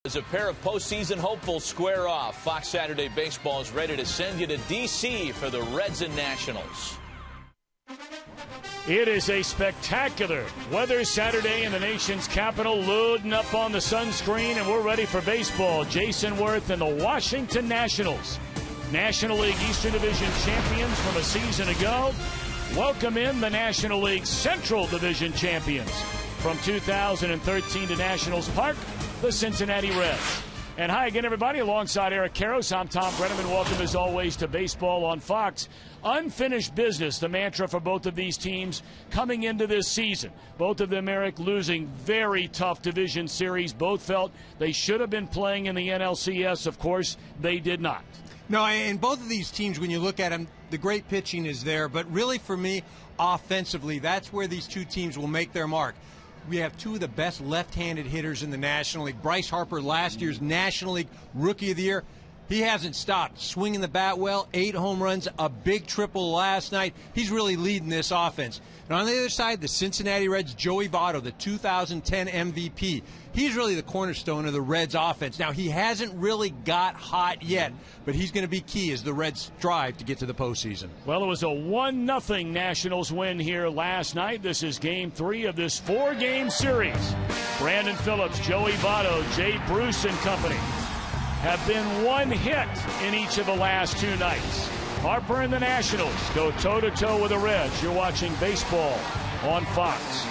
As a pair of postseason hopefuls square off, Fox Saturday Baseball is ready to send you to D.C. for the Reds and Nationals. It is a spectacular weather Saturday in the nation's capital, loading up on the sunscreen, and we're ready for baseball. Jason Worth and the Washington Nationals, National League Eastern Division champions from a season ago, welcome in the National League Central Division champions from 2013 to Nationals Park, the Cincinnati Reds. And hi again, everybody. Alongside Eric Karros, I'm Tom Brenneman. Welcome, as always, to Baseball on Fox. Unfinished business, the mantra for both of these teams coming into this season. Both of them, Eric, losing very tough division series. Both felt they should have been playing in the NLCS. Of course, they did not. No, and both of these teams, when you look at them, the great pitching is there. But really, for me, offensively, that's where these two teams will make their mark. We have two of the best left-handed hitters in the National League. Bryce Harper, last year's National League Rookie of the Year. He hasn't stopped swinging the bat well. 8 home runs, a big triple last night. He's really leading this offense. And on the other side, the Cincinnati Reds, Joey Votto, the 2010 MVP. He's really the cornerstone of the Reds offense. Now, he hasn't really got hot yet, but he's going to be key as the Reds strive to get to the postseason. Well, it was a 1-0 Nationals win here last night. This is Game 3 of this 4-game series. Brandon Phillips, Joey Votto, Jay Bruce and company have been one hit in each of the last 2 nights. Harper and the Nationals go toe-to-toe with the Reds. You're watching baseball on Fox.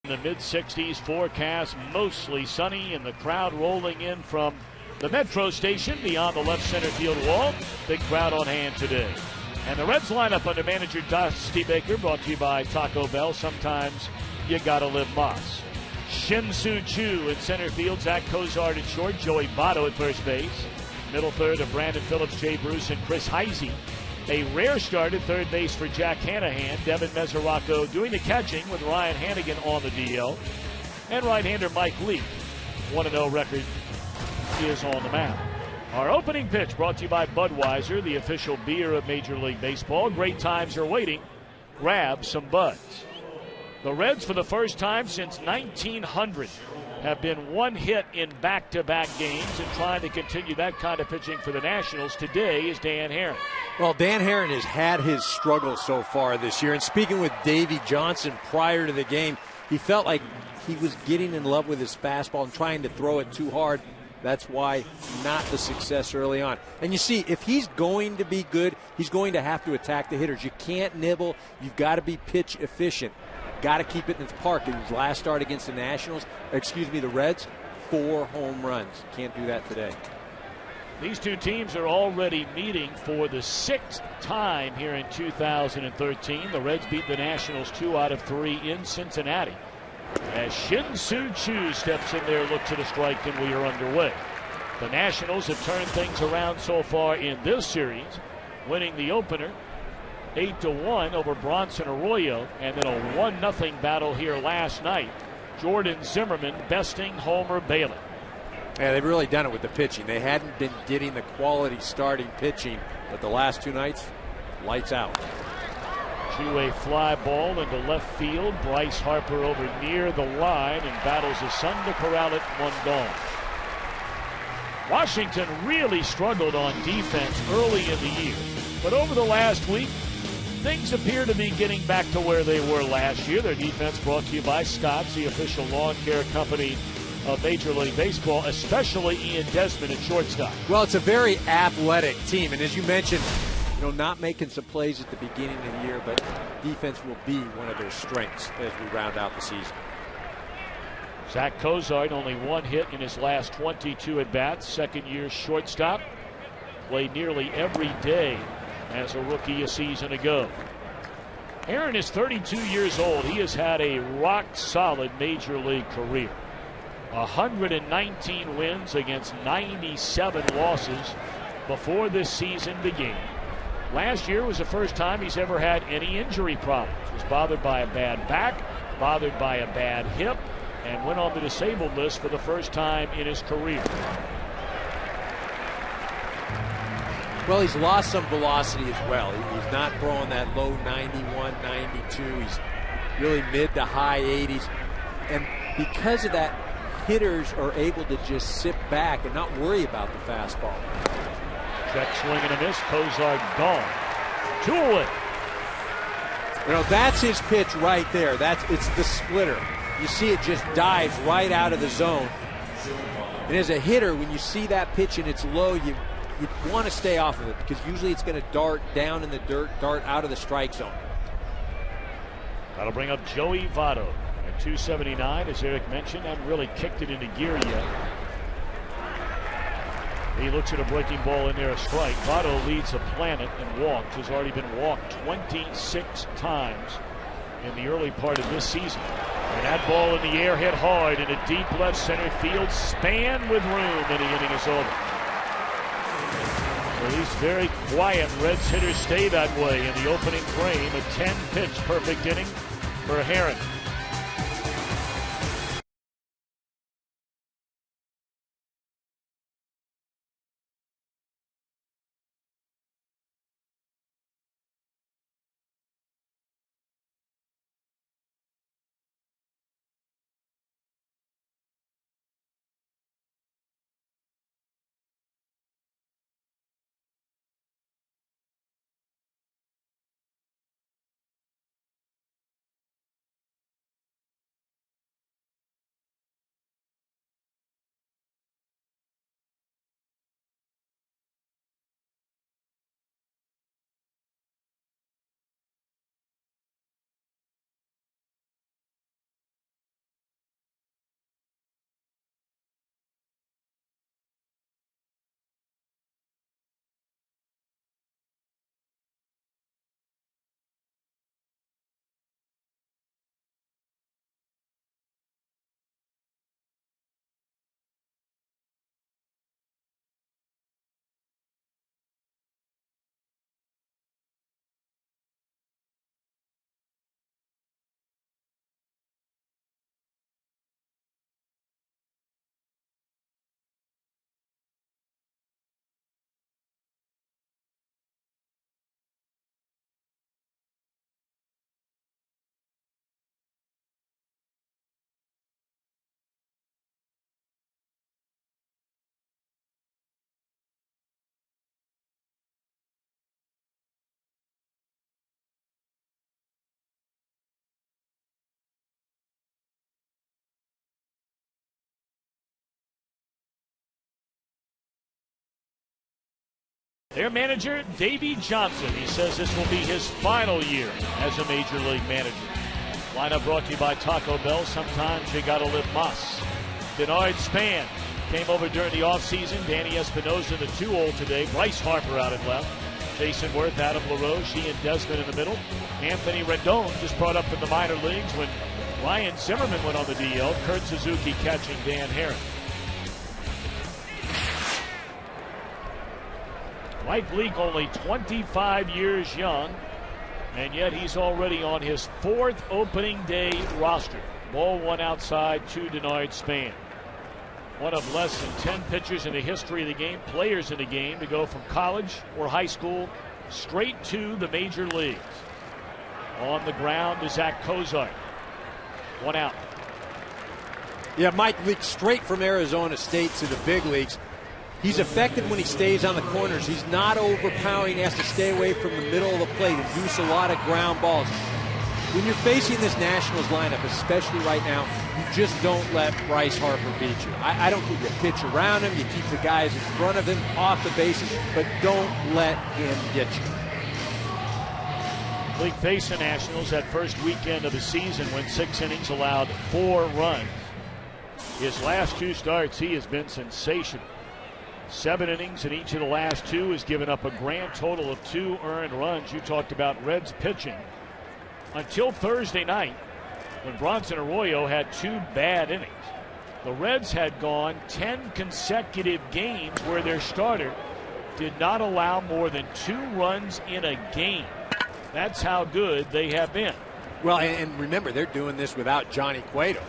The mid-60s forecast, mostly sunny, and the crowd rolling in from the Metro station beyond the left center field wall. Big crowd on hand today. And the Reds lineup under manager Dusty Baker, brought to you by Taco Bell. Sometimes you gotta live Moss. Shin-Soo Choo in center field, Zach Cozart at short, Joey Votto at first base. Middle third of Brandon Phillips, Jay Bruce, and Chris Heisey. A rare start at third base for Jack Hanahan. Devin Mesoraco doing the catching with Ryan Hannigan on the DL. And right-hander Mike Leake, 1-0 record, is on the mound. Our opening pitch brought to you by Budweiser, the official beer of Major League Baseball. Great times are waiting. Grab some Buds. The Reds, for the first time since 1900, have been one hit in back-to-back games and trying to continue that kind of pitching for the Nationals. Today is Dan Herron. Well, Dan Herron has had his struggles so far this year. And speaking with Davey Johnson prior to the game, he felt like he was getting in love with his fastball and trying to throw it too hard. That's why not the success early on. And you see, if he's going to be good, he's going to have to attack the hitters. You can't nibble. You've got to be pitch efficient. Got to keep it in the park. In his last start against the the Reds, 4 home runs. Can't do that today. These two teams are already meeting for the 6th time here in 2013. The Reds beat the Nationals 2 out of 3 in Cincinnati. As Shin-Soo Choo steps in there, look to the strike, and we are underway. The Nationals have turned things around so far in this series, winning the opener 8-1 over Bronson Arroyo, and then a 1-0 battle here last night. Jordan Zimmerman besting Homer Bailey. Yeah, they've really done it with the pitching. They hadn't been getting the quality starting pitching, but the last 2 nights, lights out. Two-way fly ball into left field. Bryce Harper over near the line and battles his son to corral it. 1 gone. Washington really struggled on defense early in the year, but over the last week, things appear to be getting back to where they were last year. Their defense brought to you by Scott's, the official lawn care company of Major League Baseball, especially Ian Desmond at shortstop. Well, it's a very athletic team, and as you mentioned, not making some plays at the beginning of the year, but defense will be one of their strengths as we round out the season. Zach Cozart, only 1 hit in his last 22 at-bats. Second-year shortstop. Played nearly every day as a rookie a season ago. Aaron is 32 years old. He has had a rock-solid Major League career. 119 wins against 97 losses before this season began. Last year was the first time he's ever had any injury problems. Was bothered by a bad back, bothered by a bad hip, and went on the disabled list for the first time in his career. Well, he's lost some velocity as well. He's not throwing that low 91, 92. He's really mid to high 80s. And because of that, hitters are able to just sit back and not worry about the fastball. Check swing and a miss. Cozart gone. 2 away. That's his pitch right there. It's the splitter. You see it just dives right out of the zone. And as a hitter, when you see that pitch and it's low, you want to stay off of it because usually it's going to dart down in the dirt, dart out of the strike zone. That'll bring up Joey Votto at 279, as Eric mentioned. Hasn't really kicked it into gear yet. He looks at a breaking ball in there, a strike. Votto leads the planet in walks. Has already been walked 26 times in the early part of this season. And that ball in the air hit hard in a deep left center field, span with room, and the inning is over. So these very quiet Reds hitters stay that way in the opening frame. A 10-pitch perfect inning for Herron. Their manager, Davey Johnson. He says this will be his final year as a Major League manager. Lineup brought to you by Taco Bell. Sometimes you gotta live mas. Denard Span came over during the offseason. Danny Espinosa in the 2-hole today. Bryce Harper out at left. Jason Worth, Adam LaRoche, he and Desmond in the middle. Anthony Rendon just brought up in the minor leagues when Ryan Zimmerman went on the DL. Kurt Suzuki catching Dan Herron. Mike Leake only 25 years young, and yet he's already on his 4th opening day roster. Ball one outside to Denard Span. One of less than 10 pitchers in the history of the game, players in the game, to go from college or high school straight to the major leagues. On the ground is Zach Cozart. One out. Yeah, Mike Leake straight from Arizona State to the big leagues. He's effective when he stays on the corners. He's not overpowering. He has to stay away from the middle of the plate, induce a lot of ground balls. When you're facing this Nationals lineup, especially right now, you just don't let Bryce Harper beat you. I don't think you pitch around him. You keep the guys in front of him off the bases, but don't let him get you. League faced the Nationals that first weekend of the season when 6 innings allowed 4 runs. His last 2 starts, he has been sensational. 7 innings in each of the last 2 has given up a grand total of 2 earned runs. You talked about Reds pitching. Until Thursday night, when Bronson Arroyo had 2 bad innings, the Reds had gone 10 consecutive games where their starter did not allow more than 2 runs in a game. That's how good they have been. Well, and remember, they're doing this without Johnny Cueto,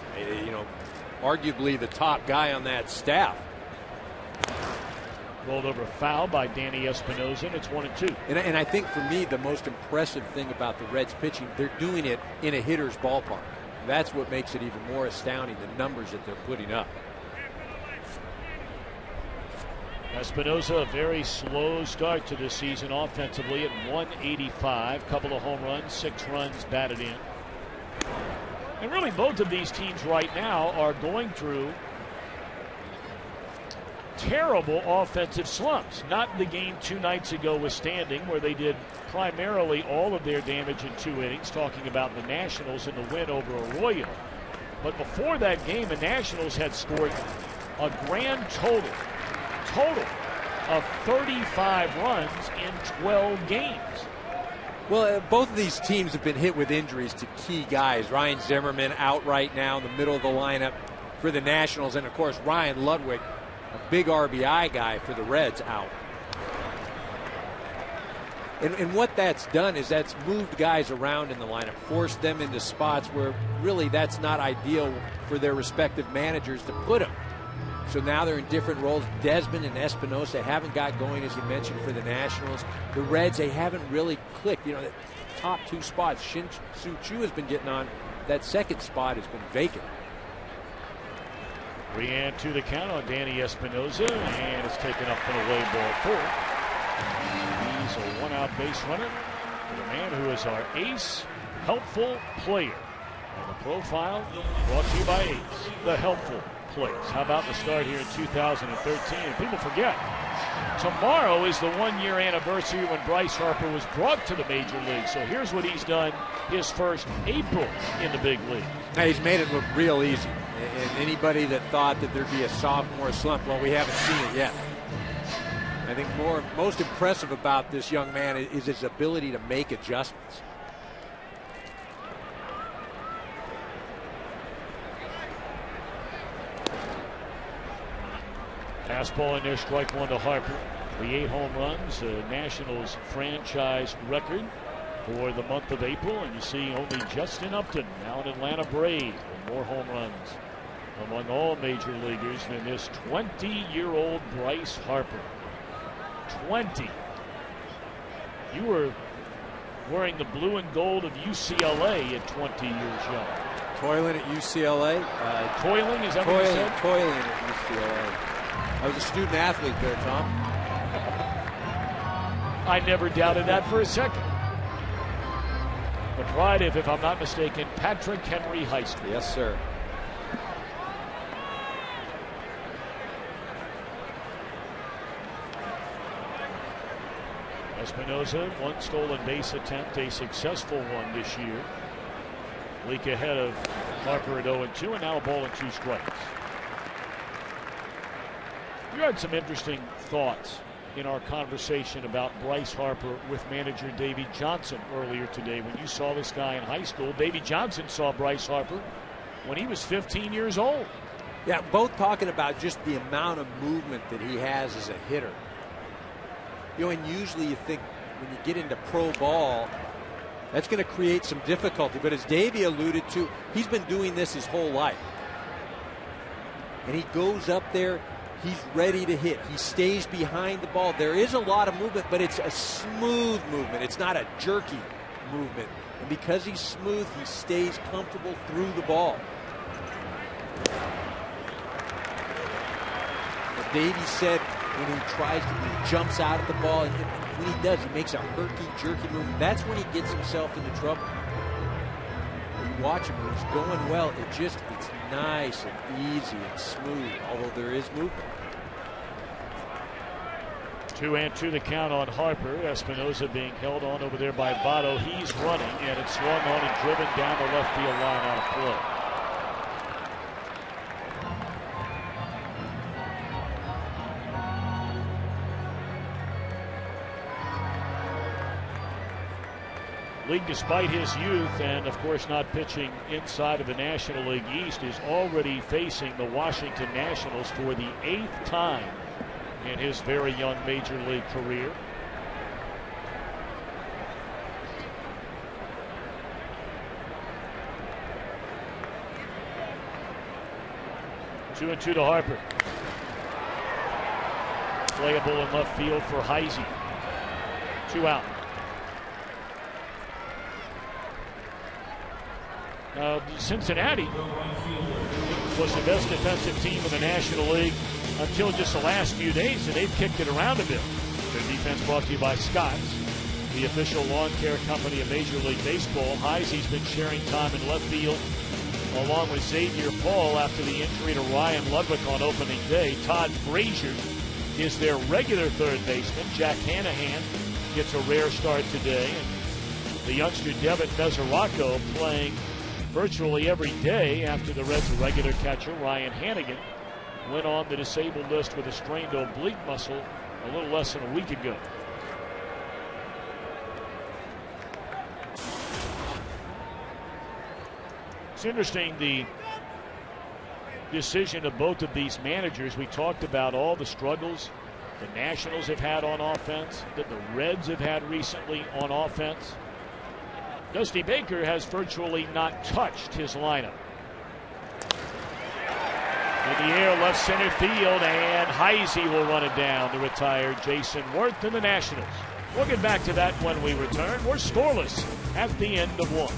arguably the top guy on that staff. Rolled over a foul by Danny Espinosa, and it's 1-2. And I think for me, the most impressive thing about the Reds pitching, they're doing it in a hitter's ballpark. That's what makes it even more astounding, the numbers that they're putting up. Espinosa, a very slow start to this season offensively at 185. Couple of home runs, 6 runs batted in. And really both of these teams right now are going through terrible offensive slumps. Not the game 2 nights ago withstanding, where they did primarily all of their damage in 2 innings, talking about the Nationals and the win over Arroyo. But before that game, the Nationals had scored a grand total of 35 runs in 12 games. Well, both of these teams have been hit with injuries to key guys. Ryan Zimmerman out right now in the middle of the lineup for the Nationals, and of course Ryan Ludwig, a big RBI guy for the Reds, out. And what that's done is that's moved guys around in the lineup, forced them into spots where really that's not ideal for their respective managers to put them. So now they're in different roles. Desmond and Espinosa haven't got going, as you mentioned, for the Nationals. The Reds, they haven't really clicked. The top 2 spots, Shin-Soo Choo has been getting on. That second spot has been vacant. 3-2 the count on Danny Espinosa, and it's taken up and away, ball 4. He's a 1-out base runner. The man who is our ace, helpful player. And the profile brought to you by Ace, the helpful players. How about the start here in 2013? And people forget, tomorrow is the 1-year anniversary when Bryce Harper was brought to the major league. So here's what he's done his first April in the big league. Now he's made it look real easy. And anybody that thought that there'd be a sophomore slump, well, we haven't seen it yet. I think most impressive about this young man is his ability to make adjustments. Fastball in there, strike 1 to Harper. The 8 home runs, the Nationals franchise record for the month of April. And you see only Justin Upton, now an Atlanta Brave, with more home runs among all major leaguers than this 20-year-old Bryce Harper. 20. You were wearing the blue and gold of UCLA at 20 years young. Toiling at UCLA? Toiling, is that what you said? Toiling at UCLA. I was a student athlete there, Tom. I never doubted that for a second. The pride of, if I'm not mistaken, Patrick Henry High School. Yes, sir. Espinosa, one stolen base attempt, a successful one this year. Leak ahead of Harper at 0-2, and now a ball and 2 strikes. You had some interesting thoughts in our conversation about Bryce Harper with manager Davey Johnson earlier today. When you saw this guy in high school, Davey Johnson saw Bryce Harper when he was 15 years old. Yeah, both talking about just the amount of movement that he has as a hitter. You know, and usually you think when you get into pro ball, that's going to create some difficulty. But as Davey alluded to, he's been doing this his whole life. And he goes up there, he's ready to hit. He stays behind the ball. There is a lot of movement, but it's a smooth movement. It's not a jerky movement. And because he's smooth, he stays comfortable through the ball. But Davey said when he jumps out at the ball, and when he does, he makes a herky-jerky movement. That's when he gets himself into trouble. You watch him when he's going well, it's nice and easy and smooth, although there is movement. 2-2 the count on Harper. Espinosa being held on over there by Votto. He's running, and it's swung on and driven down the left field line on a play. League, despite his youth and, of course, not pitching inside of the National League East, is already facing the Washington Nationals for the 8th time in his very young major league career. Two and two to Harper. Playable in left field for Heisey. 2 out. Cincinnati was the best defensive team in the National League until just the last few days, and they've kicked it around a bit. Their defense brought to you by Scott's, the official lawn care company of Major League Baseball. Heisey's been sharing time in left field along with Xavier Paul after the injury to Ryan Ludwig on opening day. Todd Frazier is their regular third baseman. Jack Hanahan gets a rare start today, and the youngster Devin Mesoraco playing virtually every day after the Reds' regular catcher Ryan Hanigan went on the disabled list with a strained oblique muscle a little less than a week ago. It's interesting, the decision of both of these managers. We talked about all the struggles the Nationals have had on offense, that the Reds have had recently on offense. Dusty Baker has virtually not touched his lineup. In the air, left center field, and Heisey will run it down, the retired Jason Worth and the Nationals. We'll get back to that when we return. We're scoreless at the end of 1.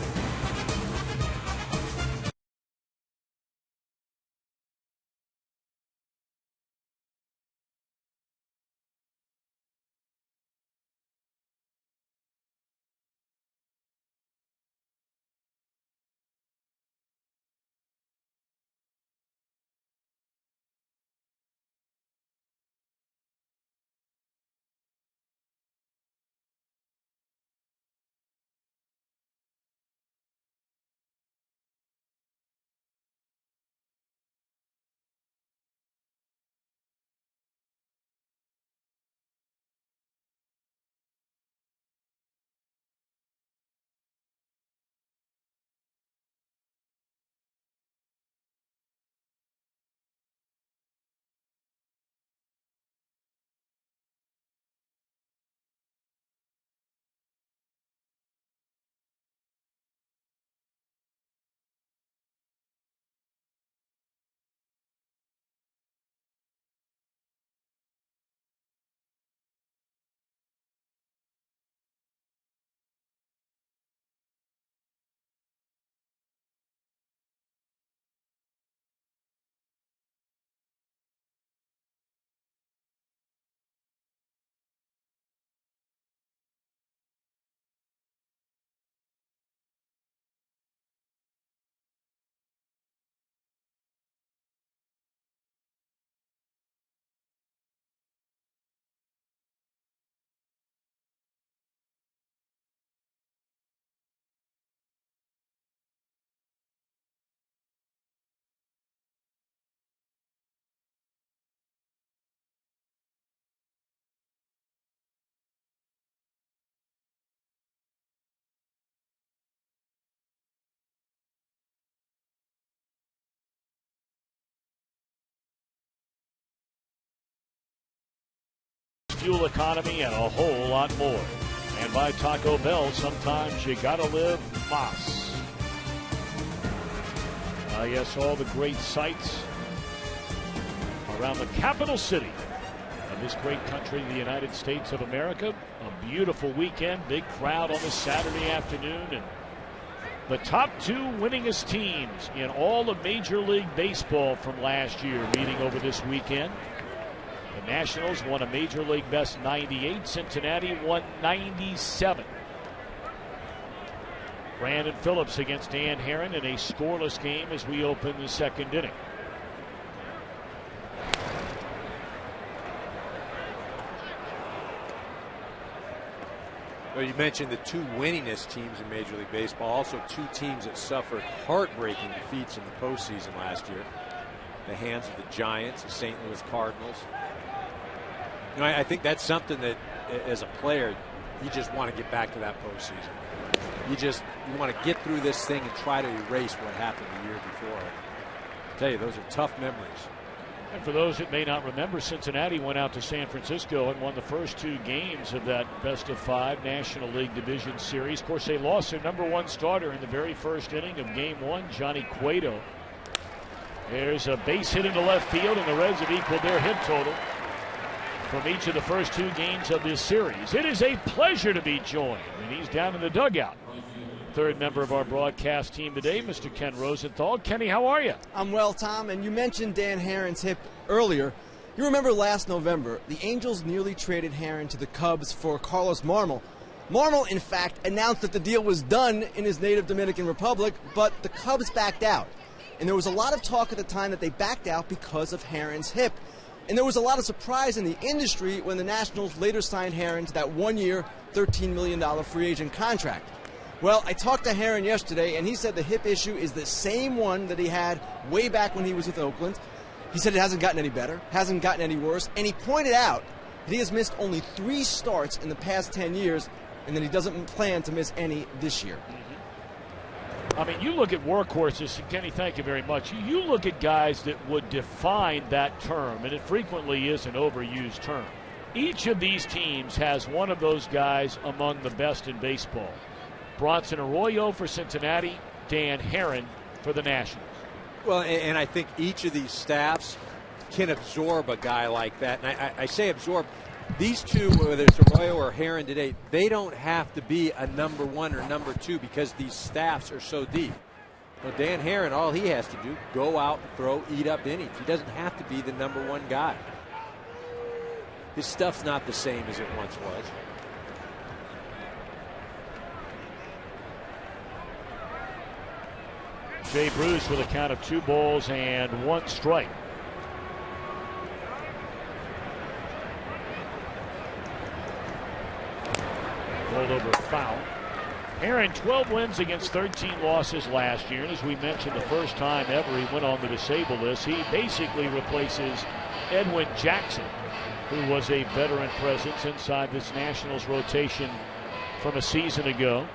fuel economy, and a whole lot more. And by Taco Bell, sometimes you gotta live Mas. Yes, all the great sights around the capital city of this great country, the United States of America. A beautiful weekend, big crowd on this Saturday afternoon, and the top 2 winningest teams in all of Major League Baseball from last year meeting over this weekend. The Nationals won a Major League best 98. Cincinnati won 97. Brandon Phillips against Dan Herron in a scoreless game as we open the second inning. Well, you mentioned the 2 winningest teams in Major League Baseball, also 2 teams that suffered heartbreaking defeats in the postseason last year. The hands of the Giants, the St. Louis Cardinals. You know, I think that's something that, as a player, you just want to get back to that postseason. You want to get through this thing and try to erase what happened the year before. I tell you, those are tough memories. And for those that may not remember, Cincinnati went out to San Francisco and won the first 2 games of that best-of-5 National League Division Series. Of course, they lost their #1 starter in the very first inning of Game 1, Johnny Cueto. There's a base hit into left field, and the Reds have equaled their hit total from each of the first 2 games of this series. It is a pleasure to be joined, and he's down in the dugout. Third member of our broadcast team today, Mr. Ken Rosenthal. Kenny, how are you? I'm well, Tom, and you mentioned Dan Herron's hip earlier. You remember last November, the Angels nearly traded Herron to the Cubs for Carlos Marmol. Marmol, in fact, announced that the deal was done in his native Dominican Republic, but the Cubs backed out. And there was a lot of talk at the time that they backed out because of Herron's hip. And there was a lot of surprise in the industry when the Nationals later signed Herron to that 1-year, $13 million free agent contract. Well, I talked to Herron yesterday, and he said the hip issue is the same one that he had way back when he was with Oakland. He said it hasn't gotten any better, hasn't gotten any worse, and he pointed out that he has missed only 3 starts in the past 10 years, and that he doesn't plan to miss any this year. I mean, you look at workhorses, and Kenny, thank you very much. You look at guys that would define that term, and it frequently is an overused term. Each of these teams has one of those guys among the best in baseball. Bronson Arroyo for Cincinnati, Dan Herron for the Nationals. Well, and I think each of these staffs can absorb a guy like that. And I say absorb. These 2, whether it's Arroyo or Herron today, they don't have to be a #1 or #2 because these staffs are so deep. Well, Dan Herron, all he has to do, go out and throw, eat up innings. He doesn't have to be the #1 guy. His stuff's not the same as it once was. Jay Bruce with a count of 2 balls and 1 strike. Rolled over foul. Herron 12 wins against 13 losses last year, and as we mentioned, the first time ever he went on the disabled list. He basically replaces Edwin Jackson, who was a veteran presence inside this Nationals rotation from a season ago.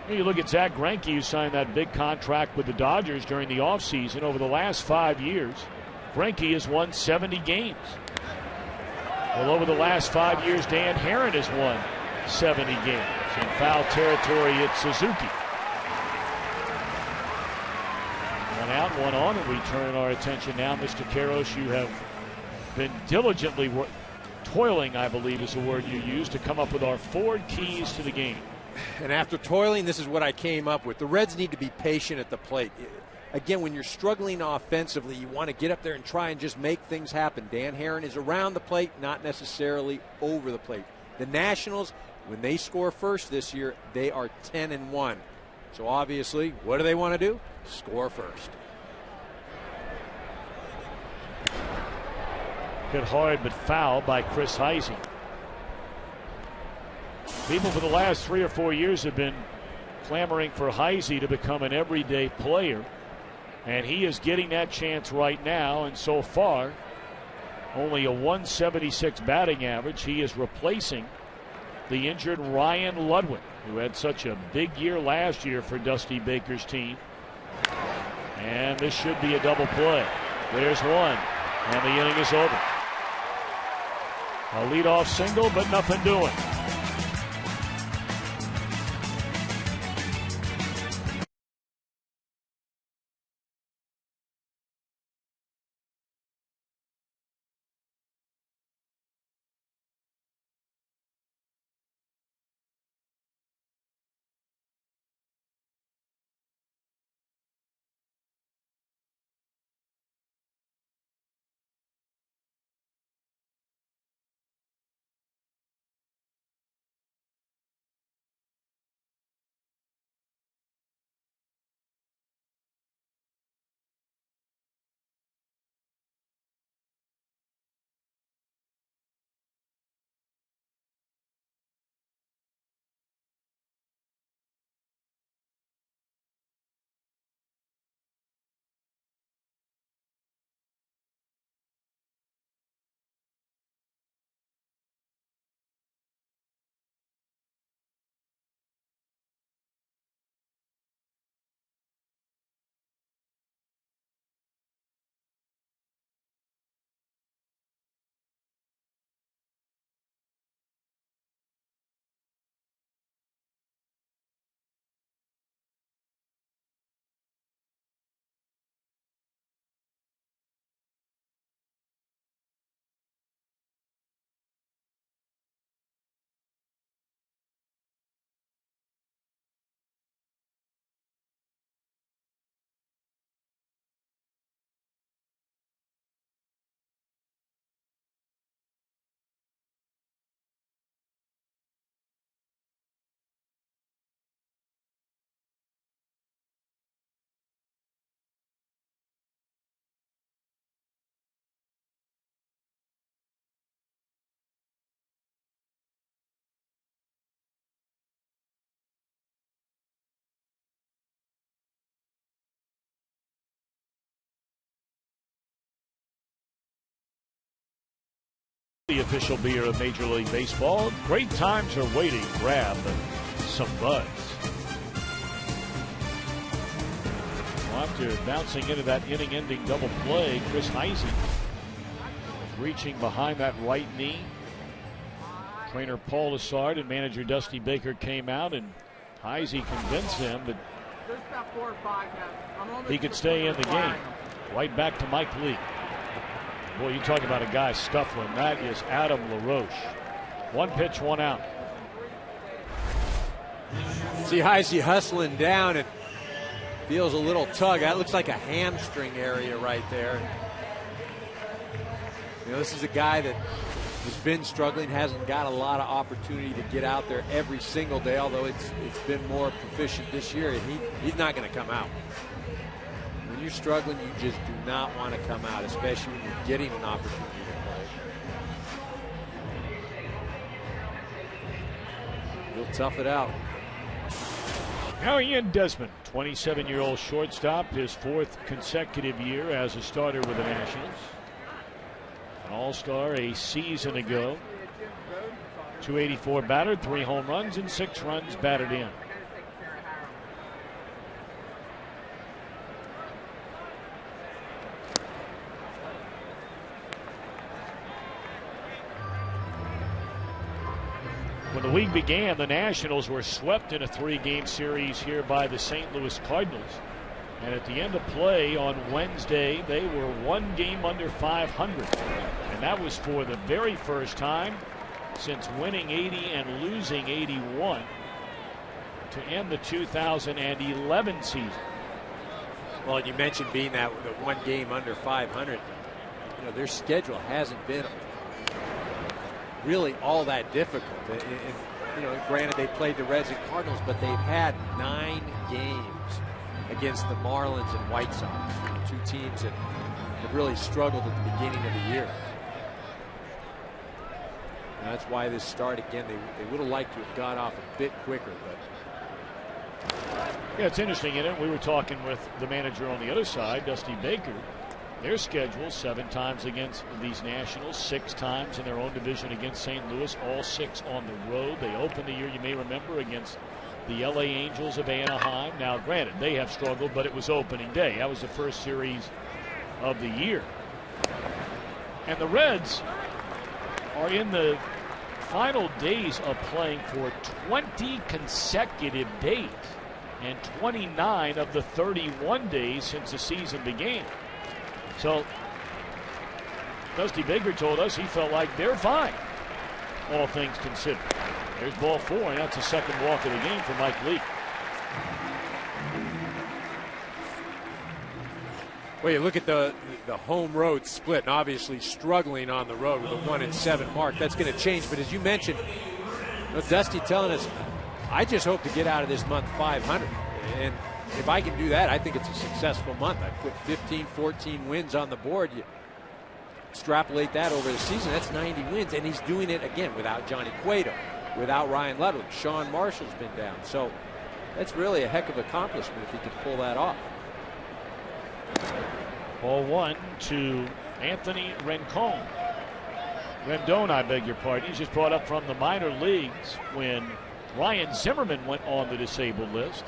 You look at Zach Greinke, who signed that big contract with the Dodgers during the offseason. Over the last 5 years, Greinke has won 70 games. Well, over the last 5 years, Dan Herron has won 70 games. In foul territory, it's Suzuki. 1 out, 1 on, and we turn our attention now. Mr. Karros, you have been diligently toiling, I believe is the word you used, to come up with our 4 keys to the game. And after toiling, this is what I came up with. The Reds need to be patient at the plate. Again, when you're struggling offensively, you want to get up there and try and just make things happen. Dan Herron is around the plate, not necessarily over the plate. The Nationals, when they score first this year, they are 10-1. So obviously, what do they want to do? Score first. Hit hard but foul by Chris Heisey. People for the last 3 or 4 years have been clamoring for Heisey to become an everyday player, and he is getting that chance right now. And so far, only a 176 batting average. He is replacing the injured Ryan Ludwig, who had such a big year last year for Dusty Baker's team. And this should be a double play. There's one, and the inning is over. A leadoff single, but nothing doing. The official beer of Major League Baseball. Great times are waiting. Grab some buzz. Well, after bouncing into that inning-ending double play, Chris Heisey reaching behind that right knee. Trainer Paul Lessard and manager Dusty Baker came out, and Heisey convinced him that he could stay in the game. Right back to Mike Lee. Boy, you talk about a guy scuffling. That is Adam LaRoche. One pitch, one out. See Heisey hustling down and feels a little tug. That looks like a hamstring area right there. You know, this is a guy that has been struggling, hasn't got a lot of opportunity to get out there every single day, although it's been more proficient this year, and he's not going to come out. When you're struggling, you just do not want to come out, especially when you're getting an opportunity to play. He'll tough it out. Now Ian Desmond, 27-year-old shortstop, his fourth consecutive year as a starter with the Nationals. An all-star a season ago. 284 batted, 3 home runs, and 6 runs batted in. When the week began, the Nationals were swept in a 3-game series here by the St. Louis Cardinals. And at the end of play on Wednesday, they were 1 game under 500. And that was for the very first time since winning 80 and losing 81 to end the 2011 season. Well, you mentioned being that 1 game under 500. You know, their schedule hasn't been really all that difficult. And, you know, granted they played the Reds and Cardinals, but they've had 9 games against the Marlins and White Sox, two teams that have really struggled at the beginning of the year. And that's why this start again, they would have liked to have got off a bit quicker, but yeah, it's interesting, isn't it? We were talking with the manager on the other side, Dusty Baker. Their schedule 7 times against these Nationals, 6 times in their own division against St. Louis, all 6 on the road. They opened the year, you may remember, against the LA Angels of Anaheim. Now, granted, they have struggled, but it was opening day. That was the first series of the year. And the Reds are in the final days of playing for 20 consecutive days and 29 of the 31 days since the season began. So Dusty Baker told us he felt like they're fine, all things considered. There's ball 4, and that's the second walk of the game for Mike Leake. Well, you look at the home road split, and obviously struggling on the road with a 1-7 mark. That's going to change. But as you mentioned, Dusty telling us, I just hope to get out of this month 500. And if I can do that, I think it's a successful month. I put 15, 14 wins on the board. You extrapolate that over the season, that's 90 wins. And he's doing it, again, without Johnny Cueto, without Ryan Ludwig. Sean Marshall's been down. So that's really a heck of an accomplishment if he can pull that off. Ball 1 to Anthony Rendon, I beg your pardon. He's just brought up from the minor leagues when Ryan Zimmerman went on the disabled list.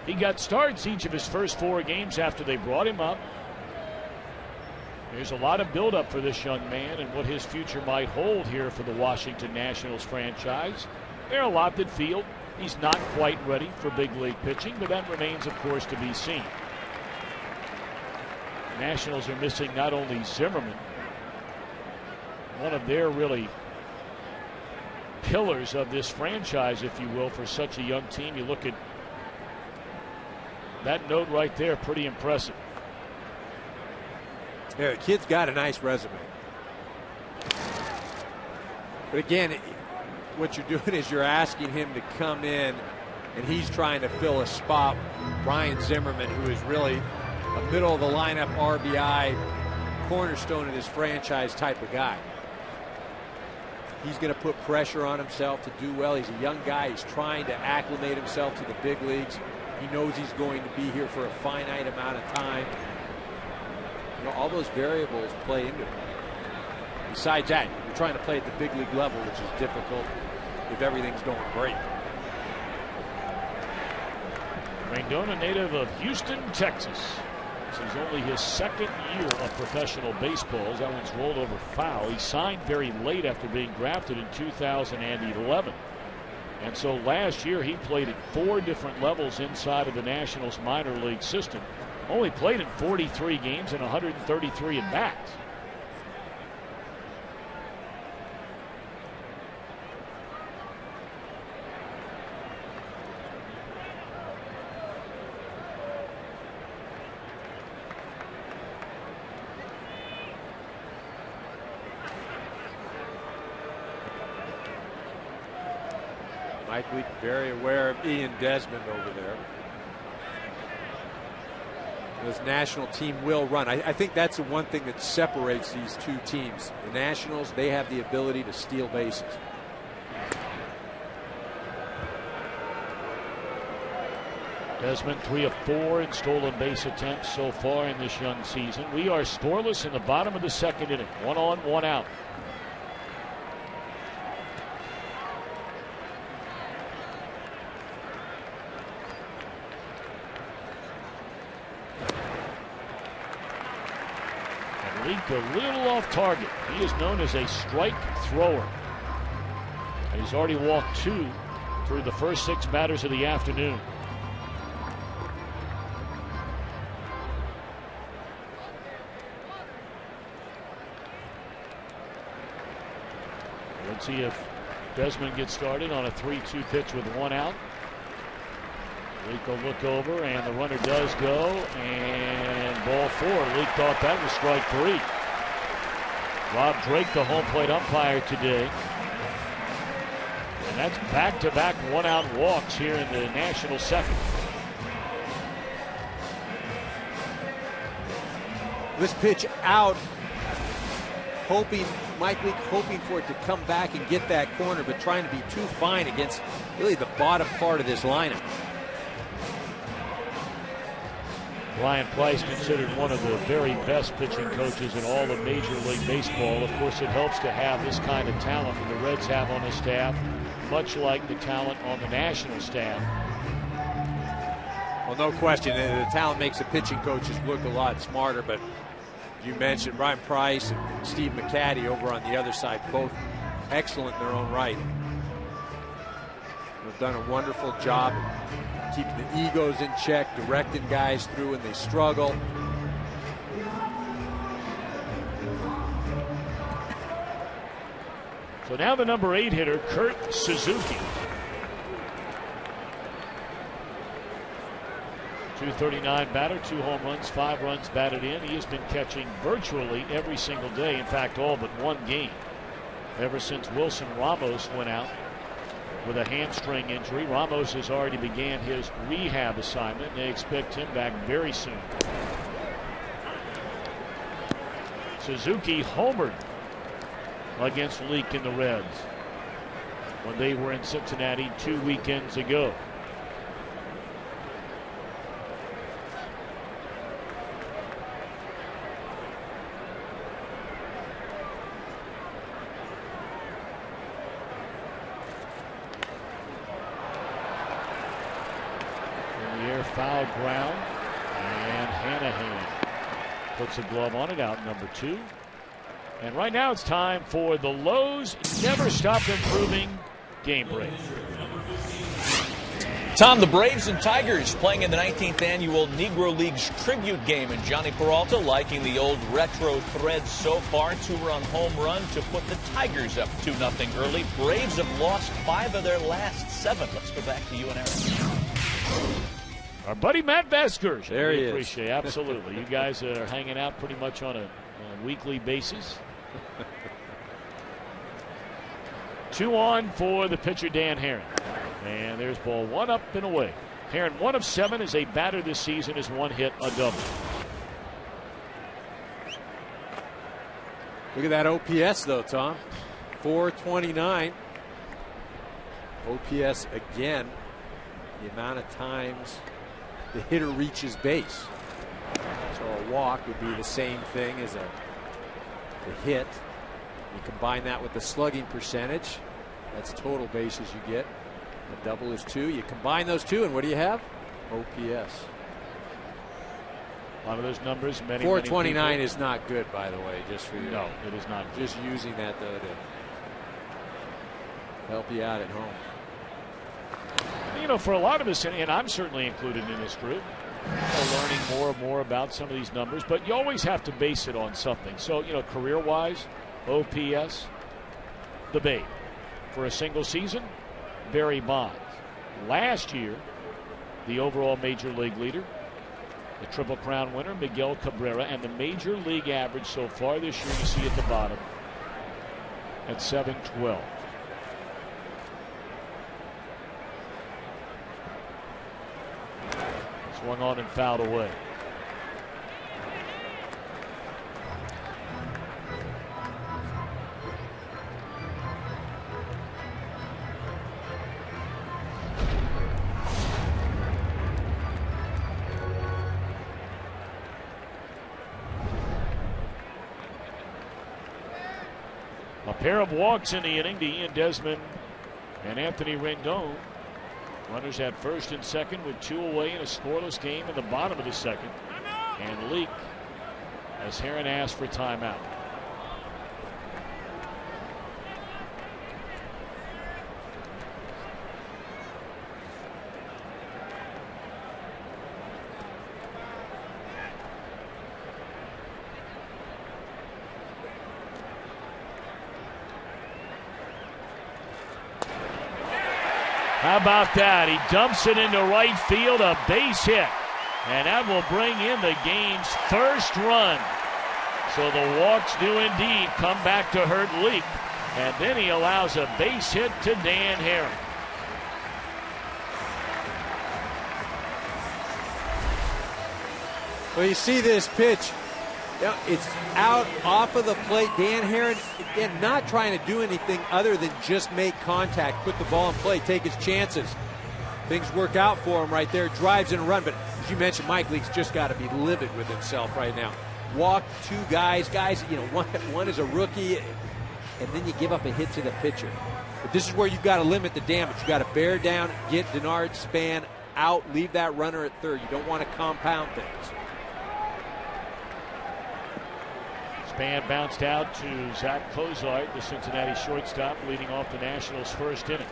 He got starts each of his first 4 games after they brought him up. There's a lot of buildup for this young man and what his future might hold here for the Washington Nationals franchise. There are a lot that feel he's not quite ready for big league pitching, but that remains, of course, to be seen. Nationals are missing not only Zimmerman, one of their really pillars of this franchise, if you will, for such a young team. You look at that note right there, pretty impressive. Yeah, the kid's got a nice resume. But again, what you're doing is you're asking him to come in, and he's trying to fill a spot. Ryan Zimmerman, who is really a middle of the lineup RBI, cornerstone of this franchise type of guy. He's going to put pressure on himself to do well. He's a young guy. He's trying to acclimate himself to the big leagues. He knows he's going to be here for a finite amount of time. You know, all those variables play into it. Besides that, you're trying to play at the big league level, which is difficult if everything's going great. Rendon, a native of Houston, Texas. This is only his second year of professional baseball. That one's rolled over foul. He signed very late after being drafted in 2011. And so last year he played at 4 different levels inside of the Nationals minor league system. Only played in 43 games and 133 at bats. Mike Leake very aware of Ian Desmond over there. This national team will run. I think that's the one thing that separates these two teams. The Nationals, they have the ability to steal bases. Desmond 3 of 4 in stolen base attempts so far in this young season. We are scoreless in the bottom of the second inning. 1 on, 1 out. Leake a little off target. He is known as a strike thrower. And he's already walked 2 through the first 6 batters of the afternoon. Let's see if Desmond gets started on a 3-2 pitch with 1 out. Leake will look over, and the runner does go, and ball 4. Leake thought that was strike 3. Rob Drake, the home plate umpire today. And that's back-to-back 1-out walks here in the National second. This pitch out, Mike Leake hoping for it to come back and get that corner, but trying to be too fine against really the bottom part of this lineup. Brian Price, considered one of the very best pitching coaches in all of Major League Baseball. Of course, it helps to have this kind of talent that the Reds have on the staff, much like the talent on the National staff. Well, no question. The talent makes the pitching coaches look a lot smarter, but You mentioned Brian Price and Steve McCaddy over on the other side, both excellent in their own right. They've done a wonderful job keeping the egos in check, directing guys through when they struggle. So now the number 8 hitter, Kurt Suzuki. 239 batter, 2 home runs, 5 runs batted in. He has been catching virtually every single day. In fact, all but one game. Ever since Wilson Ramos went out with a hamstring injury. Ramos has already began his rehab assignment. They expect him back very soon. Suzuki homered against Leake in the Reds when they were in Cincinnati 2 weekends ago. Foul ground, and Hanahan puts a glove on it, out number 2. And right now it's time for the Lowe's Never Stop Improving game break. Tom, the Braves and Tigers playing in the 19th annual Negro Leagues tribute game, and Johnny Peralta liking the old retro threads so far. 2-run home run to put the Tigers up 2-0 early. Braves have lost 5 of their last 7. Let's go back to you and Eric. Our buddy Matt Veskers. There he is. Appreciate it. Absolutely. You guys are hanging out pretty much on a weekly basis. 2 on for the pitcher, Dan Herron. And there's ball 1 up and away. Herron, 1 of 7 as a batter this season, has 1 hit, a double. Look at that OPS, though, Tom. 429. OPS again. The amount of times the hitter reaches base. So a walk would be the same thing as a hit. You combine that with the slugging percentage. That's total bases you get. A double is 2. You combine those 2, and what do you have? OPS. A lot of those numbers, many 429 is not good, by the way, just for you. No, it is not good. Just using that, though, to help you out at home. You know, for a lot of us, and I'm certainly included in this group, learning more and more about some of these numbers, but you always have to base it on something. So, you know, career-wise, OPS, the Babe. For a single season, Barry Bonds. Last year, the overall major league leader, the Triple Crown winner, Miguel Cabrera, and the major league average so far this year, you see at the bottom, at .712. Swung on and fouled away. A pair of walks in the inning to Ian Desmond and Anthony Rendon. Runners at first and second with 2 away in a scoreless game in the bottom of the second. And Leake, as Herron asked for timeout. How about that? He dumps it into right field, a base hit. And that will bring in the game's first run. So the walks do indeed come back to hurt Leake. And then he allows a base hit to Dan Herron. Well, you see this pitch. It's out off of the plate. Dan Herron, again, not trying to do anything other than just make contact, put the ball in play, take his chances. Things work out for him right there. Drives in a run. But as you mentioned, Mike Leake's just got to be livid with himself right now. Walk 2 guys. You know, one is a rookie, and then you give up a hit to the pitcher. But this is where you've got to limit the damage. You've got to bear down, get Denard Span out, leave that runner at third. You don't want to compound things. Span bounced out to Zach Cozart, the Cincinnati shortstop, leading off the Nationals' first inning.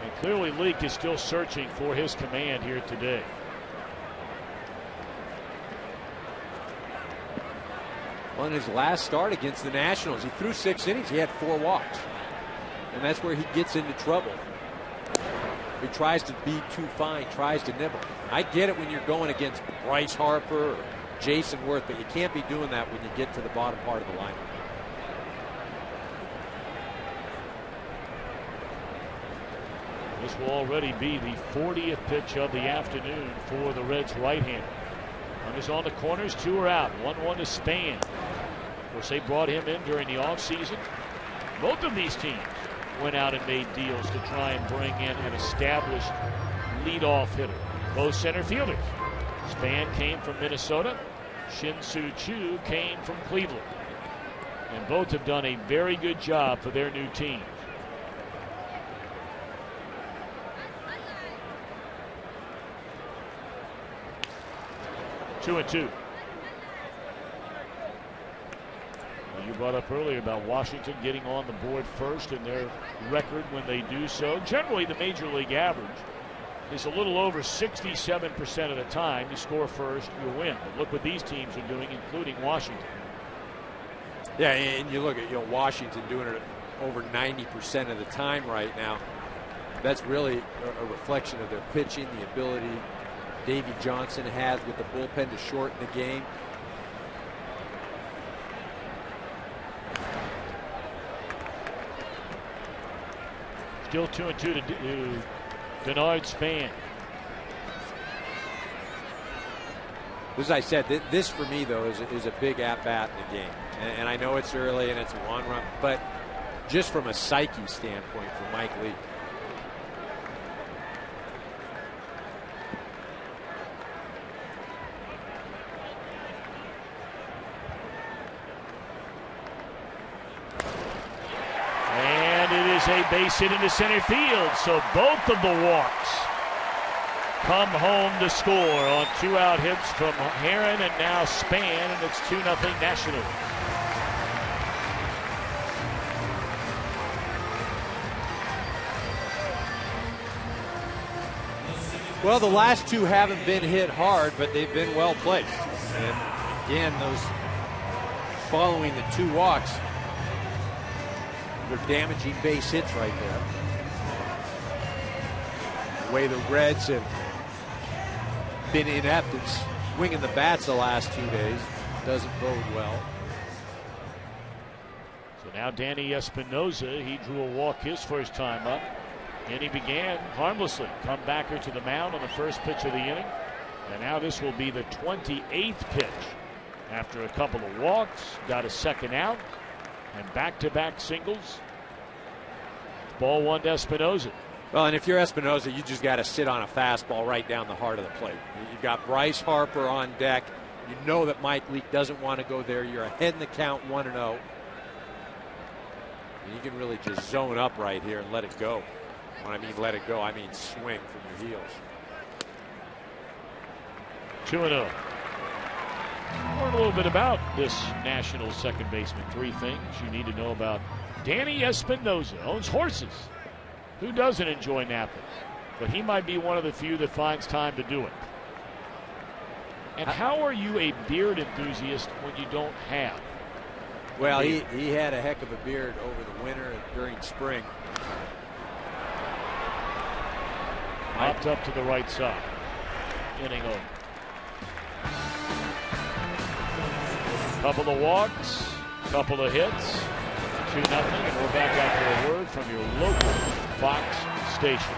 And clearly Leake is still searching for his command here today. On his last start against the Nationals, he threw 6 innings. He had 4 walks. And that's where he gets into trouble. He tries to be too fine, tries to nibble. I get it when you're going against Bryce Harper or Jason Worth, but you can't be doing that when you get to the bottom part of the lineup. This will already be the 40th pitch of the afternoon for the Reds' right-hander. Runners on the corners, 2 are out. 1-1 to Span. Of course, they brought him in during the offseason. Both of these teams went out and made deals to try and bring in an established leadoff hitter. Both center fielders. Span came from Minnesota. Shin-Soo Choo came from Cleveland. And both have done a very good job for their new teams. Two and two. You brought up earlier about Washington getting on the board first in their record when they do so. Generally, the major league average is a little over 67% of the time you score first, you win. But look what these teams are doing, including Washington. Yeah, and you look at Washington doing it over 90% of the time right now. That's really a reflection of their pitching, the ability Davey Johnson has with the bullpen to shorten the game. Still 2-2 to Denard Span. As I said, this for me, though, is a big at-bat in the game. And I know it's early and it's a long run, but just from a psyche standpoint for Mike Leake. A base hit into center field, so both of the walks come home to score on 2-out hits from Herron and now Span, and it's 2-0 Nationals. Well, the last 2 haven't been hit hard, but they've been well placed. And again, those following the 2 walks, they're damaging base hits right there. The way the Reds have been inept in swinging the bats the last 2 days doesn't bode well. So now Danny Espinosa, he drew a walk his first time up, and he began harmlessly. Comebacker to the mound on the first pitch of the inning, and now this will be the 28th pitch. After a couple of walks, got a second out, and back-to-back singles. Ball 1 to Espinosa. Well, and if you're Espinosa, you just got to sit on a fastball right down the heart of the plate. You've got Bryce Harper on deck. You know that Mike Leake doesn't want to go there. You're ahead in the count 1-0. You can really just zone up right here and let it go. When I mean let it go, I mean swing from your heels. 2-0. Learn a little bit about this Nationals second baseman. 3 things you need to know about Danny Espinosa. Owns horses. Who doesn't enjoy napping? But he might be one of the few that finds time to do it. And how are you a beard enthusiast when you don't have? Well, he had a heck of a beard over the winter and during spring. Popped up to the right side. Inning over. Couple of walks, couple of hits, 2-0, and we're back after a word from your local Fox station.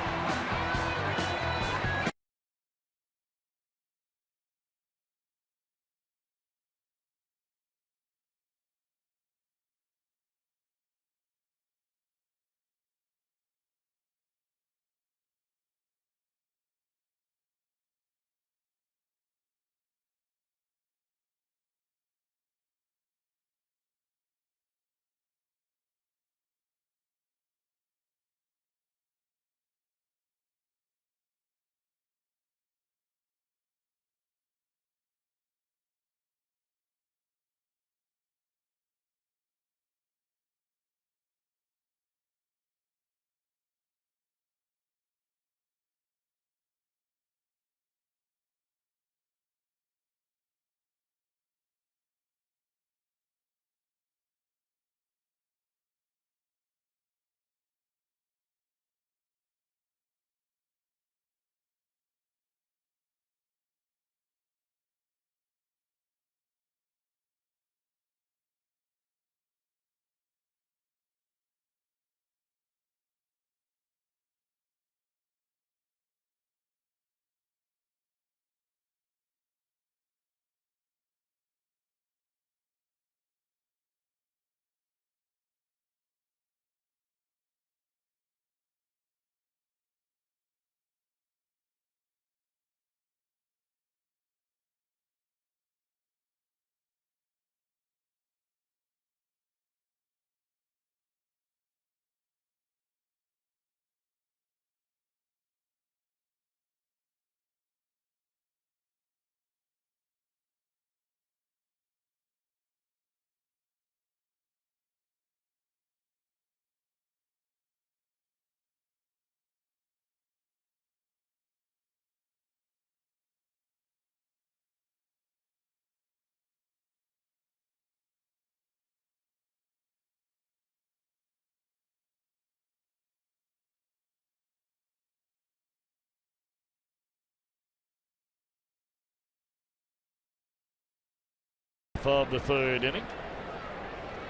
of the third inning.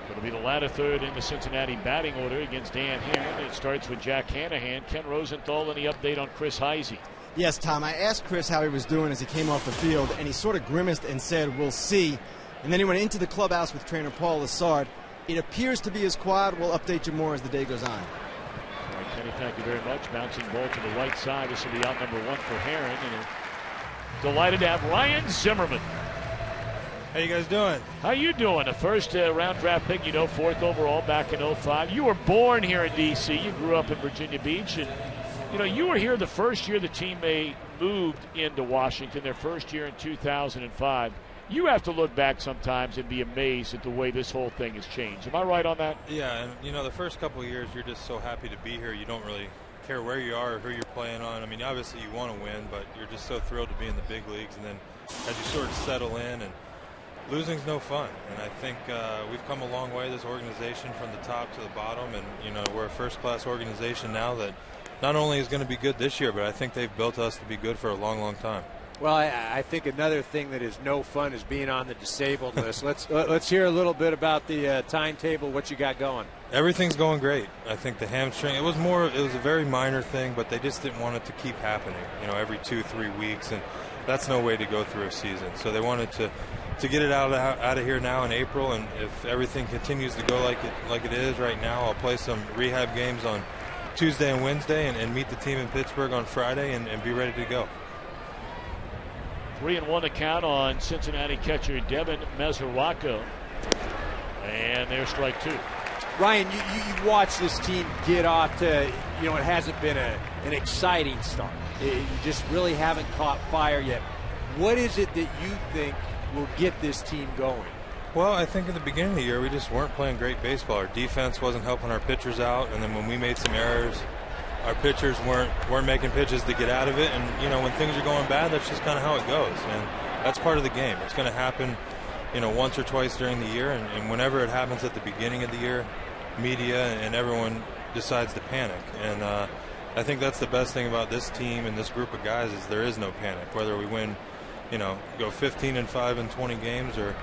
It'll be the latter third in the Cincinnati batting order against Dan Heron. It starts with Jack Hanahan. Ken Rosenthal, any update on Chris Heisey? Yes, Tom, I asked Chris how he was doing as he came off the field, and he sort of grimaced and said, "We'll see." And then he went into the clubhouse with trainer Paul Lassard. It appears to be his quad. We'll update you more as the day goes on. All right, Kenny, thank you very much. Bouncing ball to the right side. This will be out number 1 for Heron. And delighted to have Ryan Zimmerman. How you guys doing? How you doing? A first round draft pick, 4th overall back in 05. You were born here in D.C. You grew up in Virginia Beach. And, you were here the first year the team moved into Washington, their first year in 2005. You have to look back sometimes and be amazed at the way this whole thing has changed. Am I right on that? Yeah, and, the first couple of years, you're just so happy to be here. You don't really care where you are or who you're playing on. I mean, obviously you want to win, but you're just so thrilled to be in the big leagues. And then as you sort of settle in, and losing's no fun. And I think we've come a long way, this organization, from the top to the bottom. And, we're a first-class organization now that not only is going to be good this year, but I think they've built us to be good for a long, long time. Well, I think another thing that is no fun is being on the disabled list. Let's hear a little bit about the timetable, what you got going. Everything's going great. I think the hamstring, it was a very minor thing, but they just didn't want it to keep happening, every 2-3 weeks, and that's no way to go through a season. So they wanted to get it out of here now in April, and if everything continues to go like it is right now, I'll play some rehab games on Tuesday and Wednesday and meet the team in Pittsburgh on Friday and be ready to go. 3-1 to count on Cincinnati catcher Devin Mesoraco. And there's strike 2. Ryan, you watch this team get off to, it hasn't been an exciting start. You just really haven't caught fire yet. What is it that you think will get this team going? Well, I think at the beginning of the year we just weren't playing great baseball. Our defense wasn't helping our pitchers out, and then when we made some errors, our pitchers weren't making pitches to get out of it. And, when things are going bad, that's just kind of how it goes. And that's part of the game. It's going to happen, once or twice during the year. And whenever it happens at the beginning of the year, media and everyone decides to panic. And I think that's the best thing about this team and this group of guys is there is no panic. Whether we win, go 15-5 in 20 games or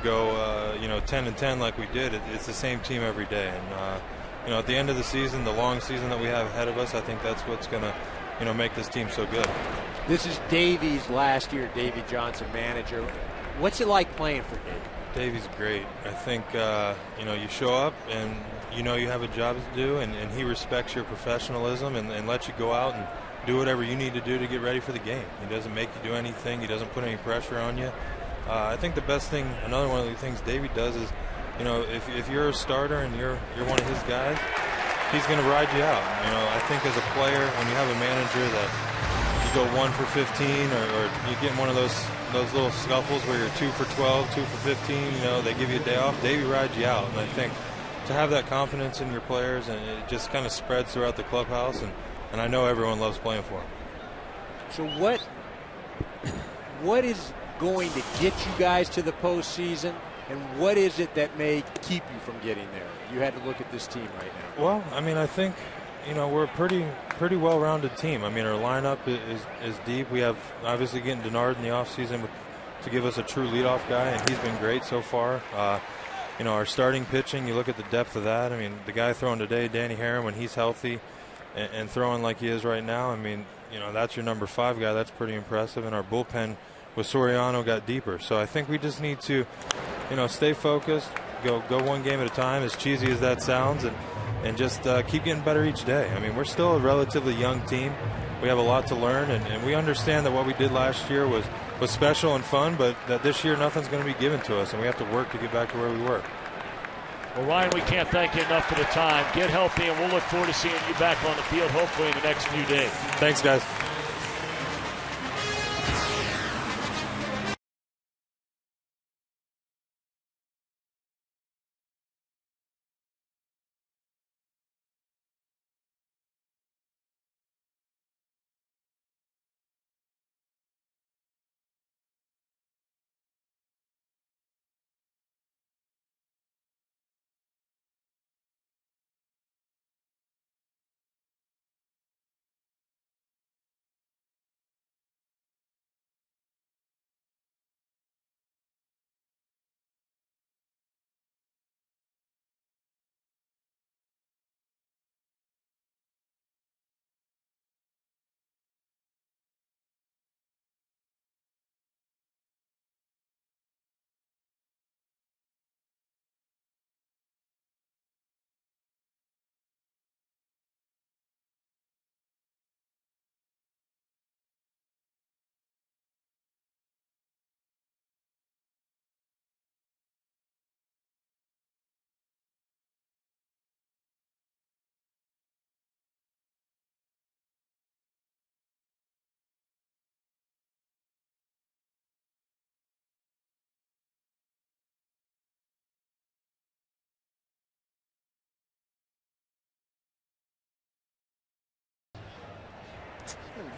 go, 10-10 like we did, it's the same team every day. And, at the end of the season, the long season that we have ahead of us, I think that's what's going to, make this team so good. This is Davey's last year, Davey Johnson, manager. What's it like playing for Davey? Davey's great. I think, you show up and you have a job to do, and he respects your professionalism and lets you go out and do whatever you need to do to get ready for the game. He doesn't make you do anything. He doesn't put any pressure on you. I think the best thing, another one of the things Davey does is, if you're a starter and you're one of his guys, he's going to ride you out. I think as a player, when you have a manager that you go 1 for 15 or you get in one of those little scuffles where you're 2 for 12, 2 for 15, they give you a day off, Davey rides you out. And I think to have that confidence in your players, and it just kind of spreads throughout the clubhouse, and I know everyone loves playing for him. So what is going to get you guys to the postseason? And what is it that may keep you from getting there? You had to look at this team right now. Well, I think, we're a pretty well-rounded team. Our lineup is deep. We have obviously getting Denard in the offseason to give us a true leadoff guy, and he's been great so far. Our starting pitching, you look at the depth of that. The guy throwing today, Danny Heron, when he's healthy and throwing like he is right now, that's your number 5 guy. That's pretty impressive. And our bullpen with Soriano got deeper. So I think we just need to, stay focused, go one game at a time, as cheesy as that sounds, and just keep getting better each day. We're still a relatively young team. We have a lot to learn, and we understand that what we did last year was special and fun, but that this year nothing's going to be given to us, and we have to work to get back to where we were. Well, Ryan, we can't thank you enough for the time. Get healthy, and we'll look forward to seeing you back on the field hopefully in the next few days. Thanks, guys.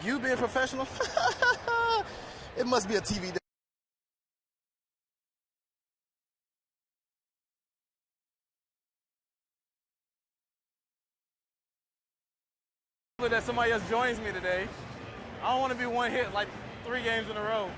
You being professional? It must be a TV. That somebody else joins me today. I don't want to be one hit like 3 games in a row.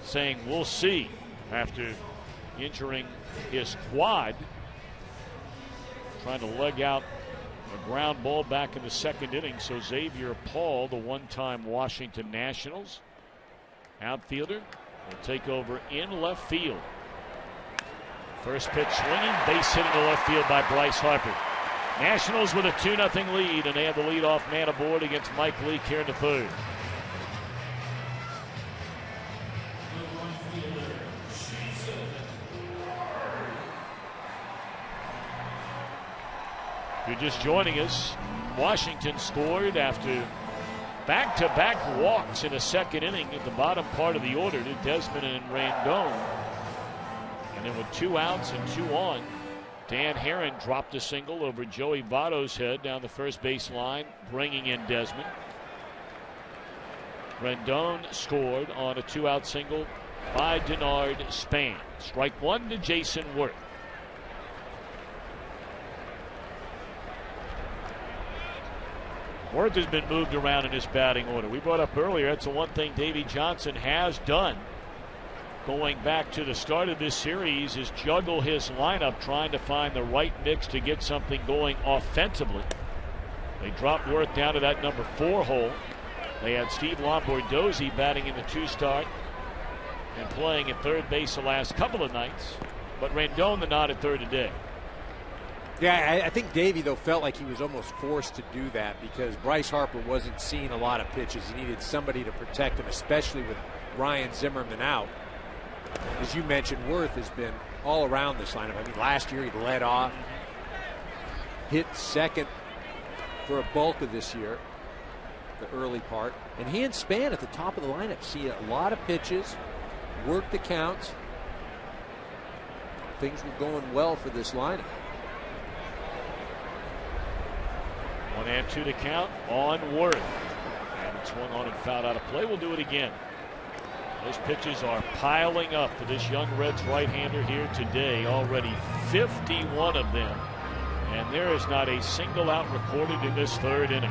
Saying we'll see after injuring his quad. Trying to leg out a ground ball back in the 2nd inning. So Xavier Paul, the one-time Washington Nationals outfielder, will take over in left field. First pitch swinging, base hit into left field by Bryce Harper. Nationals with a 2-0 lead, and they have the leadoff man aboard against Mike Leake here in the 3rd. If you're just joining us, Washington scored after back-to-back walks in the 2nd inning at the bottom part of the order to Desmond and Rendon. And then with 2 outs and 2 on, Dan Herron dropped a single over Joey Votto's head down the first base line, bringing in Desmond. Rendon scored on a 2-out single by Denard Span. Strike 1 to Jason Worth. Worth has been moved around in his batting order. We brought up earlier, that's the one thing Davey Johnson has done going back to the start of this series, is juggle his lineup, trying to find the right mix to get something going offensively. They dropped Worth down to that number 4 hole. They had Steve Lombardozzi batting in the 2 start and playing at 3rd base the last couple of nights. But Rendon the nod at 3rd today. Yeah, I think Davey, though, felt like he was almost forced to do that because Bryce Harper wasn't seeing a lot of pitches. He needed somebody to protect him, especially with Ryan Zimmerman out. As you mentioned, Worth has been all around this lineup. I mean, last year he led off, hit 2nd for a bulk of this year, the early part. And he and Span at the top of the lineup see a lot of pitches, work the counts. Things were going well for this lineup. 1-2 to count on Worth. And it swung on and fouled out of play. We'll do it again. Those pitches are piling up for this young Reds right-hander here today. Already 51 of them. And there is not a single out recorded in this 3rd inning.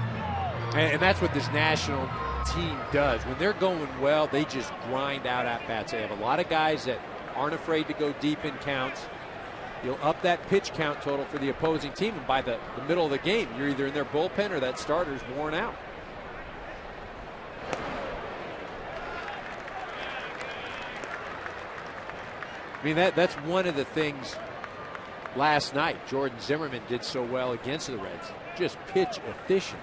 And that's what this national team does. When they're going well, they just grind out at-bats. They have a lot of guys that aren't afraid to go deep in counts. You'll up that pitch count total for the opposing team, and by the middle of the game, you're either in their bullpen or that starter's worn out. I mean, that's one of the things last night Jordan Zimmerman did so well against the Reds. Just pitch efficient.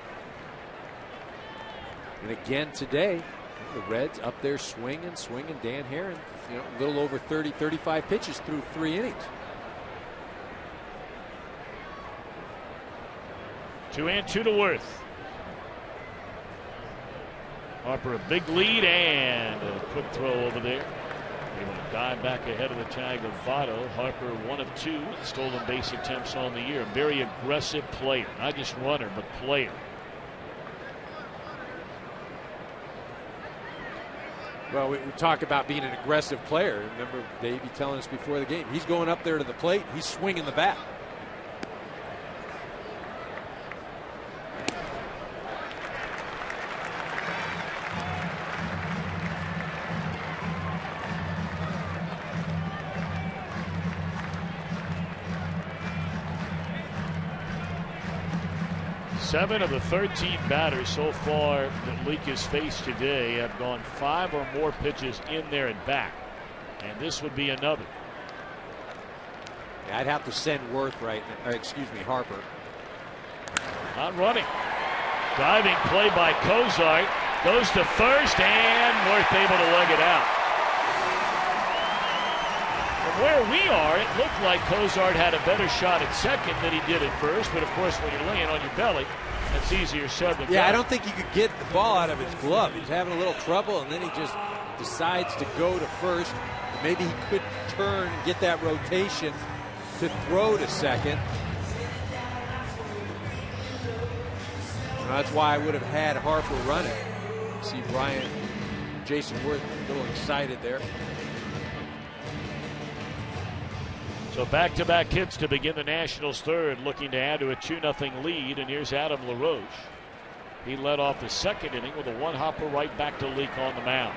And again today, the Reds up there swinging. Dan Herron, a little over 30, 35 pitches through 3 innings. 2-2 to Worth. Harper a big lead and a quick throw over there. Able to dive back ahead of the tag of Votto. Harper 1 of 2 stolen base attempts on the year. Very aggressive player, not just runner but player. Well, we talk about being an aggressive player. Remember Davey telling us before the game, he's going up there to the plate, he's swinging the bat. Seven of the 13 batters so far that Leake has faced today have gone 5 or more pitches in there and back. And this would be another. I'd have to send Harper. Not running. Diving play by Cozart. Goes to first, and Worth able to leg it out. From where we are, it looked like Cozart had a better shot at second than he did at first. But, of course, when you're laying on your belly, it's easier said than done. Yeah, I don't think he could get the ball out of his glove. He's having a little trouble, and then he just decides to go to first. Maybe he could turn and get that rotation to throw to second. That's why I would have had Harper running. See Jason Worth a little excited there. So back-to-back hits to begin the Nationals' third, looking to add to a 2-0 lead. And here's Adam LaRoche. He led off the second inning with a one-hopper right back to Leake on the mound.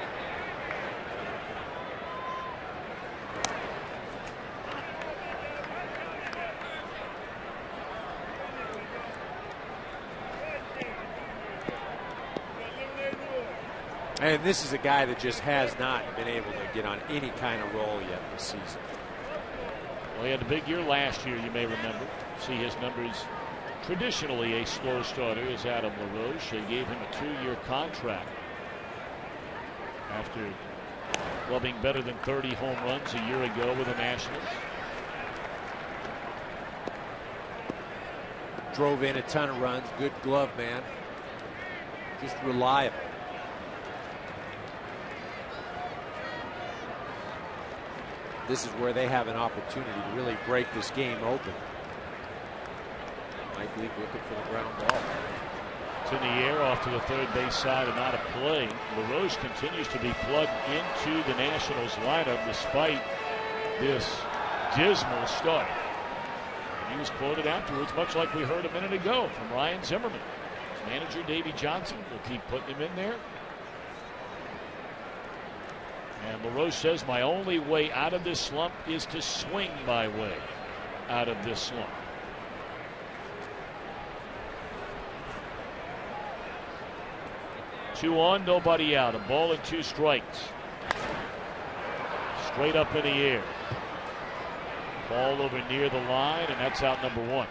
And this is a guy that just has not been able to get on any kind of roll yet this season. Well, he had a big year last year, you may remember. See his numbers. Traditionally a slow starter is Adam LaRoche. They gave him a 2-year contract after clubbing better than 30 home runs a year ago with the Nationals. Drove in a ton of runs. Good glove man. Just reliable. This is where they have an opportunity to really break this game open. Mike Leake looking for the ground ball. It's in the air off to the third base side and out of play. LaRoche continues to be plugged into the Nationals lineup despite this dismal start. And he was quoted afterwards, much like we heard a minute ago from Ryan Zimmerman. His manager, Davey Johnson, will keep putting him in there. And LaRoche says, my only way out of this slump is to swing my way out of this slump. Two on, nobody out. A ball and 2 strikes. Straight up in the air. Ball over near the line, and that's out number 1.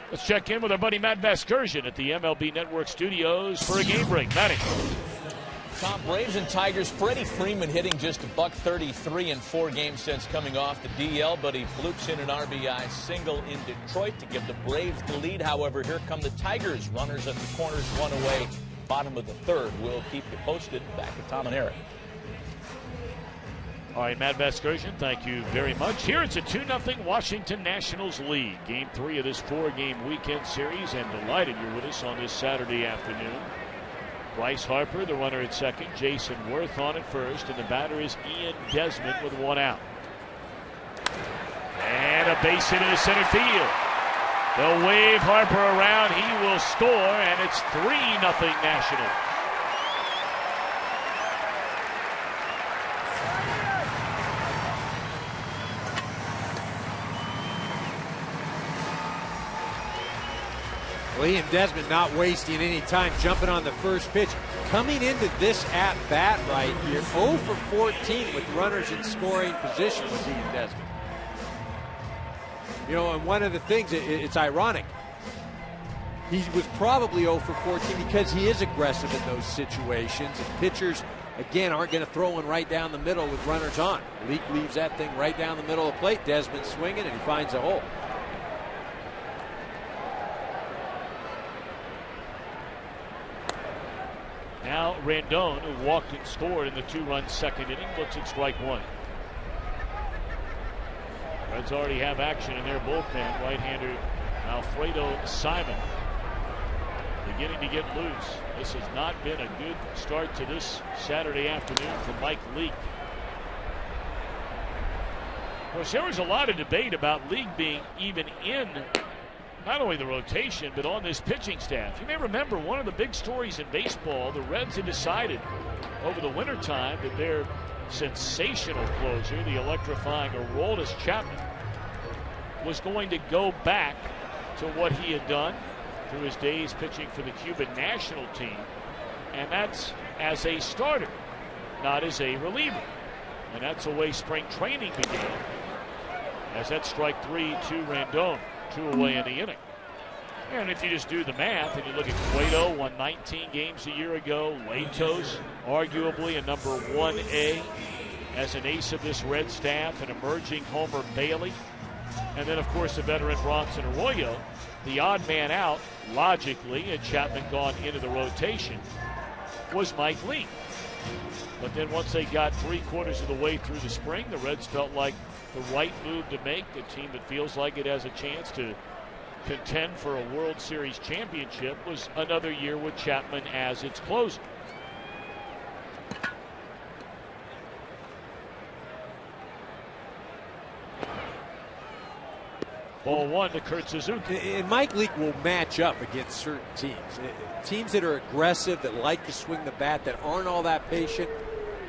Let's check in with our buddy Matt Vasgersian at the MLB Network studios for a game break. Matty. Tom, Braves and Tigers. Freddie Freeman hitting just $133 in 4 games since coming off the DL, but he flukes in an RBI single in Detroit to give the Braves the lead. However, here come the Tigers. Runners at the corners, 1 away, bottom of the third. We'll keep you posted. Back to Tom and Eric. All right, Matt Vasgersian, thank you very much. Here it's a 2-0 Washington Nationals lead. Game 3 of this 4-game weekend series, and delighted you're with us on this Saturday afternoon. Bryce Harper, the runner at second. Jason Worth on at first, and the batter is Ian Desmond with 1 out. And a base hit into center field. They'll wave Harper around. He will score, and it's 3-0 Nationals. Well, Ian Desmond not wasting any time, jumping on the first pitch. Coming into this at-bat right here, 0 for 14 with runners in scoring position with Ian Desmond. You know, and one of the things, it's ironic. He was probably 0 for 14 because he is aggressive in those situations. And pitchers, again, aren't going to throw one right down the middle with runners on. Leake leaves that thing right down the middle of the plate. Desmond swinging, and he finds a hole. Now Rendon, who walked and scored in the 2-run second inning, looks at strike 1. Reds already have action in their bullpen. Right-hander Alfredo Simon beginning to get loose. This has not been a good start to this Saturday afternoon for Mike Leake. Of course, there was a lot of debate about Leake being even in not only the rotation, but on this pitching staff. You may remember one of the big stories in baseball, the Reds had decided over the wintertime that their sensational closer, the electrifying Aroldis Chapman, was going to go back to what he had done through his days pitching for the Cuban national team, and that's as a starter, not as a reliever. And that's the way spring training began. As that strike 3 to Rendon, 2 away in the inning. And if you just do the math and you look at Cueto, won 19 games a year ago. Latos, arguably a number 1A as an ace of this Red staff, an emerging Homer Bailey. And then, of course, the veteran Bronson Arroyo. The odd man out, logically, had Chapman gone into the rotation, was Mike Leake. But then once they got 3/4 of the way through the spring, the Reds felt like the right move to make. A team that feels like it has a chance to contend for a World Series championship was another year with Chapman as its closer. Ball 1 to Kurt Suzuki. And Mike Leake will match up against certain teams. Teams that are aggressive, that like to swing the bat, that aren't all that patient,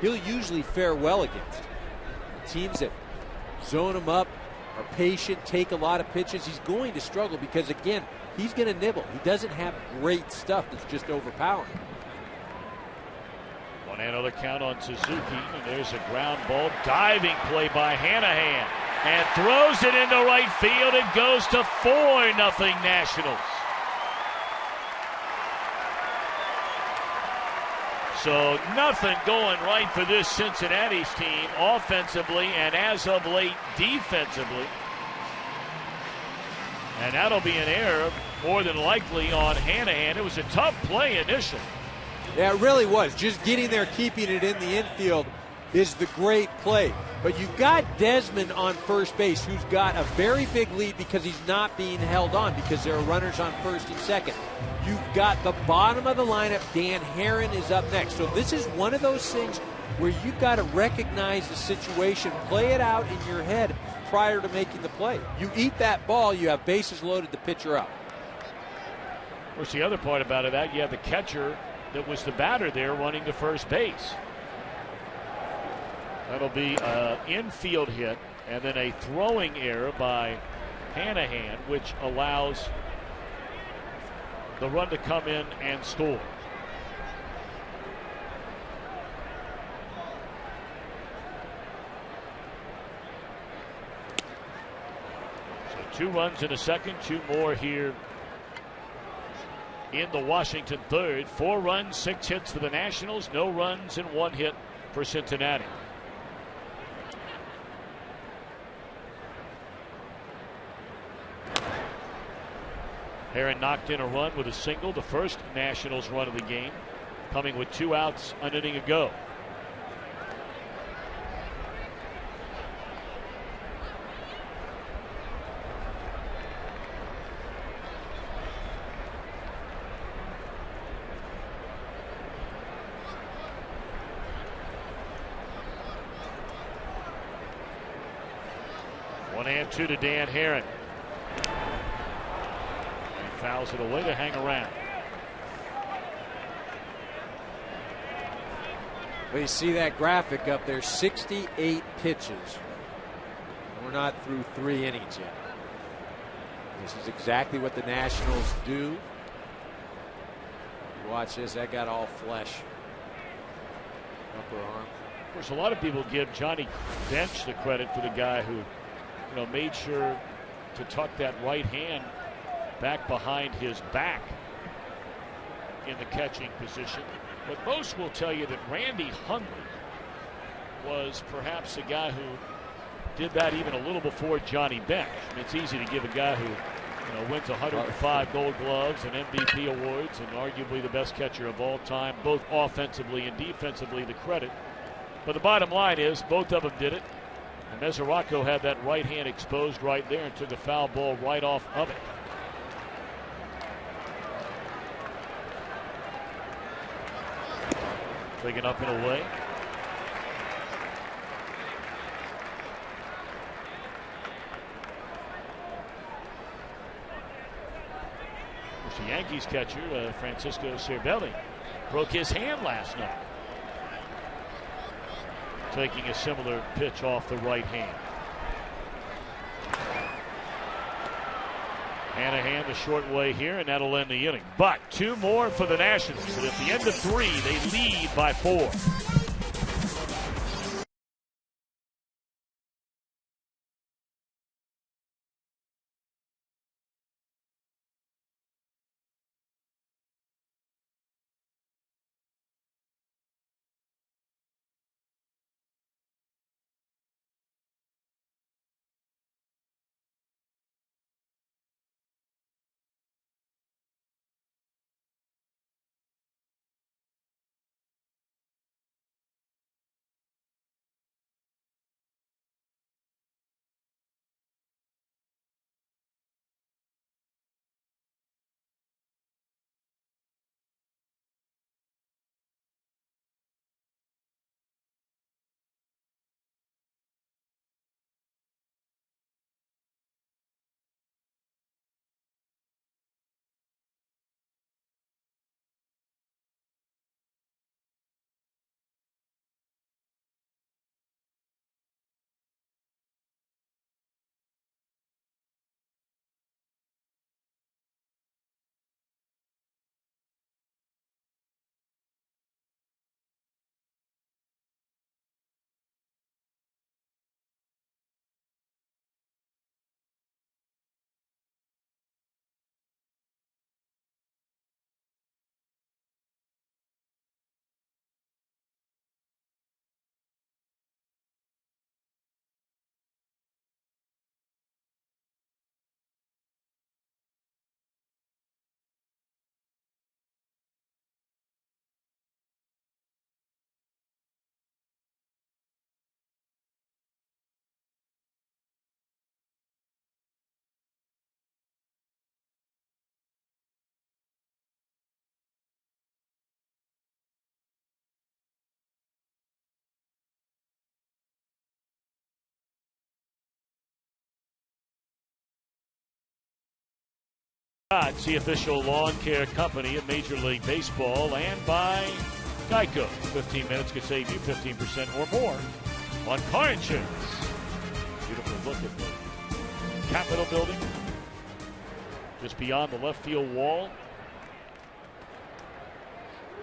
he'll usually fare well against. Teams that zone him up, are patient, take a lot of pitches, he's going to struggle because, again, he's going to nibble. He doesn't have great stuff that's just overpowering. 1-0 count on Suzuki, and there's a ground ball. Diving play by Hanahan. And throws it into right field. It goes to 4-0 Nationals. So nothing going right for this Cincinnati's team offensively and as of late defensively. And that'll be an error more than likely on Hanahan. It was a tough play initially. Yeah, it really was. Just getting there, keeping it in the infield is the great play. But you've got Desmond on first base, who's got a very big lead because he's not being held on because there are runners on first and second. You've got the bottom of the lineup. Dan Herron is up next. So this is one of those things where you've got to recognize the situation, play it out in your head prior to making the play. You eat that ball, you have bases loaded, the pitcher up. Of course, the other part about it, you have the catcher that was the batter there running to first base. That'll be an infield hit and then a throwing error by Hanahan, which allows the run to come in and score. So 2 runs in a second, 2 more here in the Washington third. 4 runs, 6 hits for the Nationals, no runs and 1 hit for Cincinnati. Herron knocked in a run with a single, the first Nationals run of the game, coming with 2 outs an inning ago. One and 2 to Dan Herron. Fouls it away to hang around. Well, you see that graphic up there, 68 pitches. We're not through 3 innings yet. This is exactly what the Nationals do. Watch this, that got all flesh. Upper arm. Of course, a lot of people give Johnny Bench the credit for the guy who, made sure to tuck that right hand back behind his back in the catching position. But most will tell you that Randy Hundley was perhaps the guy who did that even a little before Johnny Bench. I mean, it's easy to give a guy who wins 105 Gold Gloves and MVP awards and arguably the best catcher of all time, both offensively and defensively, the credit. But the bottom line is both of them did it. And Mesoraco had that right hand exposed right there and took a foul ball right off of it. Taken up and away. The Yankees catcher, Francisco Cervelli, broke his hand last night, taking a similar pitch off the right hand. Hanahan the short way here, and that'll end the inning. But 2 more for the Nationals, and at the end of 3, they lead by 4. It's the official lawn care company of Major League Baseball, and by Geico. 15 minutes could save you 15% or more on car insurance. Beautiful look at the Capitol building, just beyond the left field wall.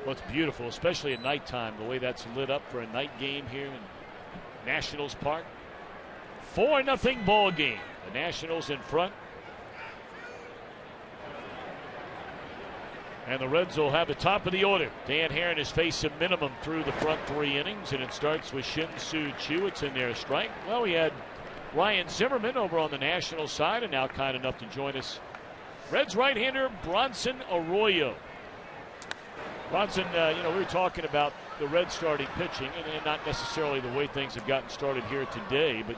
What's beautiful, especially at nighttime, the way that's lit up for a night game here in Nationals Park. 4-0 ball game. The Nationals in front. And the Reds will have the top of the order. Dan Herron has faced a minimum through the front 3 innings, and it starts with Shin-Soo Choo. It's in there, strike. Well, we had Ryan Zimmerman over on the National side, and now kind enough to join us, Reds right-hander Bronson Arroyo. Bronson, we were talking about the Reds starting pitching, and not necessarily the way things have gotten started here today, but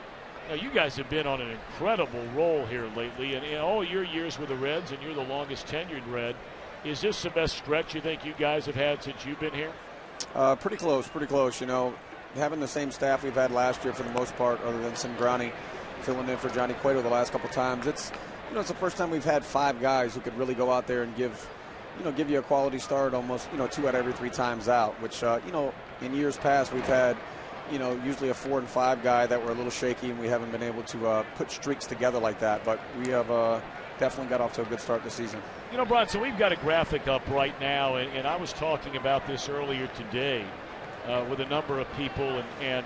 you guys have been on an incredible roll here lately, and in all your years with the Reds, and you're the longest tenured Red, is this the best stretch you think you guys have had since you've been here? Pretty close. Having the same staff we've had last year for the most part, other than Cingrani filling in for Johnny Cueto the last couple times. It's the first time we've had 5 guys who could really go out there and give you a quality start almost, 2 out of every 3 times out, which, in years past we've had, usually a 4 and 5 guy that were a little shaky, and we haven't been able to put streaks together like that. But we have definitely got off to a good start this season. Bronson, we've got a graphic up right now, and I was talking about this earlier today with a number of people, and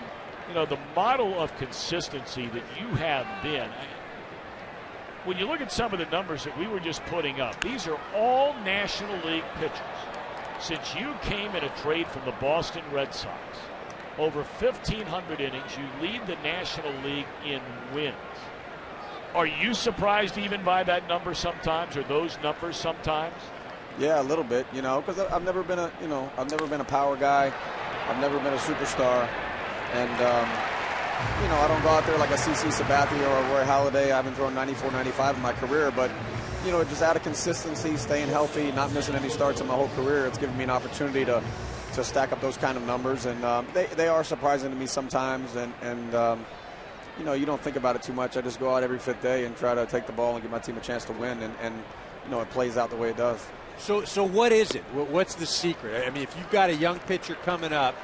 the model of consistency that you have been. When you look at some of the numbers that we were just putting up, these are all National League pitchers. Since you came in a trade from the Boston Red Sox, over 1,500 innings, you lead the National League in wins. Are you surprised even by that number sometimes, or those numbers sometimes? Yeah, a little bit, because I've never been a power guy. I've never been a superstar, and I don't go out there like a CC Sabathia or a Roy Halladay. I haven't thrown 94, 95 in my career, but just out of consistency, staying healthy, not missing any starts in my whole career, it's given me an opportunity to stack up those kind of numbers, and they are surprising to me sometimes, and you don't think about it too much. I just go out every 5th day and try to take the ball and give my team a chance to win, and it plays out the way it does. So what is it? What's the secret? I mean, if you've got a young pitcher coming up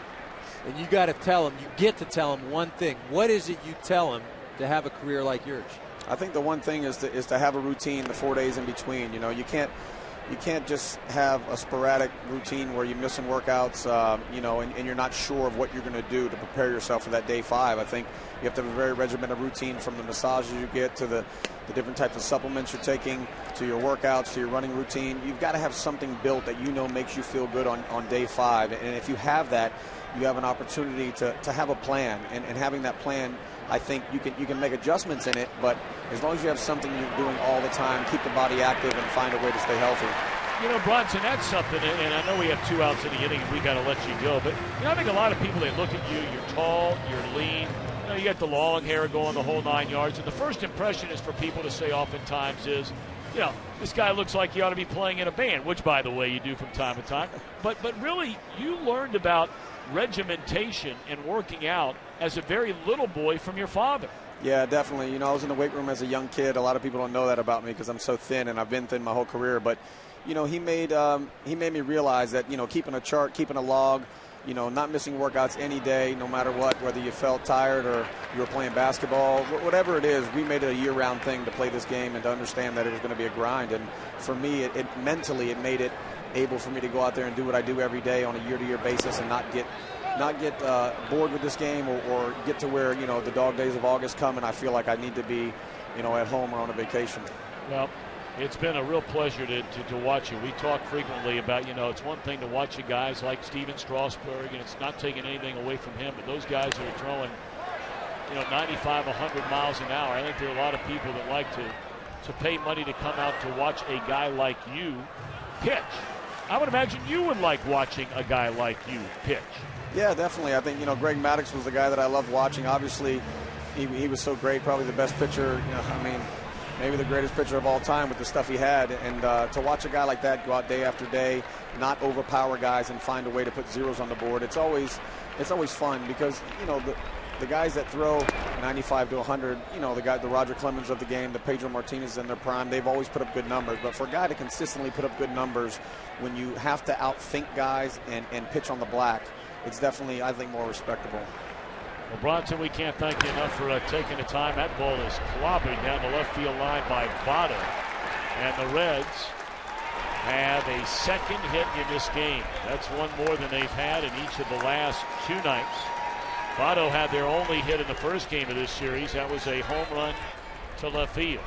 and you get to tell him one thing, what is it you tell him to have a career like yours? I think the one thing is to have a routine the 4 days in between. You can't just have a sporadic routine where you're missing workouts, and you're not sure of what you're going to do to prepare yourself for that day 5. I think you have to have a very regimented routine, from the massages you get to the different types of supplements you're taking, to your workouts, to your running routine. You've got to have something built that makes you feel good on day 5. And if you have that, you have an opportunity to have a plan. And having that plan, I think you can make adjustments in it, but as long as you have something you're doing all the time, keep the body active and find a way to stay healthy. Bronson, that's something, and I know we have 2 outs in the inning and we got to let you go, but I think a lot of people, they look at you, you're tall, you're lean, you got the long hair going the whole 9 yards, and the first impression is for people to say oftentimes is, this guy looks like he ought to be playing in a band, which, by the way, you do from time to time. But really, you learned about regimentation and working out as a very little boy from your father. Yeah, definitely. I was in the weight room as a young kid. A lot of people don't know that about me because I'm so thin, and I've been thin my whole career. But, he made me realize that, keeping a chart, keeping a log, not missing workouts any day, no matter what, whether you felt tired or you were playing basketball, whatever it is, we made it a year-round thing to play this game and to understand that it was going to be a grind. And for me, it mentally, it made it able for me to go out there and do what I do every day on a year-to-year basis and not get bored with this game or get to where, the dog days of August come and I feel like I need to be, at home or on a vacation. Well, it's been a real pleasure to watch you. We talk frequently about, it's one thing to watch you guys like Steven Strasburg, and it's not taking anything away from him, but those guys that are throwing, 95, 100 miles an hour, I think there are a lot of people that like to pay money to come out to watch a guy like you pitch. I would imagine you would like watching a guy like you pitch. Yeah, definitely. I think, Greg Maddux was the guy that I loved watching. Obviously, he was so great, probably the best pitcher, maybe the greatest pitcher of all time with the stuff he had. And to watch a guy like that go out day after day, not overpower guys and find a way to put zeros on the board, it's always fun because, the the guys that throw 95 to 100, you know, the Roger Clemens of the game, the Pedro Martinez in their prime, they've always put up good numbers. But for a guy to consistently put up good numbers when you have to outthink guys and pitch on the black, it's definitely, I think, more respectable. Well, Bronson, we can't thank you enough for taking the time. That ball is clobbered down the left field line by Votto. And the Reds have a second hit in this game. That's one more than they've had in each of the last 2 nights. Votto had their only hit in the first game of this series. That was a home run to left field.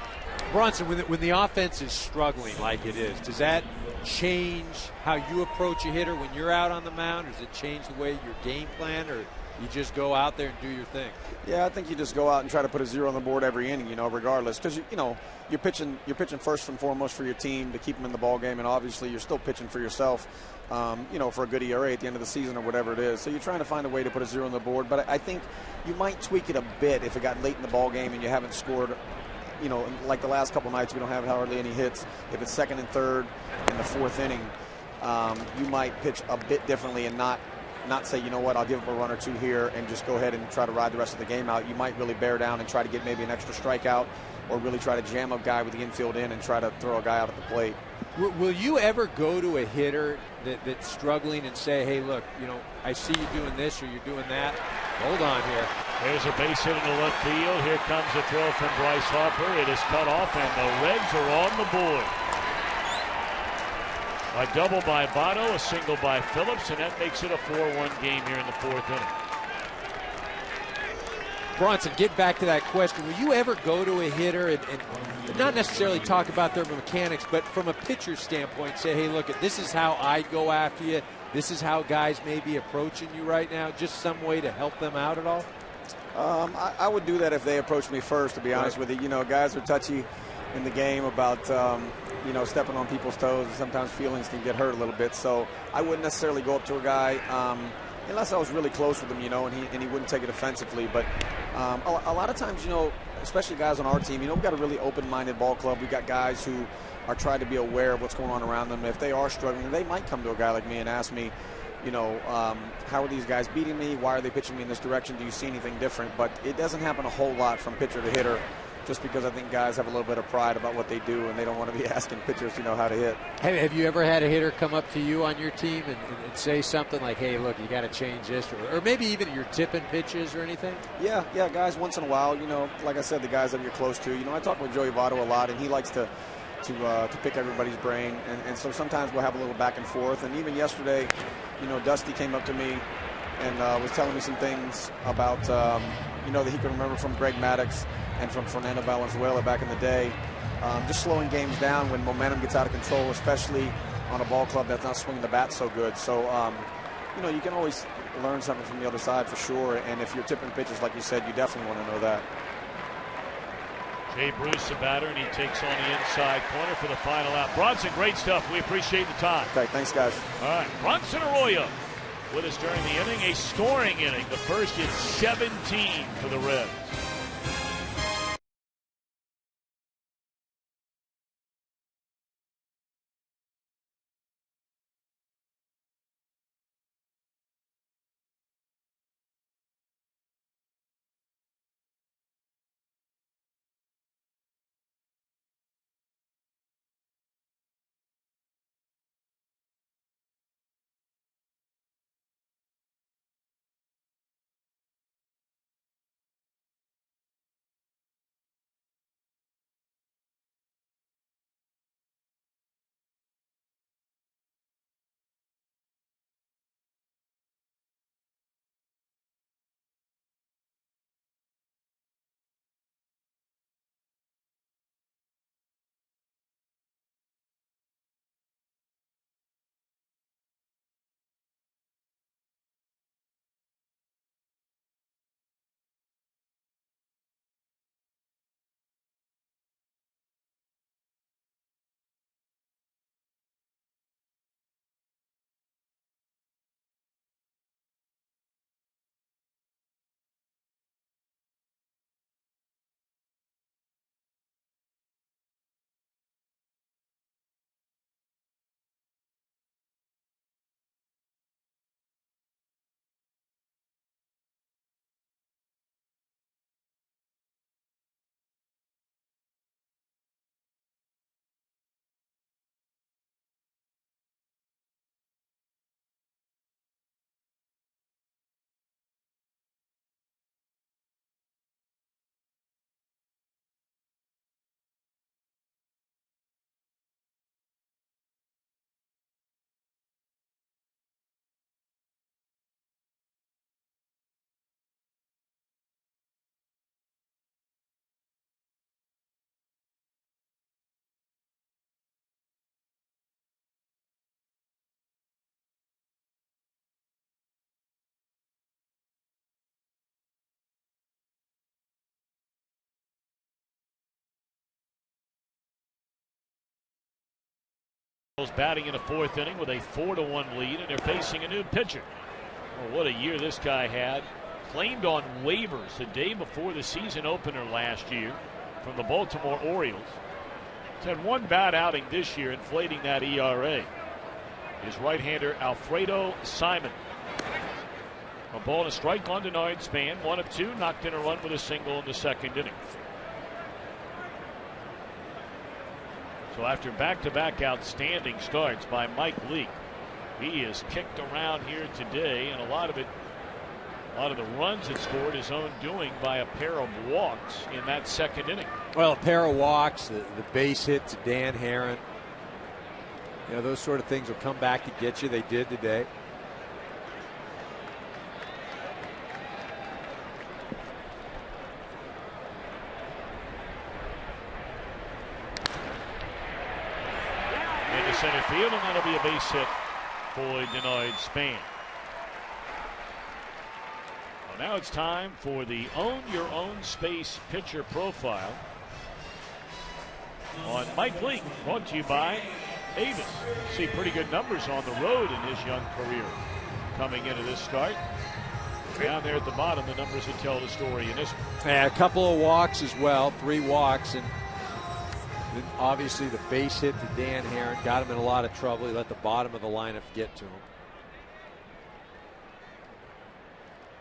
Bronson, when the offense is struggling like it is, does that change how you approach a hitter when you're out on the mound? Or does it change the way your game plan, or you just go out there and do your thing? Yeah, I think you just go out and try to put a 0 on the board every inning, you know, regardless. Because, you know, you're pitching first and foremost for your team to keep them in the ball game, and obviously you're still pitching for yourself, you know, for a good ERA at the end of the season or whatever it is. So you're trying to find a way to put a 0 on the board. But I think you might tweak it a bit if it got late in the ball game and you haven't scored. You know, like the last couple nights, we don't have hardly any hits. If it's second and third in the 4th inning, you might pitch a bit differently and not say, you know what, I'll give up a run or 2 here and just go ahead and try to ride the rest of the game out. You might really bear down and try to get maybe an extra strikeout, or really try to jam a guy with the infield in and try to throw a guy out at the plate. Will you ever go to a hitter that's struggling and say, hey, look, you know, I see you doing this or you're doing that. Hold on here. There's a base hit in the left field. Here comes a throw from Bryce Harper. It is cut off, and the Reds are on the board. A double by Votto, a single by Phillips, and that makes it a 4-1 game here in the 4th inning. Bronson, get back to that question. Will you ever go to a hitter and not necessarily talk about their mechanics, but from a pitcher's standpoint, say, hey, look, this is how I go after you. This is how guys may be approaching you right now. Just some way to help them out at all? I would do that if they approached me first, to be honest with you. You know, guys are touchy in the game about, you know, stepping on people's toes, and sometimes feelings can get hurt a little bit. So I wouldn't necessarily go up to a guy unless I was really close with him, you know, and he wouldn't take it offensively. But a lot of times, you know, especially guys on our team, you know, we've got a really open-minded ball club. We've got guys who are trying to be aware of what's going on around them. If they are struggling, they might come to a guy like me and ask me, you know, how are these guys beating me? Why are they pitching me in this direction? Do you see anything different? But it doesn't happen a whole lot from pitcher to hitter, just because I think guys have a little bit of pride about what they do, and they don't want to be asking pitchers, you know, how to hit. Have you ever had a hitter come up to you on your team and say something like, hey, look, you got to change this, or maybe even you're tipping pitches or anything? Yeah, guys, once in a while, you know, like I said, the guys that you're close to. You know, I talk with Joey Votto a lot, and he likes to pick everybody's brain, and so sometimes we'll have a little back and forth. And even yesterday, you know, Dusty came up to me and was telling me some things about, you know, that he can remember from Greg Maddux and from Fernando Valenzuela back in the day. Just slowing games down when momentum gets out of control, especially on a ball club that's not swinging the bat so good. So, you know, you can always learn something from the other side for sure. And if you're tipping pitches, like you said, you definitely want to know that. Jay Bruce, the batter, and he takes on the inside corner for the final out. Bronson, great stuff. We appreciate the time. Okay, thanks, guys. All right, Bronson Arroyo with us during the inning. A scoring inning. The first is 17 for the Reds. Batting in the fourth inning with a 4-1 lead, and they're facing a new pitcher. Well, what a year this guy had. Claimed on waivers the day before the season opener last year from the Baltimore Orioles. He's had one bad outing this year, inflating that ERA. His right-hander Alfredo Simon. A ball and a strike on Denard Span. 1 of 2, knocked in a run with a single in the second inning. So after back-to-back outstanding starts by Mike Leake, he is kicked around here today, and a lot of the runs it scored his own doing by a pair of walks in that second inning. Well, a pair of walks, the base hit to Dan Herron. You know, those sort of things will come back to get you. They did today. Center field, and that'll be a base hit for Denard Span. Well, now it's time for the Own Your Own Space pitcher profile on Mike Leake, brought to you by Avis. See pretty good numbers on the road in his young career coming into this start. Down there at the bottom, the numbers that tell the story in this one. Yeah, a couple of walks as well, 3 walks, and obviously the base hit to Dan Herron got him in a lot of trouble. He let the bottom of the lineup get to him.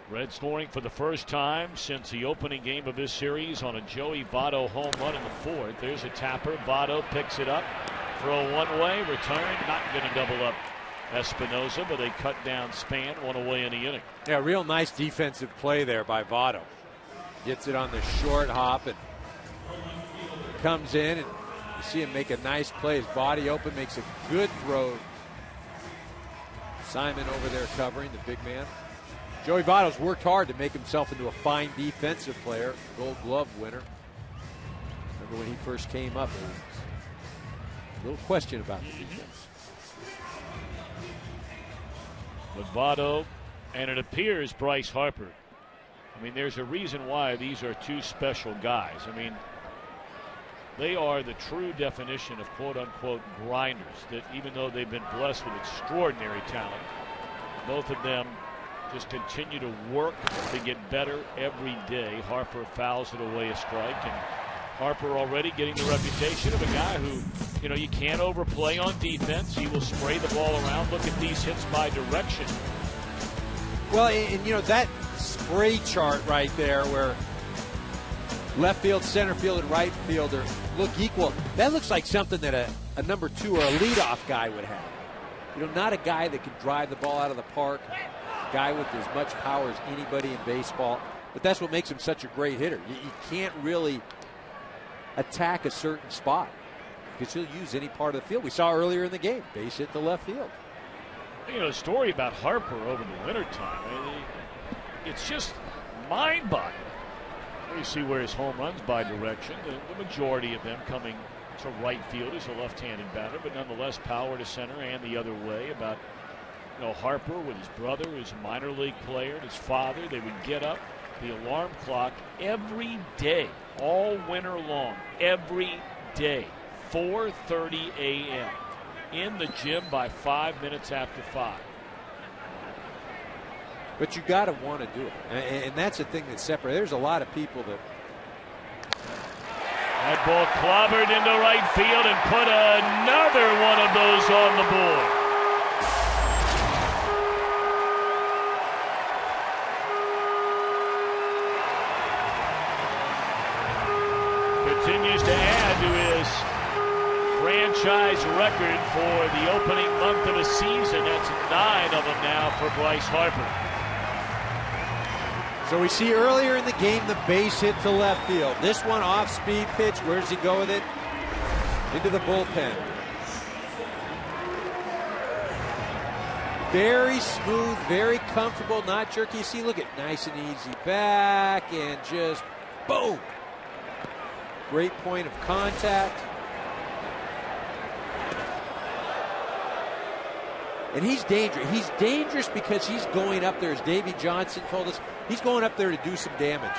Red scoring for the first time since the opening game of this series on a Joey Votto home run in the fourth. There's a tapper. Votto picks it up. Throw one way, return. Not going to double up Espinosa, but they cut down Span, 1 away in the inning. Yeah, real nice defensive play there by Votto. Gets it on the short hop and comes in, and you see him make a nice play. His body open, makes a good throw. Simon over there covering, the big man. Joey Votto's worked hard to make himself into a fine defensive player, Gold Glove winner. Remember when he first came up, there was a little question about the defense. With Votto, and it appears Bryce Harper. I mean, there's a reason why these are two special guys. I mean, they are the true definition of quote-unquote grinders, that even though they've been blessed with extraordinary talent, both of them just continue to work to get better every day. Harper fouls it away a strike, and Harper already getting the reputation of a guy who, you know, you can't overplay on defense. He will spray the ball around. Look at these hits by direction. Well, and you know, that spray chart right there where left field, center field, and right fielder look equal. That looks like something that a number 2 or a leadoff guy would have. You know, not a guy that can drive the ball out of the park, a guy with as much power as anybody in baseball. But that's what makes him such a great hitter. You can't really attack a certain spot because he'll use any part of the field. We saw earlier in the game, base hit to left field. You know, a story about Harper over the wintertime, I mean, it's just mind-boggling. You see where his home runs by direction, the majority of them coming to right field as a left-handed batter, but nonetheless power to center and the other way. About, you know, Harper with his brother, who's a minor league player, and his father, they would get up the alarm clock every day, all winter long, every day, 4:30 a.m. in the gym by 5 minutes after 5. But you got to want to do it, and that's the thing that separates. There's a lot of people that. That ball clobbered into right field and put another one of those on the board. Continues to add to his franchise record for the opening month of a season. That's 9 of them now for Bryce Harper. So we see earlier in the game the base hit to left field. This one off-speed pitch. Where does he go with it? Into the bullpen. Very smooth, very comfortable, not jerky. See, look at nice and easy back and just boom. Great point of contact. And he's dangerous. He's dangerous because he's going up there, as Davey Johnson told us, he's going up there to do some damage.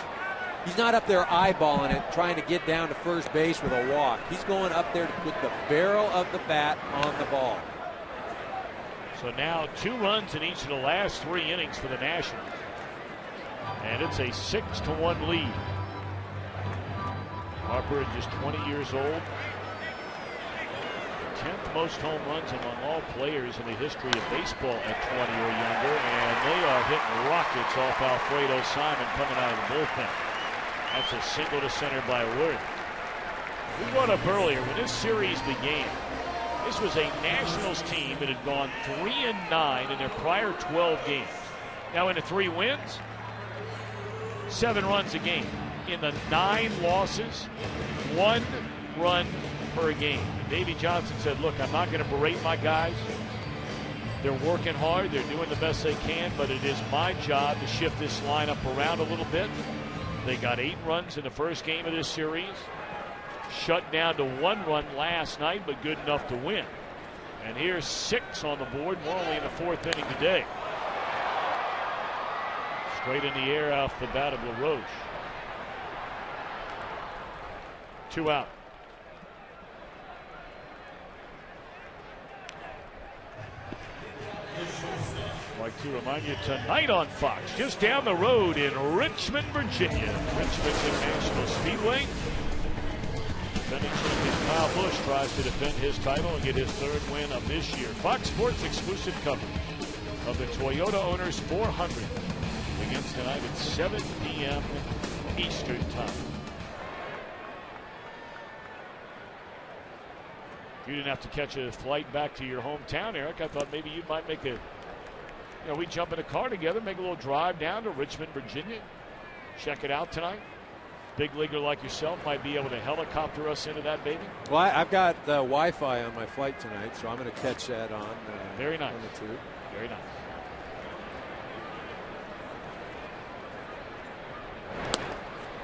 He's not up there eyeballing it, trying to get down to first base with a walk. He's going up there to put the barrel of the bat on the ball. So now 2 runs in each of the last 3 innings for the Nationals. And it's a 6-1 lead. Harper is just 20 years old. 10th most home runs among all players in the history of baseball at 20 or younger. And they are hitting rockets off Alfredo Simon coming out of the bullpen. That's a single to center by Worth. We brought up earlier when this series began, this was a Nationals team that had gone 3-9 in their prior 12 games. Now in the 3 wins, 7 runs a game. In the 9 losses, 1 run per game. And Davey Johnson said, look, I'm not going to berate my guys. They're working hard. They're doing the best they can, but it is my job to shift this lineup around a little bit. They got 8 runs in the first game of this series. Shut down to 1 run last night, but good enough to win. And here's 6 on the board. We're only in the 4th inning today. Straight in the air off the bat of LaRoche. 2 out. I'd like to remind you tonight on Fox, just down the road in Richmond, Virginia. Richmond International Speedway. Defending champion Kyle Busch tries to defend his title and get his 3rd win of this year. Fox Sports exclusive coverage of the Toyota Owners 400 begins tonight at 7 p.m. Eastern Time. If you didn't have to catch a flight back to your hometown, Eric, I thought maybe you might make a, we jump in a car together, make a little drive down to Richmond, Virginia. Check it out tonight. Big leaguer like yourself might be able to helicopter us into that baby. Well, I've got Wi-Fi on my flight tonight, so I'm going to catch that on. Very nice. On the tube. Very nice.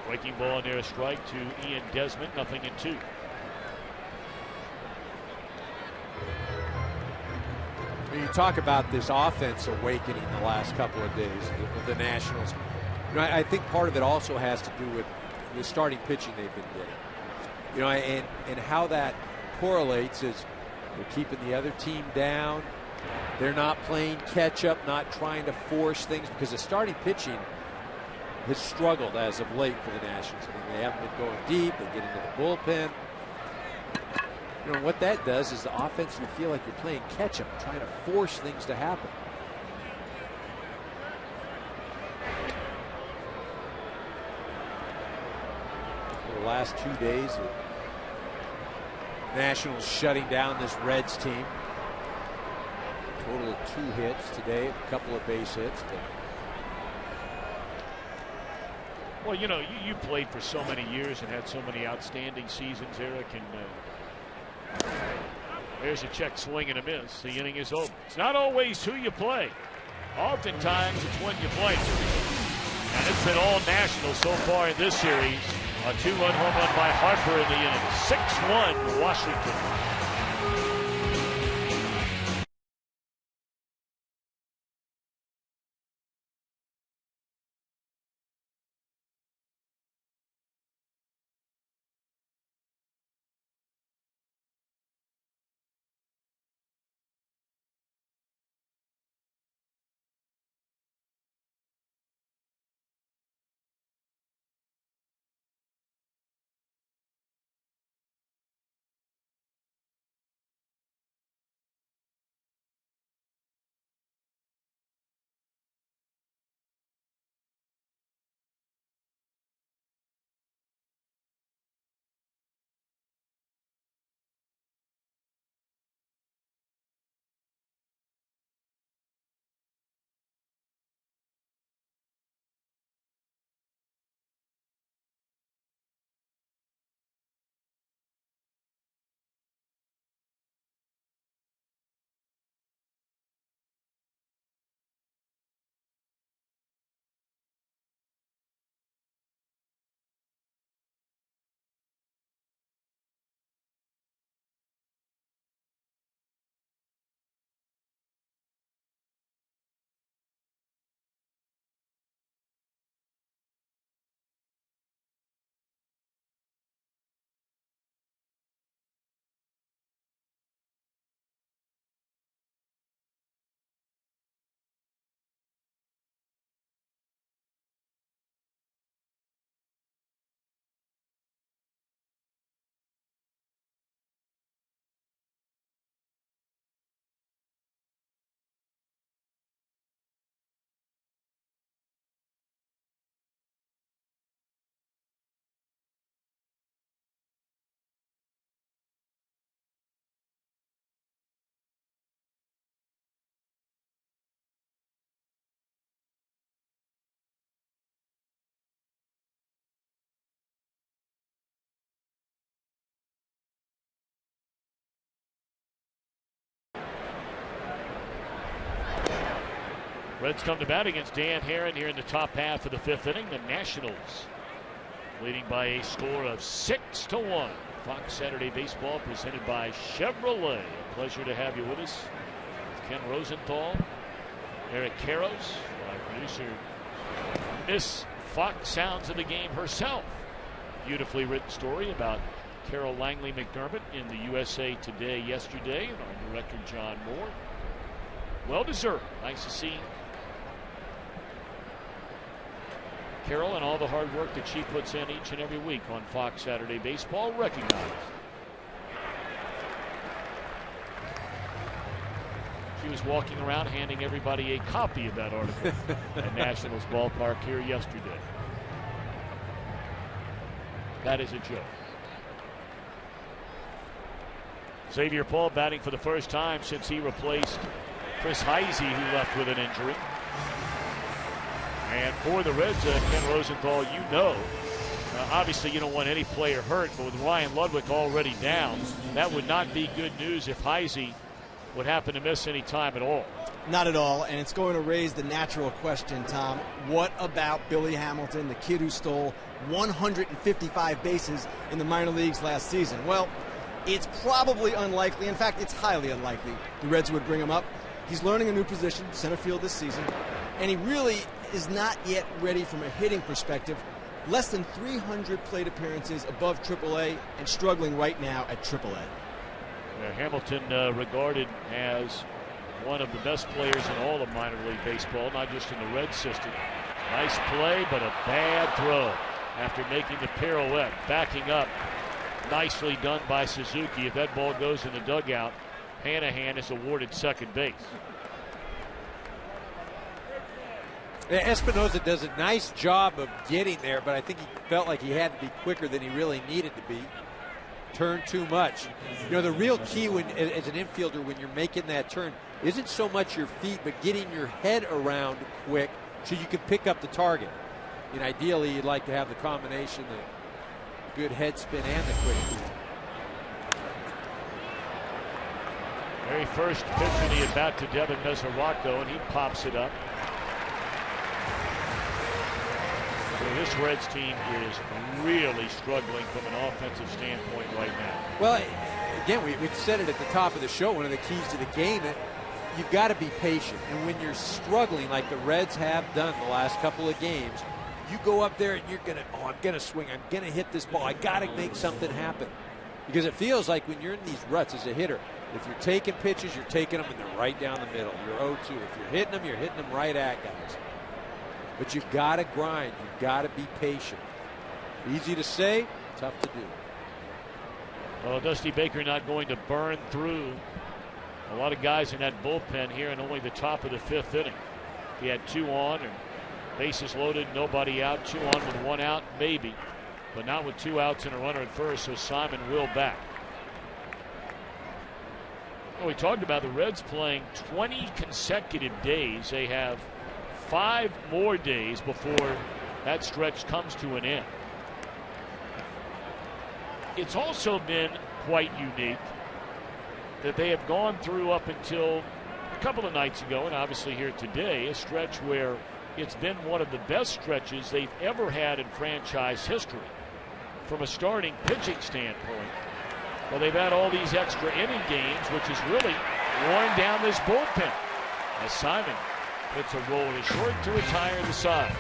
Breaking ball near a strike to Ian Desmond, 0-2. You talk about this offense awakening the last couple of days of the Nationals. I think part of it also has to do with the starting pitching they've been getting. And how that correlates is they're keeping the other team down. They're not playing catch up, not trying to force things, because the starting pitching has struggled as of late for the Nationals. They haven't been going deep. They get into the bullpen. What that does is the offense will feel like you're playing catch up, trying to force things to happen. The last 2 days, the Nationals shutting down this Reds team. Total of 2 hits today, a couple of base hits. Well, you played for so many years and had so many outstanding seasons, Eric, and there's a check swing and a miss. The inning is over. It's not always who you play. Oftentimes it's when you play. And it's been all Nationals so far in this series. A 2-run home run by Harper in the inning. 6-1 Washington. Reds come to bat against Dan Herron here in the top half of the 5th inning. The Nationals leading by a score of 6-1. Fox Saturday Baseball presented by Chevrolet. A pleasure to have you with us. Ken Rosenthal, Eric Karros, our producer, Miss Fox Sounds of the Game herself. Beautifully written story about Carol Langley McDermott in the USA Today yesterday, and our director John Moore. Well deserved. Nice to see Carol and all the hard work that she puts in each and every week on Fox Saturday Baseball recognized. She was walking around handing everybody a copy of that article at Nationals Ballpark here yesterday. That is a joke. Xavier Paul batting for the first time since he replaced Chris Heisey, who left with an injury. And for the Reds, Ken Rosenthal, you know, obviously you don't want any player hurt, but with Ryan Ludwig already down, that would not be good news if Heisey would happen to miss any time at all. Not at all, and it's going to raise the natural question, Tom. What about Billy Hamilton, the kid who stole 155 bases in the minor leagues last season? Well, it's probably unlikely. In fact, it's highly unlikely the Reds would bring him up. He's learning a new position, center field this season, and he really is not yet ready from a hitting perspective. Less than 300 plate appearances above AAA and struggling right now at AAA. Hamilton regarded as one of the best players in all of minor league baseball, not just in the Red system. Nice play, but a bad throw after making the pirouette, backing up. Nicely done by Suzuki. If that ball goes in the dugout, Hanahan is awarded second base. Espinosa does a nice job of getting there, but I think he felt like he had to be quicker than he really needed to be. Turn too much. You know, the real key when, as an infielder, when you're making that turn, isn't so much your feet, but getting your head around quick so you can pick up the target. And ideally, you'd like to have the combination, the good head spin and the quick feet. Very first pitch in the at bat to Devin Mesoraco, and he pops it up. So this Reds team is really struggling from an offensive standpoint right now. Well, again, we said it at the top of the show. One of the keys to the game, you've got to be patient. And when you're struggling like the Reds have done the last couple of games, you go up there and you're going to, I'm going to swing. I'm going to hit this ball. I got to make something happen. Because it feels like when you're in these ruts as a hitter, if you're taking pitches, you're taking them and they're right down the middle. You're 0-2. If you're hitting them right at guys. But you've got to grind. You've got to be patient. Easy to say, tough to do. Well, Dusty Baker not going to burn through a lot of guys in that bullpen here in only the top of the 5th inning. He had 2 on and bases loaded, nobody out. 2 on with 1 out, maybe. But not with 2 outs and a runner at first, so Simon will back. Well, we talked about the Reds playing 20 consecutive days. They have 5 more days before that stretch comes to an end. It's also been quite unique that they have gone through up until a couple of nights ago, and obviously here today, a stretch where it's been one of the best stretches they've ever had in franchise history from a starting pitching standpoint. Well, they've had all these extra inning games, which has really worn down this bullpen as Simon hits a roll to short to retire the side.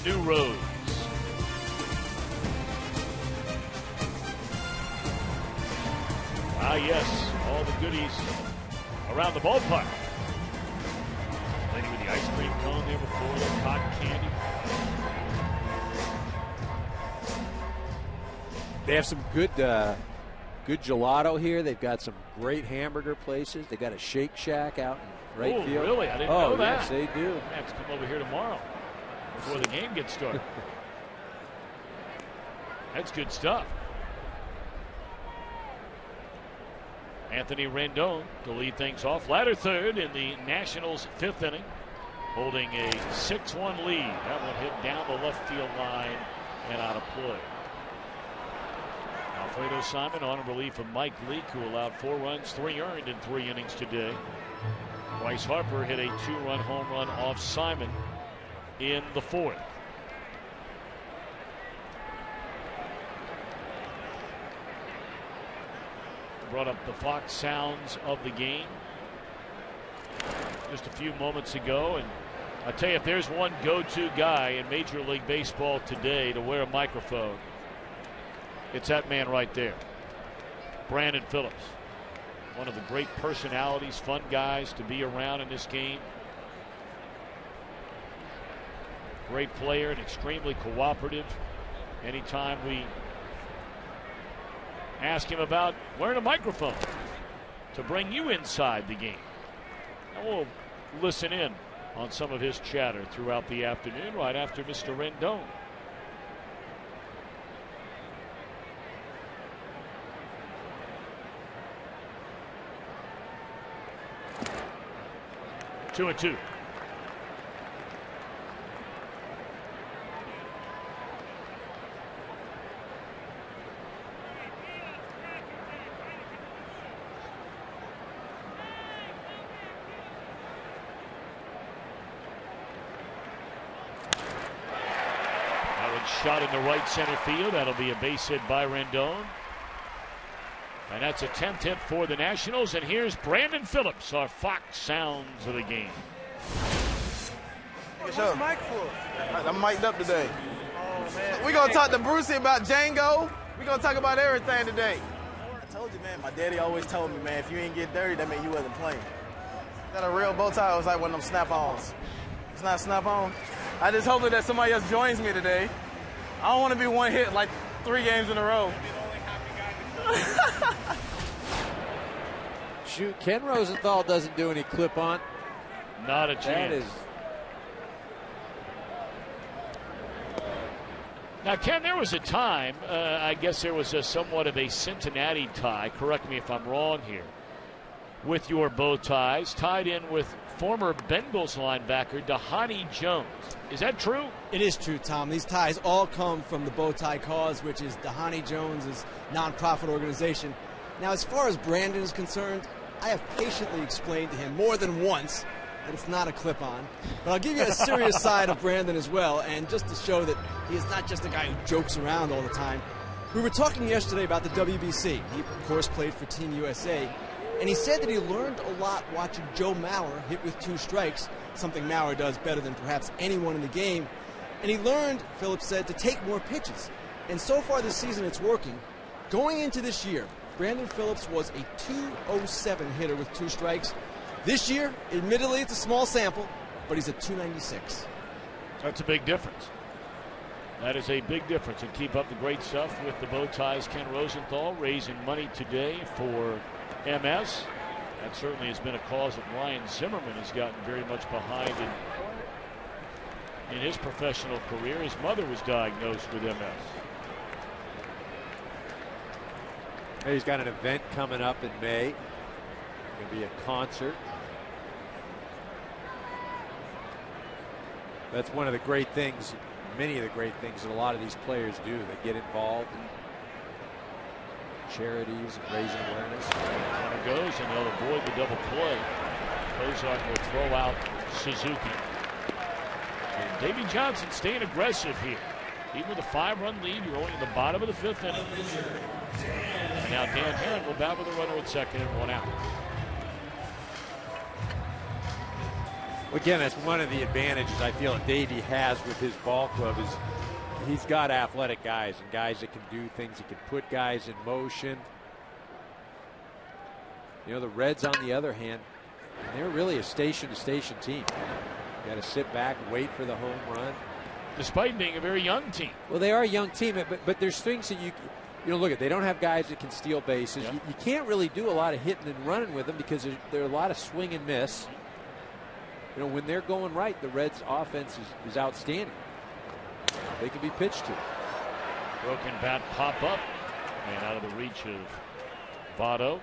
New Rose. Ah, yes, all the goodies around the ballpark. Lady with the ice cream cone there before, the cotton candy. They have some good gelato here. They've got some great hamburger places. They got a Shake Shack out in right field. Really? I didn't know that. Yes, they do. I have to come over here tomorrow before the game gets started. That's good stuff. Anthony Rendon to lead things off. Ladder third in the Nationals' 5th inning, holding a 6-1 lead. That one hit down the left field line and out of play. Alfredo Simon on relief of Mike Leake, who allowed 4 runs, 3 earned in 3 innings today. Bryce Harper hit a 2-run home run off Simon in the 4th. Brought up the Fox sounds of the game just a few moments ago, and I tell you, if there's one go-to guy in Major League Baseball today to wear a microphone, it's that man right there, Brandon Phillips. One of the great personalities, fun guys to be around in this game. Great player and extremely cooperative. Anytime we ask him about wearing a microphone to bring you inside the game. And we'll listen in on some of his chatter throughout the afternoon right after Mr. Rendon. Two and two. Shot in the right center field. That'll be a base hit by Rendon. And that's a 10th hit for the Nationals. And here's Brandon Phillips, our Fox sounds of the game. What's the mic for? I'm mic'd up today. Oh, man. We're going to talk to Brucey about Django. We're going to talk about everything today. I told you, man. My daddy always told me, man, if you ain't get dirty, that means you wasn't playing. Is that a real bow tie? It was like one of them snap-ons. It's not snap-on. I just hope that somebody else joins me today. I don't want to be one hit like 3 games in a row. Shoot, Ken Rosenthal doesn't do any clip-on. Not a chance. That is. Now, Ken, there was a time, I guess there was somewhat of a Cincinnati tie, correct me if I'm wrong here, with your bow ties, tied in with former Bengals linebacker Dhani Jones. Is that true? It is true, Tom. These ties all come from the Bow Tie Cause, which is Dhani Jones' nonprofit organization. Now, as far as Brandon is concerned, I have patiently explained to him more than once that it's not a clip-on. But I'll give you a serious side of Brandon as well, and just to show that he is not just a guy who jokes around all the time. We were talking yesterday about the WBC. He, of course, played for Team USA. And he said that he learned a lot watching Joe Mauer hit with 2 strikes, something Mauer does better than perhaps anyone in the game. And he learned, Phillips said, to take more pitches. And so far this season, it's working. Going into this year, Brandon Phillips was a .207 hitter with 2 strikes. This year, admittedly, it's a small sample, but he's a .296. That's a big difference. That is a big difference. And keep up the great stuff with the bow ties. Ken Rosenthal raising money today for MS. That certainly has been a cause that Ryan Zimmerman has gotten very much behind in his professional career. His mother was diagnosed with MS. He's got an event coming up in May. Going to be a concert. That's one of the great things, many of the great things that a lot of these players do. They get involved in charities and raising awareness. Runner goes, and they'll avoid the double play. Ozark will throw out Suzuki. And Davey Johnson staying aggressive here. Even with a 5-run lead, you're only in the bottom of the 5th inning. And now Dan Herron will bat with a runner at second and 1 out. Again, that's one of the advantages I feel that Davey has with his ball club is he's got athletic guys and guys that can do things, that can put guys in motion. You know, the Reds, on the other hand, they're really a station-to-station team. You got to sit back and wait for the home run. Despite being a very young team. Well, they are a young team, but there's things that you know, look at. They don't have guys that can steal bases. Yep. You can't really do a lot of hitting and running with them because there are a lot of swing and miss. You know, when they're going right, the Reds' offense is outstanding. They can be pitched to. Broken bat pop up and out of the reach of Votto.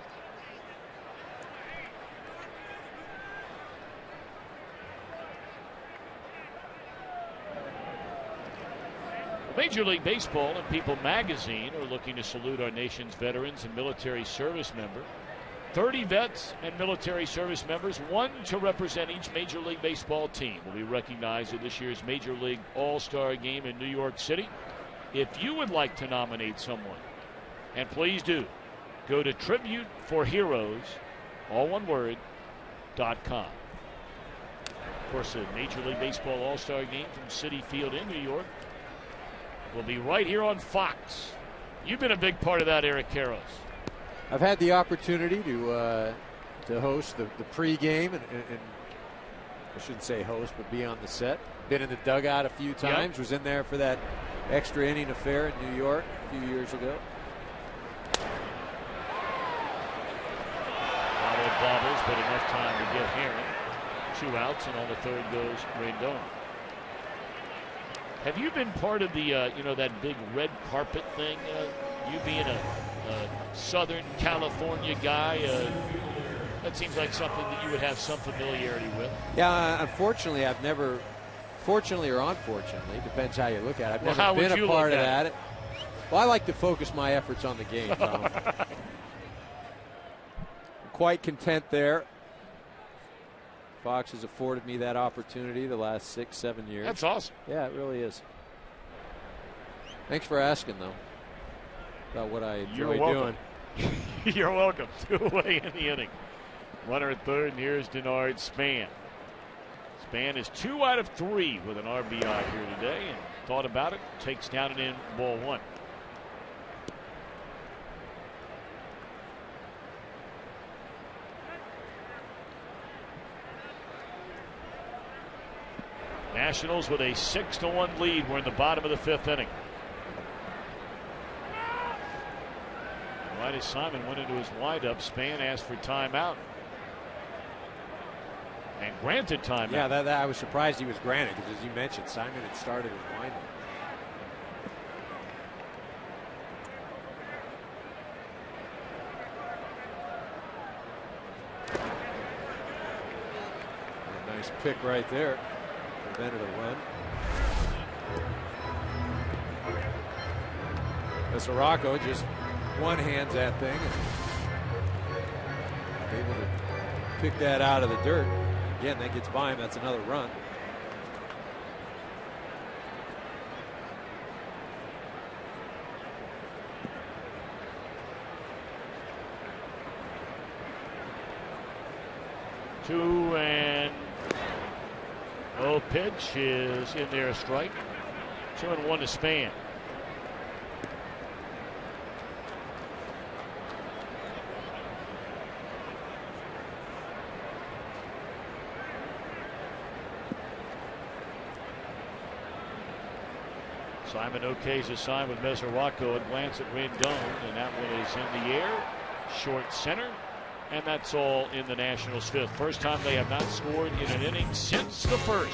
Major League Baseball and People magazine are looking to salute our nation's veterans and military service members. 30 vets and military service members, one to represent each Major League Baseball team, will be recognized at this year's Major League All-Star Game in New York City. If you would like to nominate someone, and please do, go to tributeforheroes, all one word, .com. Of course, the Major League Baseball All-Star Game from Citi Field in New York will be right here on Fox. You've been a big part of that, Eric Karros. I've had the opportunity to host the pregame and I shouldn't say host, but be on the set. Been in the dugout a few times. Yep. Was in there for that extra inning affair in New York a few years ago. Auto bobbles, but enough time to get Herring. 2 outs, and on the third goes Rendon. Have you been part of the, you know, that big red carpet thing? You being a Southern California guy, that seems like something that you would have some familiarity with. Yeah, unfortunately, I've never, fortunately or unfortunately, depends how you look at it. I've never been a part of that. Well, I like to focus my efforts on the game. I'm quite content there. Fox has afforded me that opportunity the last 6-7 years. That's awesome. Yeah, it really is. Thanks for asking, though, about what I enjoy doing. You're welcome. 2 away in the inning. Runner at third, and here's Denard Span. Span is 2 out of 3 with an RBI here today, and thought about it, takes down and in, ball 1. Nationals with a 6-1 lead. We're in the bottom of the 5th inning. Right as Simon went into his windup, Span asked for timeout. And granted timeout. Yeah, that I was surprised he was granted because, as you mentioned, Simon had started his windup. A nice pick right there. Prevented a run. Sirocco just one-hands that thing and able to pick that out of the dirt. Again, that gets by him. That's another run. Two and oh, pitch is in there, a strike. 2-1 to Span. Simon okays a sign with Mesoraco, a glance at Rendon, and that one is in the air, short center, and that's all in the Nationals' 5th. First time they have not scored in an inning since the 1st.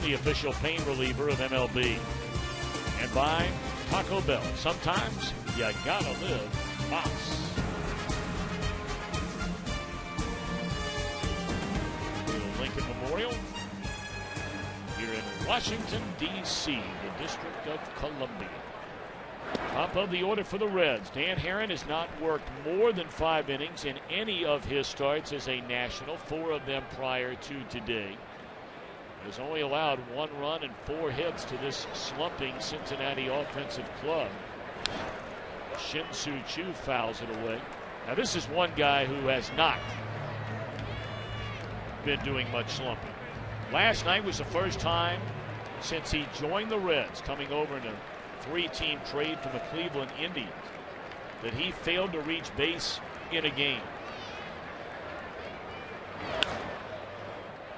the official pain reliever of MLB. And by Taco Bell. Sometimes you gotta live Moss. Lincoln Memorial here in Washington, D.C., the District of Columbia. Top of the order for the Reds. Dan Herron has not worked more than 5 innings in any of his starts as a National, 4 of them prior to today. Has only allowed 1 run and 4 hits to this slumping Cincinnati offensive club. Shin-Soo Choo fouls it away. Now this is one guy who has not been doing much slumping. Last night was the first time since he joined the Reds, coming over in a 3-team trade from the Cleveland Indians, that he failed to reach base in a game.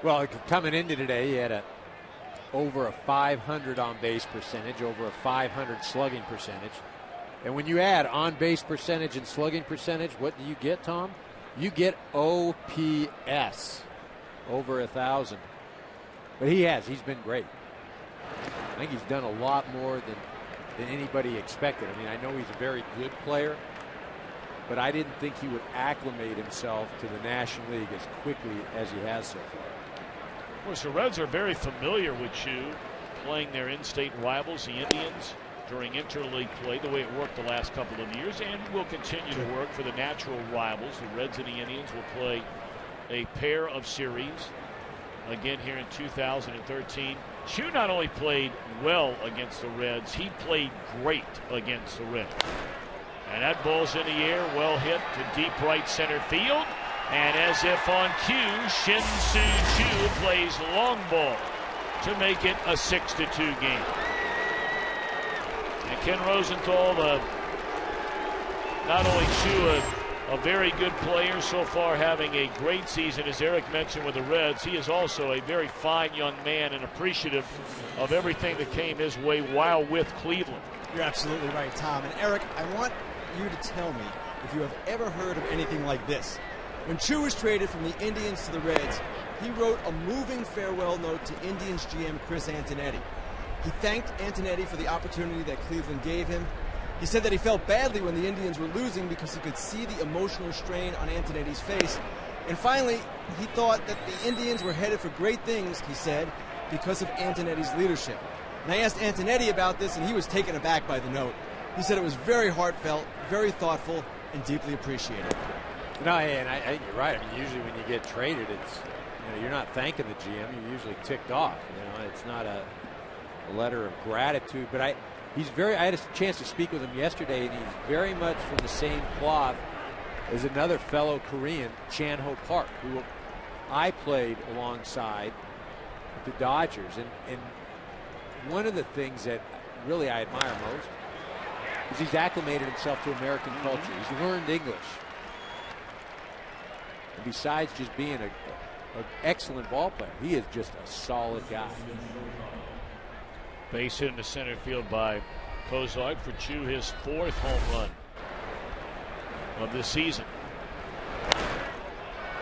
Well, coming into today, he had over a 500 on-base percentage, over a 500 slugging percentage. And when you add on-base percentage and slugging percentage, what do you get, Tom? You get OPS, over 1,000. But he's been great. I think he's done a lot more than anybody expected. I mean, I know he's a very good player, but I didn't think he would acclimate himself to the National League as quickly as he has so far. Of course, the Reds are very familiar with Choo, playing their in-state rivals, the Indians, during interleague play, the way it worked the last couple of years, and will continue to work for the natural rivals. The Reds and the Indians will play a pair of series again here in 2013. Choo not only played well against the Reds, he played great against the Reds. And that ball's in the air, well hit to deep right center field. And as if on cue, Shin-Soo Choo plays long ball to make it a 6-2 game. And Ken Rosenthal, not only Choo, a very good player so far, having a great season, as Eric mentioned, with the Reds. He is also a very fine young man and appreciative of everything that came his way while with Cleveland. You're absolutely right, Tom. And Eric, I want you to tell me if you have ever heard of anything like this. When Choo was traded from the Indians to the Reds, he wrote a moving farewell note to Indians GM Chris Antonetti. He thanked Antonetti for the opportunity that Cleveland gave him. He said that he felt badly when the Indians were losing because he could see the emotional strain on Antonetti's face. And finally, he thought that the Indians were headed for great things, he said, because of Antonetti's leadership. And I asked Antonetti about this, and he was taken aback by the note. He said it was very heartfelt, very thoughtful, and deeply appreciated. No, and I think you're right. I mean, usually when you get traded, it's, you're not thanking the GM. You're usually ticked off. It's not a letter of gratitude. But I had a chance to speak with him yesterday, and he's very much from the same cloth as another fellow Korean, Chan-Ho Park, who I played alongside the Dodgers. And one of the things that really I admire most is he's acclimated himself to American culture. He's learned English. And besides just being an excellent ball player, he is just a solid guy. Base hit into center field by Kozak for Choo, his 4th home run of this season.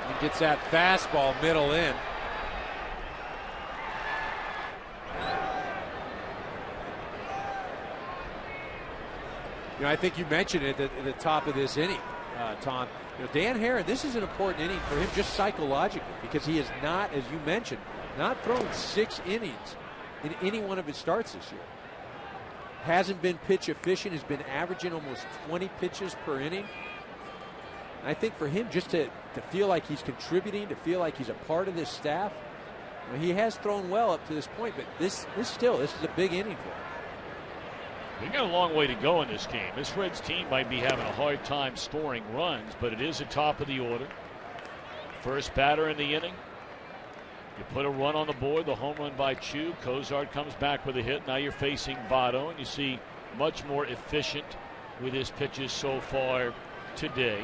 He gets that fastball middle in. I think you mentioned it at the top of this inning, Tom. Dan Herron, this is an important inning for him just psychologically, because he has not, as you mentioned, not thrown 6 innings in any one of his starts this year. Hasn't been pitch efficient, has been averaging almost 20 pitches per inning. And I think for him just to feel like he's contributing, to feel like he's a part of this staff, he has thrown well up to this point, but this is a big inning for him. We got a long way to go in this game. This Reds team might be having a hard time scoring runs, but it is a top of the order. First batter in the inning. You put a run on the board, the home run by Choo. Kozart comes back with a hit. Now you're facing Votto, and you see much more efficient with his pitches so far today.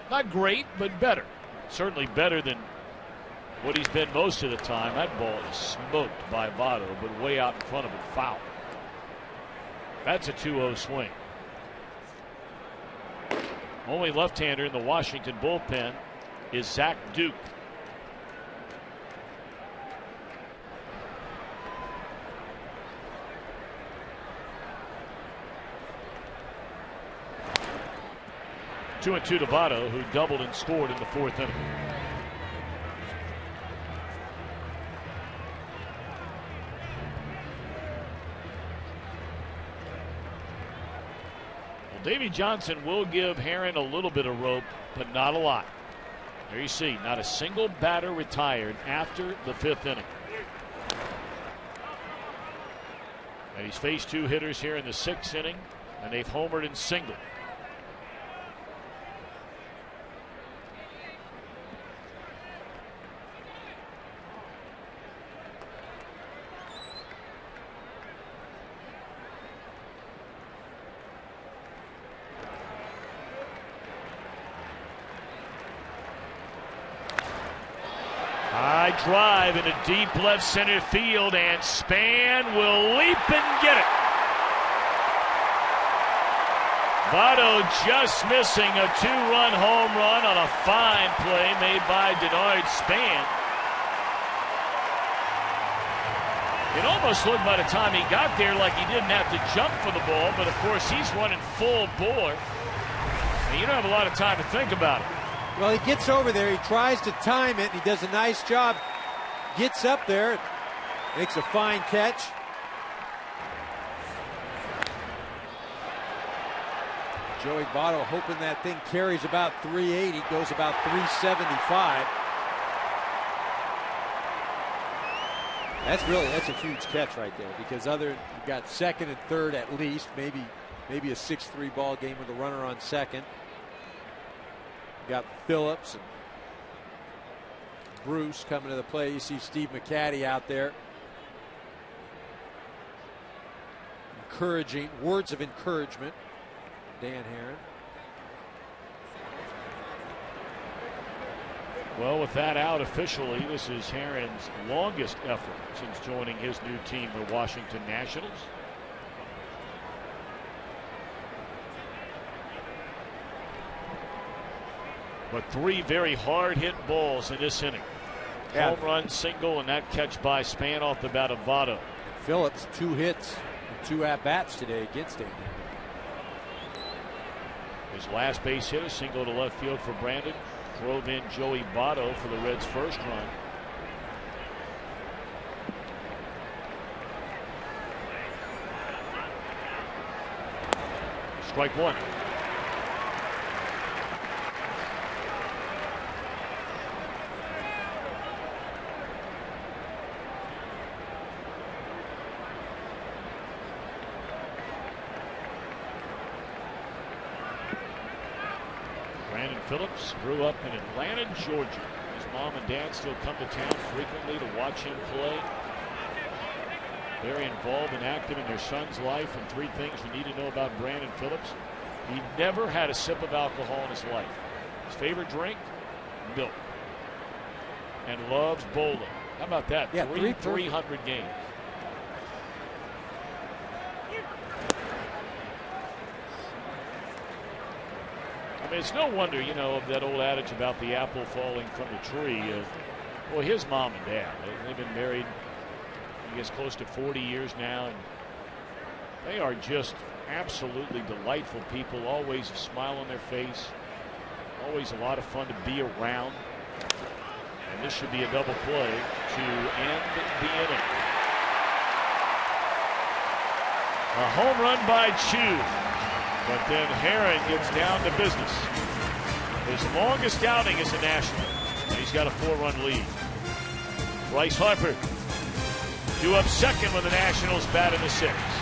Not great, but better. Certainly better than what he's been most of the time. That ball is smoked by Votto, but way out in front of it, foul. That's a 2-0 swing. Only left-hander in the Washington bullpen is Zach Duke. 2-2 to Votto, who doubled and scored in the 4th inning. Well, Davey Johnson will give Herron a little bit of rope, but not a lot. There you see, not a single batter retired after the 5th inning. And he's faced 2 hitters here in the 6th inning, and they've homered and singled. High drive into deep left center field, and Span will leap and get it. Votto just missing a 2-run home run on a fine play made by Denard Span. It almost looked by the time he got there like he didn't have to jump for the ball, but of course he's running full bore, and you don't have a lot of time to think about it. Well, he gets over there, he tries to time it, and he does a nice job. Gets up there, makes a fine catch. Joey Votto hoping that thing carries about 380, goes about 375. That's a huge catch right there, because you've got second and third at least, maybe a 6-3 ball game with a runner on second. Got Phillips and Bruce coming to the play. You see Steve McCaddy out there. Encouraging, words of encouragement. Dan Herron. Well, with that out officially, this is Herron's longest effort since joining his new team, the Washington Nationals. But 3 very hard hit balls in this inning. Yeah. Home run, single, and that catch by Span off the bat of Votto. Phillips, 2 hits, 2 at-bats today against him. His last base hit, a single to left field for Brandon, drove in Joey Votto for the Reds' first run. Strike 1. Phillips grew up in Atlanta, Georgia. His mom and dad still come to town frequently to watch him play. Very involved and active in their son's life. And 3 things you need to know about Brandon Phillips. He never had a sip of alcohol in his life. His favorite drink? Milk. And loves bowling. How about that? Yeah, 300 games. I mean, it's no wonder, you know, of that old adage about the apple falling from the tree. Well, his mom and dad, they've been married, I guess, close to 40 years now, and they are just absolutely delightful people. Always a smile on their face. Always a lot of fun to be around. And this should be a double play to end the inning. A home run by Chu. But then Herron gets down to business. His longest outing as a National. And he's got a 4-run lead. Bryce Harper due up second when the Nationals bat in the 6th.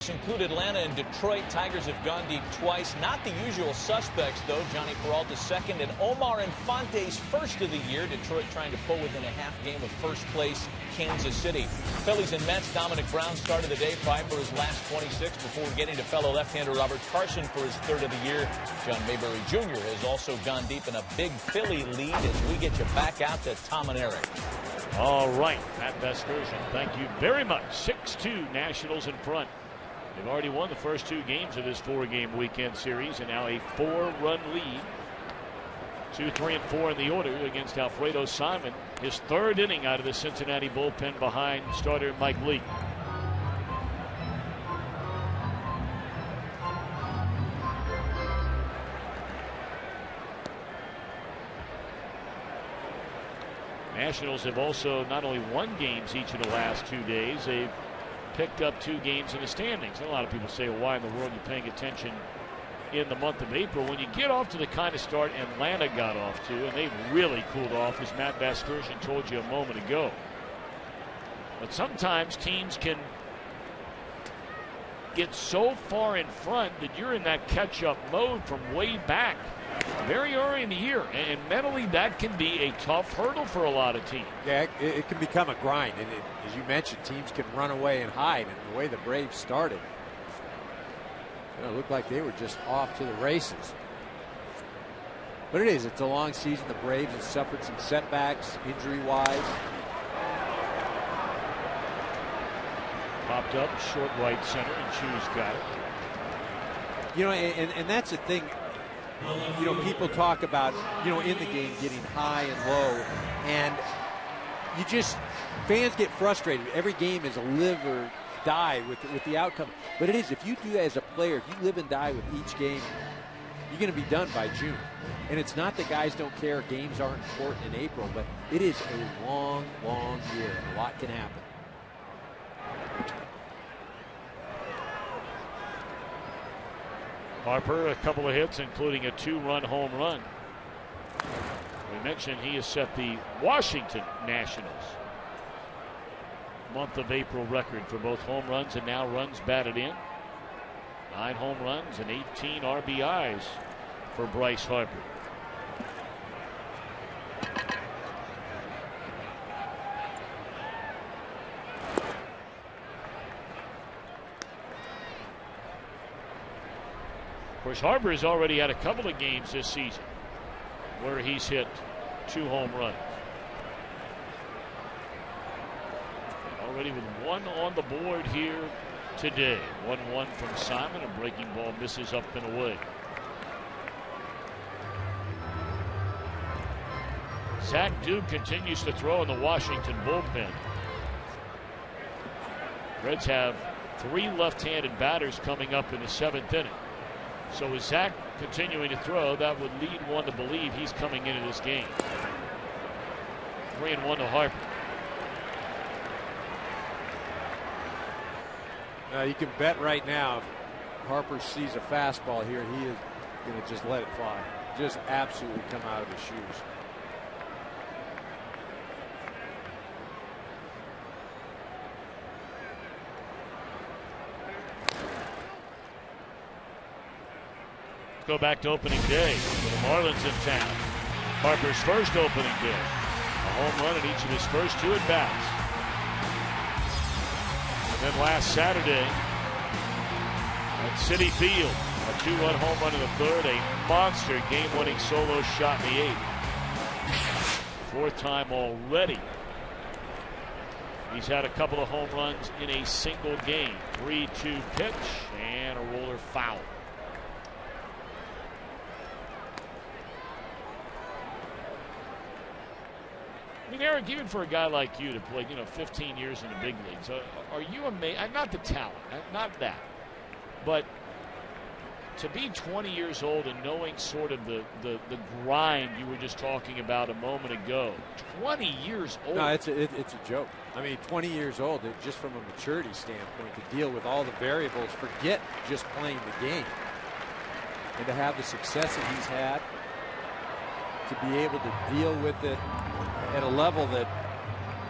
Include Atlanta and Detroit. Tigers have gone deep twice. Not the usual suspects, though. Johnny Peralta second and Omar Infante's first of the year. Detroit trying to pull within a half game of first place Kansas City. Phillies and Mets. Dominic Brown started the day, 5 for his last 26 before getting to fellow left-hander Robert Carson for his third of the year. John Mayberry Jr. has also gone deep in a big Philly lead as we get you back out to Tom and Eric. All right, Matt Vasgersian, thank you very much. 6-2 Nationals in front. They've already won the first 2 games of this 4-game weekend series, and now a 4-run lead. 2, 3, and 4 in the order against Alfredo Simon. His 3rd inning out of the Cincinnati bullpen behind starter Mike Lee. Nationals have also not only won games each of the last 2 days, they've picked up 2 games in the standings. And a lot of people say, well, why in the world are you paying attention in the month of April? When you get off to the kind of start Atlanta got off to, and they've really cooled off, as Matt Vasgersian told you a moment ago. But sometimes teams can get so far in front that you're in that catch-up mode from way back very early in the year, and mentally that can be a tough hurdle for a lot of teams. Yeah, it can become a grind, and as you mentioned, teams can run away and hide, and the way the Braves started, it looked like they were just off to the races. But it's a long season. The Braves have suffered some setbacks injury-wise. Popped up short right center, and Chu's got it. You know, and that's the thing. You know, people talk about, you know, in the game getting high and low, and fans get frustrated. Every game is a live or die with the outcome. But if you do that as a player, if you live and die with each game, you're going to be done by June. And it's not that guys don't care, games aren't important in April, but it is a long, long year, and a lot can happen. Harper, a couple of hits, including a 2-run home run. We mentioned he has set the Washington Nationals month of April record for both home runs and now runs batted in. 9 home runs and 18 RBIs for Bryce Harper. Of course, Harper has already had a couple of games this season where he's hit 2 home runs. Already with 1 on the board here today. 1-1 from Simon. A breaking ball misses up and away. Zach Duke continues to throw in the Washington bullpen. Reds have 3 left-handed batters coming up in the 7th inning. So with Zach continuing to throw, that would lead one to believe he's coming into this game. 3-1 to Harper. You can bet right now if Harper sees a fastball here, he is going to just let it fly. Just absolutely come out of his shoes. Go back to opening day. The Marlins in town. Harper's first opening day. A home run in each of his first 2 at-bats. And then last Saturday at Citi Field, a 2-run home run in the 3rd, a monster game-winning solo shot in the 8th. 4th time already. He's had a couple of home runs in a single game. 3-2 pitch and a roller foul. I mean, Eric, even for a guy like you to play, 15 years in the big leagues, are you amazed? Not the talent, not that, but to be 20 years old and knowing sort of the grind you were just talking about a moment ago. 20 years old. No, it's a joke. I mean, 20 years old, just from a maturity standpoint, to deal with all the variables, forget just playing the game, and to have the success that he's had, to be able to deal with it at a level that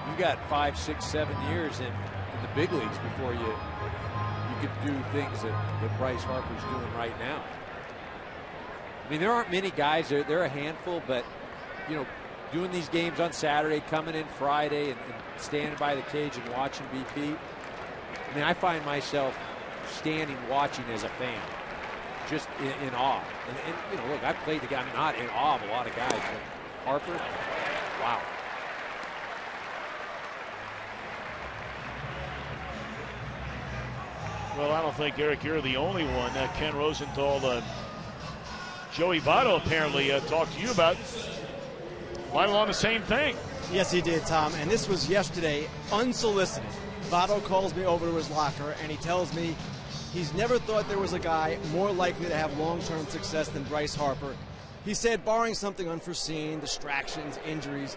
you got 5, 6, 7 years in the big leagues before you could do things that Bryce Harper's doing right now. I mean, there aren't many guys. They're a handful, but, you know, doing these games on Saturday, coming in Friday, and standing by the cage and watching BP. I mean, I find myself standing watching as a fan, just in awe. And you know, look, I've played the game. I'm not in awe of a lot of guys, but Harper, wow. Well, I don't think, Eric, you're the only one. Ken Rosenthal, Joey Votto apparently talked to you about right along the same thing. Yes, he did, Tom. And this was yesterday, unsolicited. Votto calls me over to his locker, and he tells me he's never thought there was a guy more likely to have long-term success than Bryce Harper. He said, barring something unforeseen, distractions, injuries,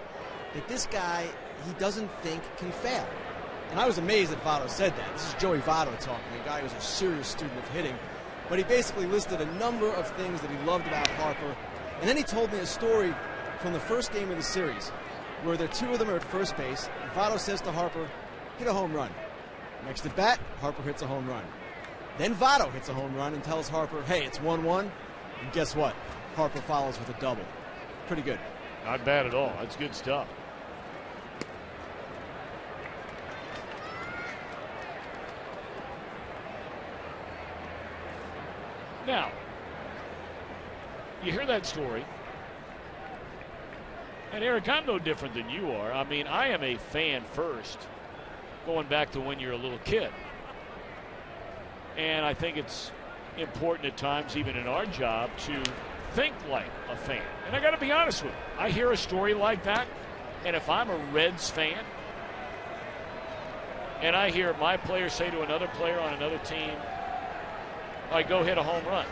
that this guy, he doesn't think can fail. And I was amazed that Votto said that. This is Joey Votto talking, a guy who's a serious student of hitting. But he basically listed a number of things that he loved about Harper. And then he told me a story from the first game of the series where the two of them are at first base. And Votto says to Harper, hit a home run. Next at bat, Harper hits a home run. Then Votto hits a home run and tells Harper, hey, it's 1-1. And guess what? Harper follows with a double. Pretty good. Not bad at all. That's good stuff. Now, you hear that story, and Eric, I'm no different than you are. I mean, I am a fan first, going back to when you're a little kid. And I think it's important at times, even in our job, to think like a fan. And I got to be honest with you. I hear a story like that, and if I'm a Reds fan, and I hear my player say to another player on another team, I go hit a home run.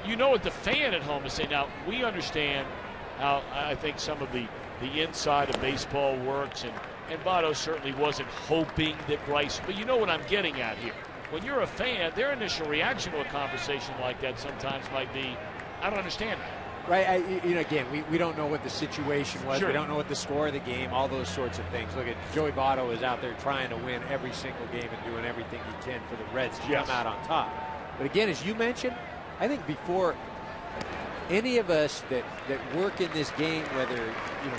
You know what the fan at home is saying. Now, we understand how I think some of the inside of baseball works, and Votto certainly wasn't hoping that Bryce, but you know what I'm getting at here. When you're a fan, their initial reaction to a conversation like that sometimes might be, I don't understand that. Right, again, we don't know what the situation was. Sure. We don't know what the score of the game, all those sorts of things. Look at Joey Votto is out there trying to win every single game and doing everything he can for the Reds to come out on top. But again, as you mentioned, I think before any of us that work in this game, whether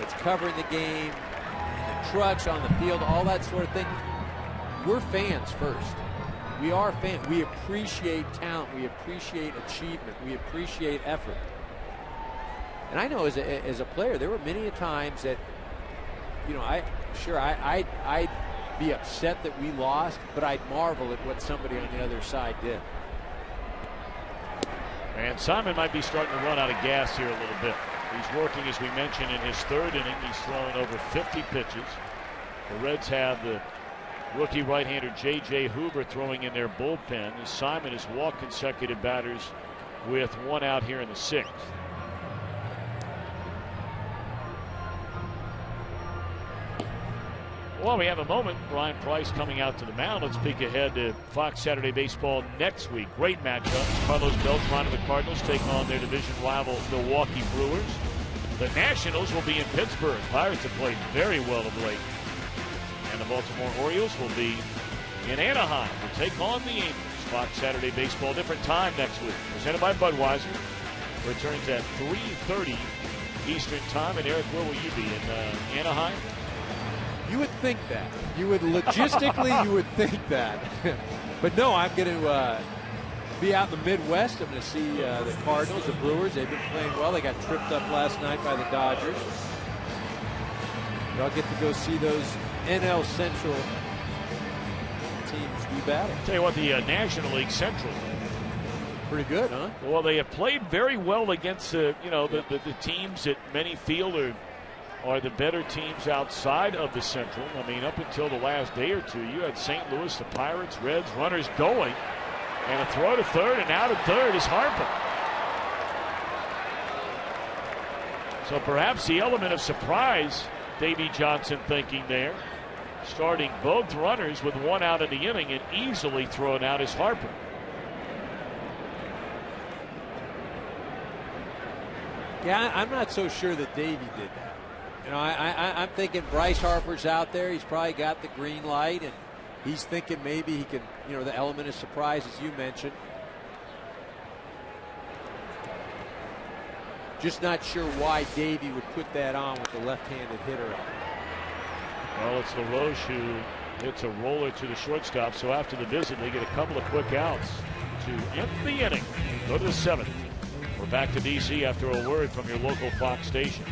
it's covering the game, the trucks on the field, all that sort of thing, we're fans first. We are fans. We appreciate talent. We appreciate achievement. We appreciate effort. And I know as a player, there were many times that, I'd be upset that we lost, but I'd marvel at what somebody on the other side did. And Simon might be starting to run out of gas here a little bit. He's working, as we mentioned, in his third inning. He's thrown over 50 pitches. The Reds have the rookie right-hander J.J. Hoover throwing in their bullpen, as Simon has walked consecutive batters with one out here in the sixth. Well, we have a moment. Brian Price coming out to the mound. Let's peek ahead to Fox Saturday Baseball next week. Great matchup. Carlos Beltran of the Cardinals take on their division rival Milwaukee Brewers. The Nationals will be in Pittsburgh. Pirates have played very well of late. And the Baltimore Orioles will be in Anaheim to take on the Angels. Fox Saturday Baseball, different time next week. Presented by Budweiser. Returns at 3:30 Eastern Time. And Eric, where will you be? In Anaheim? You would think that. You would logistically, you would think that. But no, I'm going to be out in the Midwest. I'm going to see the Cardinals, the Brewers. They've been playing well. They got tripped up last night by the Dodgers. But I'll get to go see those NL Central teams be battle. Tell you what, the National League Central. Pretty good, huh? Well, they have played very well against the teams that many feel are the better teams outside of the Central. I mean, up until the last day or two, you had St. Louis, the Pirates, Reds, runners going. And a throw to third, and out at third is Harper. So perhaps the element of surprise, Davey Johnson thinking there. Starting both runners with one out in the inning and easily thrown out is Harper. Yeah, I'm not so sure that Davey did that. I'm thinking Bryce Harper's out there. He's probably got the green light, and He's thinking maybe he can, the element of surprise, as you mentioned. Just not sure why Davey would put that on with the left-handed hitter. Well, it's LaRoche who hits a roller to the shortstop. So after the visit, they get a couple of quick outs to end the inning. Go to the 7th. We're back to D.C. after a word from your local Fox station.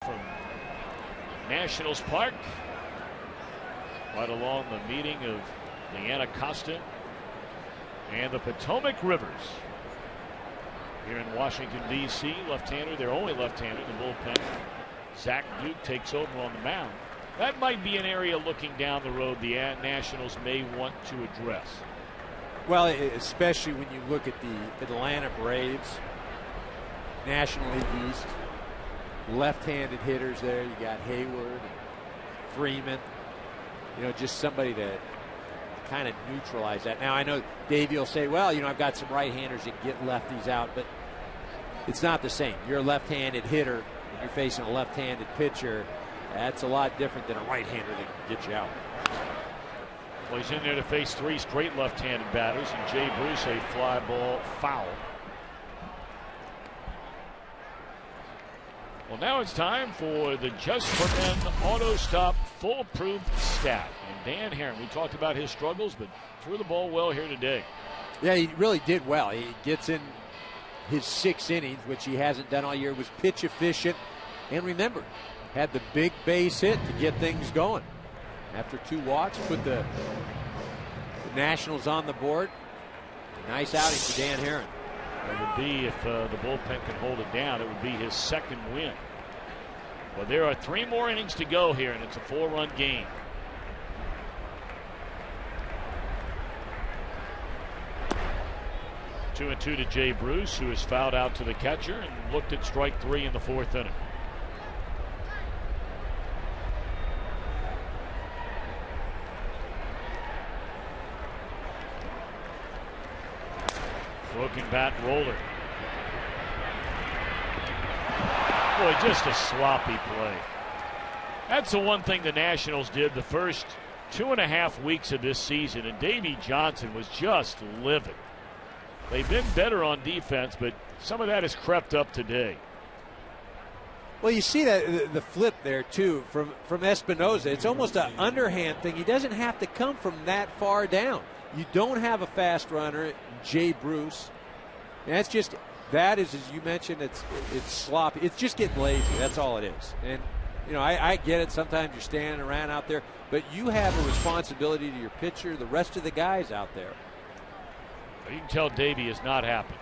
From Nationals Park, right along the meeting of the Anacostia and the Potomac Rivers. Here in Washington, D.C., left-hander, their only left-hander, the bullpen. Zach Duke takes over on the mound. That might be an area looking down the road the Nationals may want to address. Well, especially when you look at the Atlanta Braves, National League East. Left-handed hitters there. You got Hayward, and Freeman. Just somebody to kind of neutralize that. Now I know Davey will say, well, I've got some right-handers that get lefties out, but it's not the same. You're a left-handed hitter and you're facing a left-handed pitcher. That's a lot different than a right-hander that can get you out. Well, he's in there to face 3 straight left-handed batters, and Jay Bruce a fly ball foul. Well, now it's time for the Just for Men Auto Stop Foolproof Stat. And Dan Herron, we talked about his struggles, but threw the ball well here today. Yeah, he really did well. He gets in his 6 innings, which he hasn't done all year, was pitch efficient. And remember, had the big base hit to get things going. After 2 walks, put the Nationals on the board. Nice outing for Dan Herron. It would be, if the bullpen can hold it down, it would be his 2nd win. Well, there are 3 more innings to go here, and it's a 4-run game. Two and 2 to Jay Bruce, who is fouled out to the catcher and looked at strike 3 in the 4th inning. Broken bat roller. Boy, just a sloppy play. That's the one thing the Nationals did the first 2.5 weeks of this season, and Davey Johnson was just livid. They've been better on defense, but some of that has crept up today. Well, you see that the flip there too from Espinosa. It's almost an underhand thing. He doesn't have to come from that far down. You don't have a fast runner, Jay Bruce. And that is, as you mentioned, it's sloppy. It's just getting lazy. That's all it is. And I get it. Sometimes you're standing around out there, but you have a responsibility to your pitcher, the rest of the guys out there. You can tell Davey is not happy.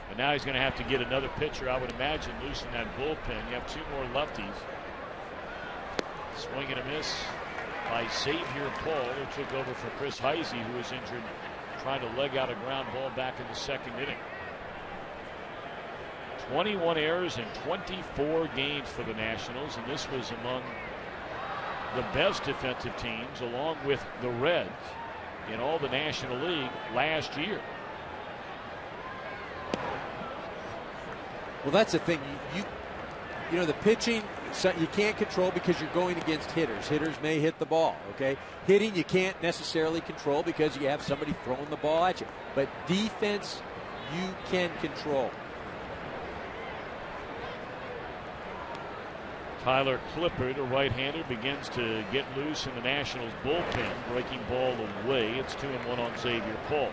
But now he's going to have to get another pitcher, I would imagine, loose in that bullpen. You have 2 more lefties. Swing and a miss by Xavier Paul, who took over for Chris Heisey, who was injured trying to leg out a ground ball back in the 2nd inning. 21 errors in 24 games for the Nationals, and this was among the best defensive teams, along with the Reds, in all the National League last year. Well, that's the thing. You know, the pitching, you can't control because you're going against hitters. Hitters may hit the ball, okay? Hitting, you can't necessarily control because you have somebody throwing the ball at you. But defense, you can control. Tyler Clippard, a right-hander, begins to get loose in the Nationals bullpen. Breaking ball away. It's 2-1 on Xavier Paul.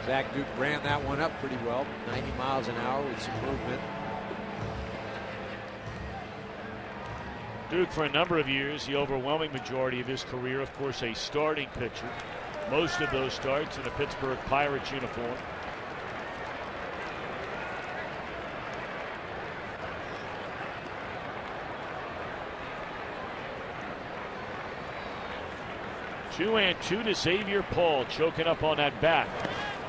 Zach Duke ran that one up pretty well, 90 miles an hour with some movement. Duke, for a number of years, the overwhelming majority of his career, of course, a starting pitcher. Most of those starts in a Pittsburgh Pirates uniform. Two and two to Xavier Paul, choking up on that bat.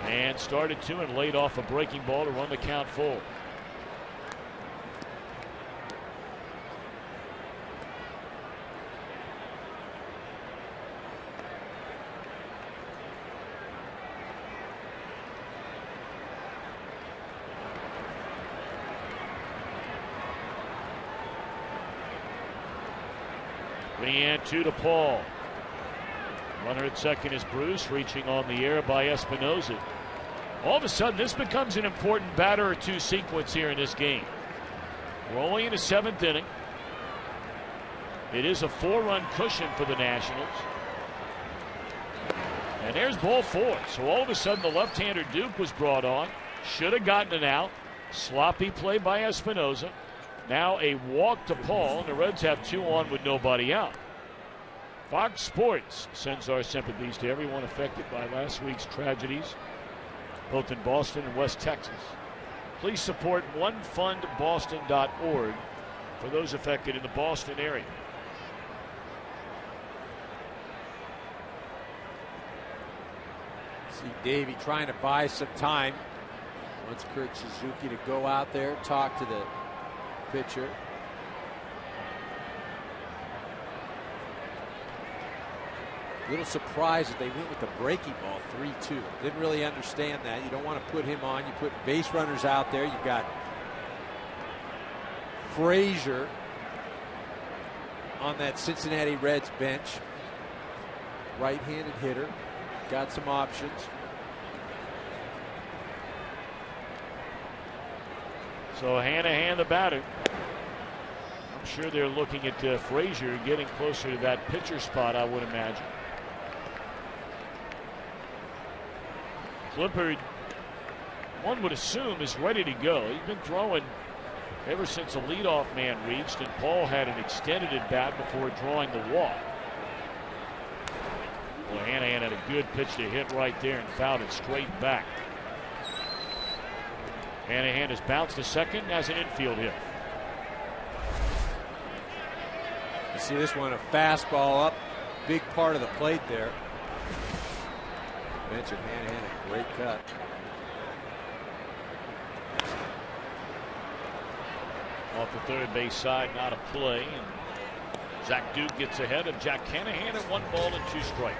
And started 2 and laid off a breaking ball to run the count full. Three and two to Paul. Runner at second is Bruce, reaching on the air by Espinosa. All of a sudden, this becomes an important batter or two sequence here in this game. We're only in the 7th inning. It is a 4-run cushion for the Nationals. And there's ball 4. So all of a sudden, the left-hander Duke was brought on. Should have gotten it out. Sloppy play by Espinosa. Now a walk to Paul, and the Reds have 2 on with nobody out. Fox Sports sends our sympathies to everyone affected by last week's tragedies, both in Boston and West Texas. Please support onefundboston.org for those affected in the Boston area. See Davey trying to buy some time. Wants Kurt Suzuki to go out there, talk to the pitcher. A little surprised that they went with the breaking ball 3-2. Didn't really understand that. You don't want to put him on. You put base runners out there. You've got Frazier on that Cincinnati Reds bench. Right-handed hitter. Got some options. So Hanahan the batter. I'm sure they're looking at Frazier getting closer to that pitcher spot, I would imagine. Clippard, one would assume, is ready to go. He's been throwing ever since the leadoff man reached, and Paul had an extended at bat before drawing the walk. Well, Hanahan had a good pitch to hit right there and fouled it straight back. Hanahan has bounced to second as an infield hit. You see this one, a fastball up, big part of the plate there. Mentioned Hanahan, a great cut. Off the third base side, not a play. And Zach Duke gets ahead of Jack Canahan at 1 ball and 2 strikes.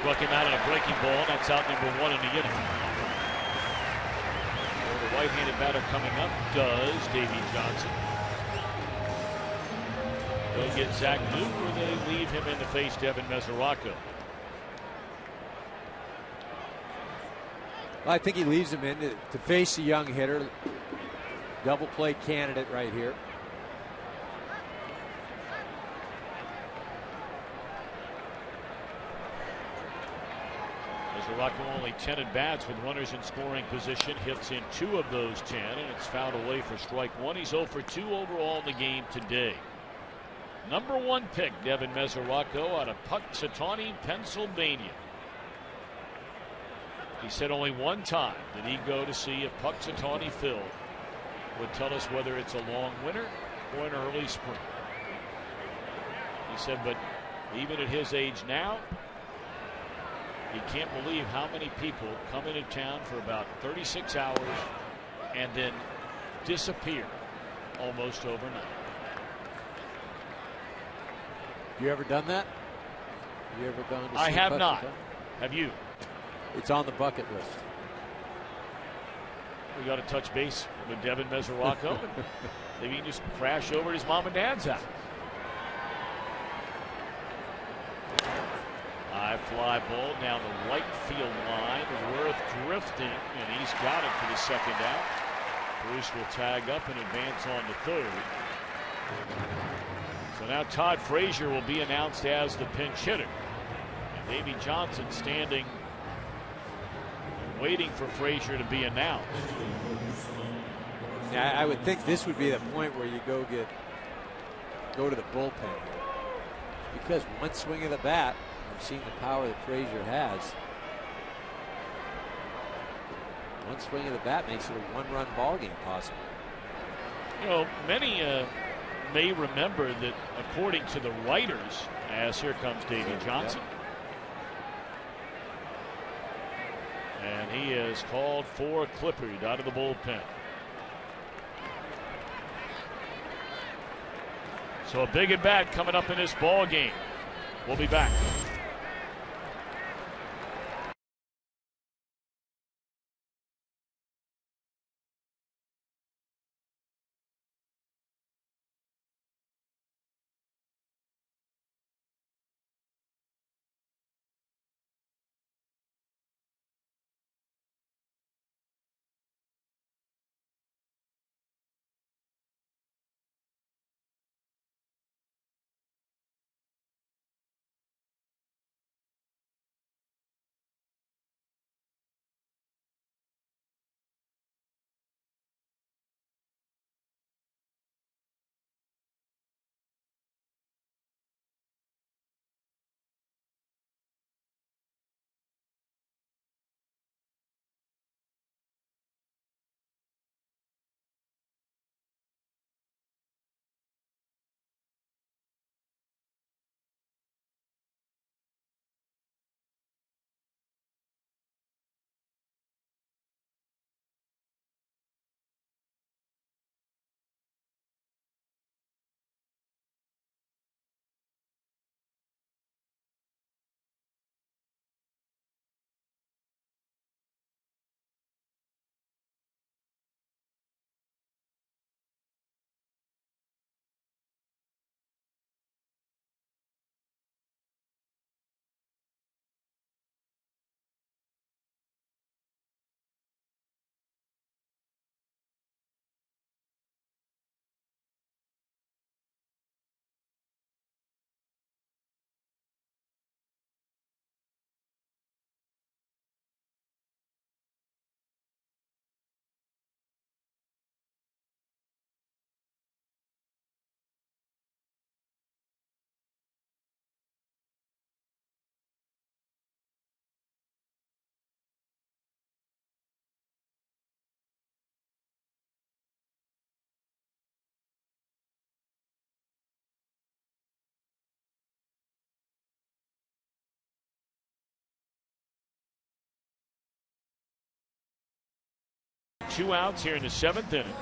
Struck him out on a breaking ball. That's out number 1 in the inning. Well, the right-handed batter coming up does Davey Johnson. They'll get Zach Duke, or they leave him in to face Devin Mesoraco. Well, I think he leaves him in to face a young hitter. Double play candidate right here. Mesoraco only 10 at bats with runners in scoring position. Hits in 2 of those 10, and it's fouled away for strike 1. He's 0 for 2 overall in the game today. Number 1 pick, Devin Mesoraco out of Punxsutawney, Pennsylvania. He said only one time did he go to see if Punxsutawney Phil would tell us whether it's a long winter or an early spring. He said, but even at his age now, he can't believe how many people come into town for about 36 hours and then disappear almost overnight. You ever done that? Have you ever gone to see I have not. Punxsutawney? Have you? It's on the bucket list. We got to touch base with Devin Mesoraco. Maybe he can just crash over at his mom and dad's house. High fly ball down the right field line. Worth drifting, and he's got it for the second out. Bruce will tag up and advance on to third. So now Todd Frazier will be announced as the pinch hitter. And Davey Johnson standing, waiting for Frazier to be announced. Now, I would think this would be the point where you go to the bullpen here. Because one swing of the bat, I've seen the power that Frazier has. One swing of the bat makes it a 1-run ball game possible. You know, many may remember that according to the writers, as here comes Davey Johnson. And he is called for Clippard out of the bullpen. So a big at bat coming up in this ball game. We'll be back. 2 outs here in the 7th inning.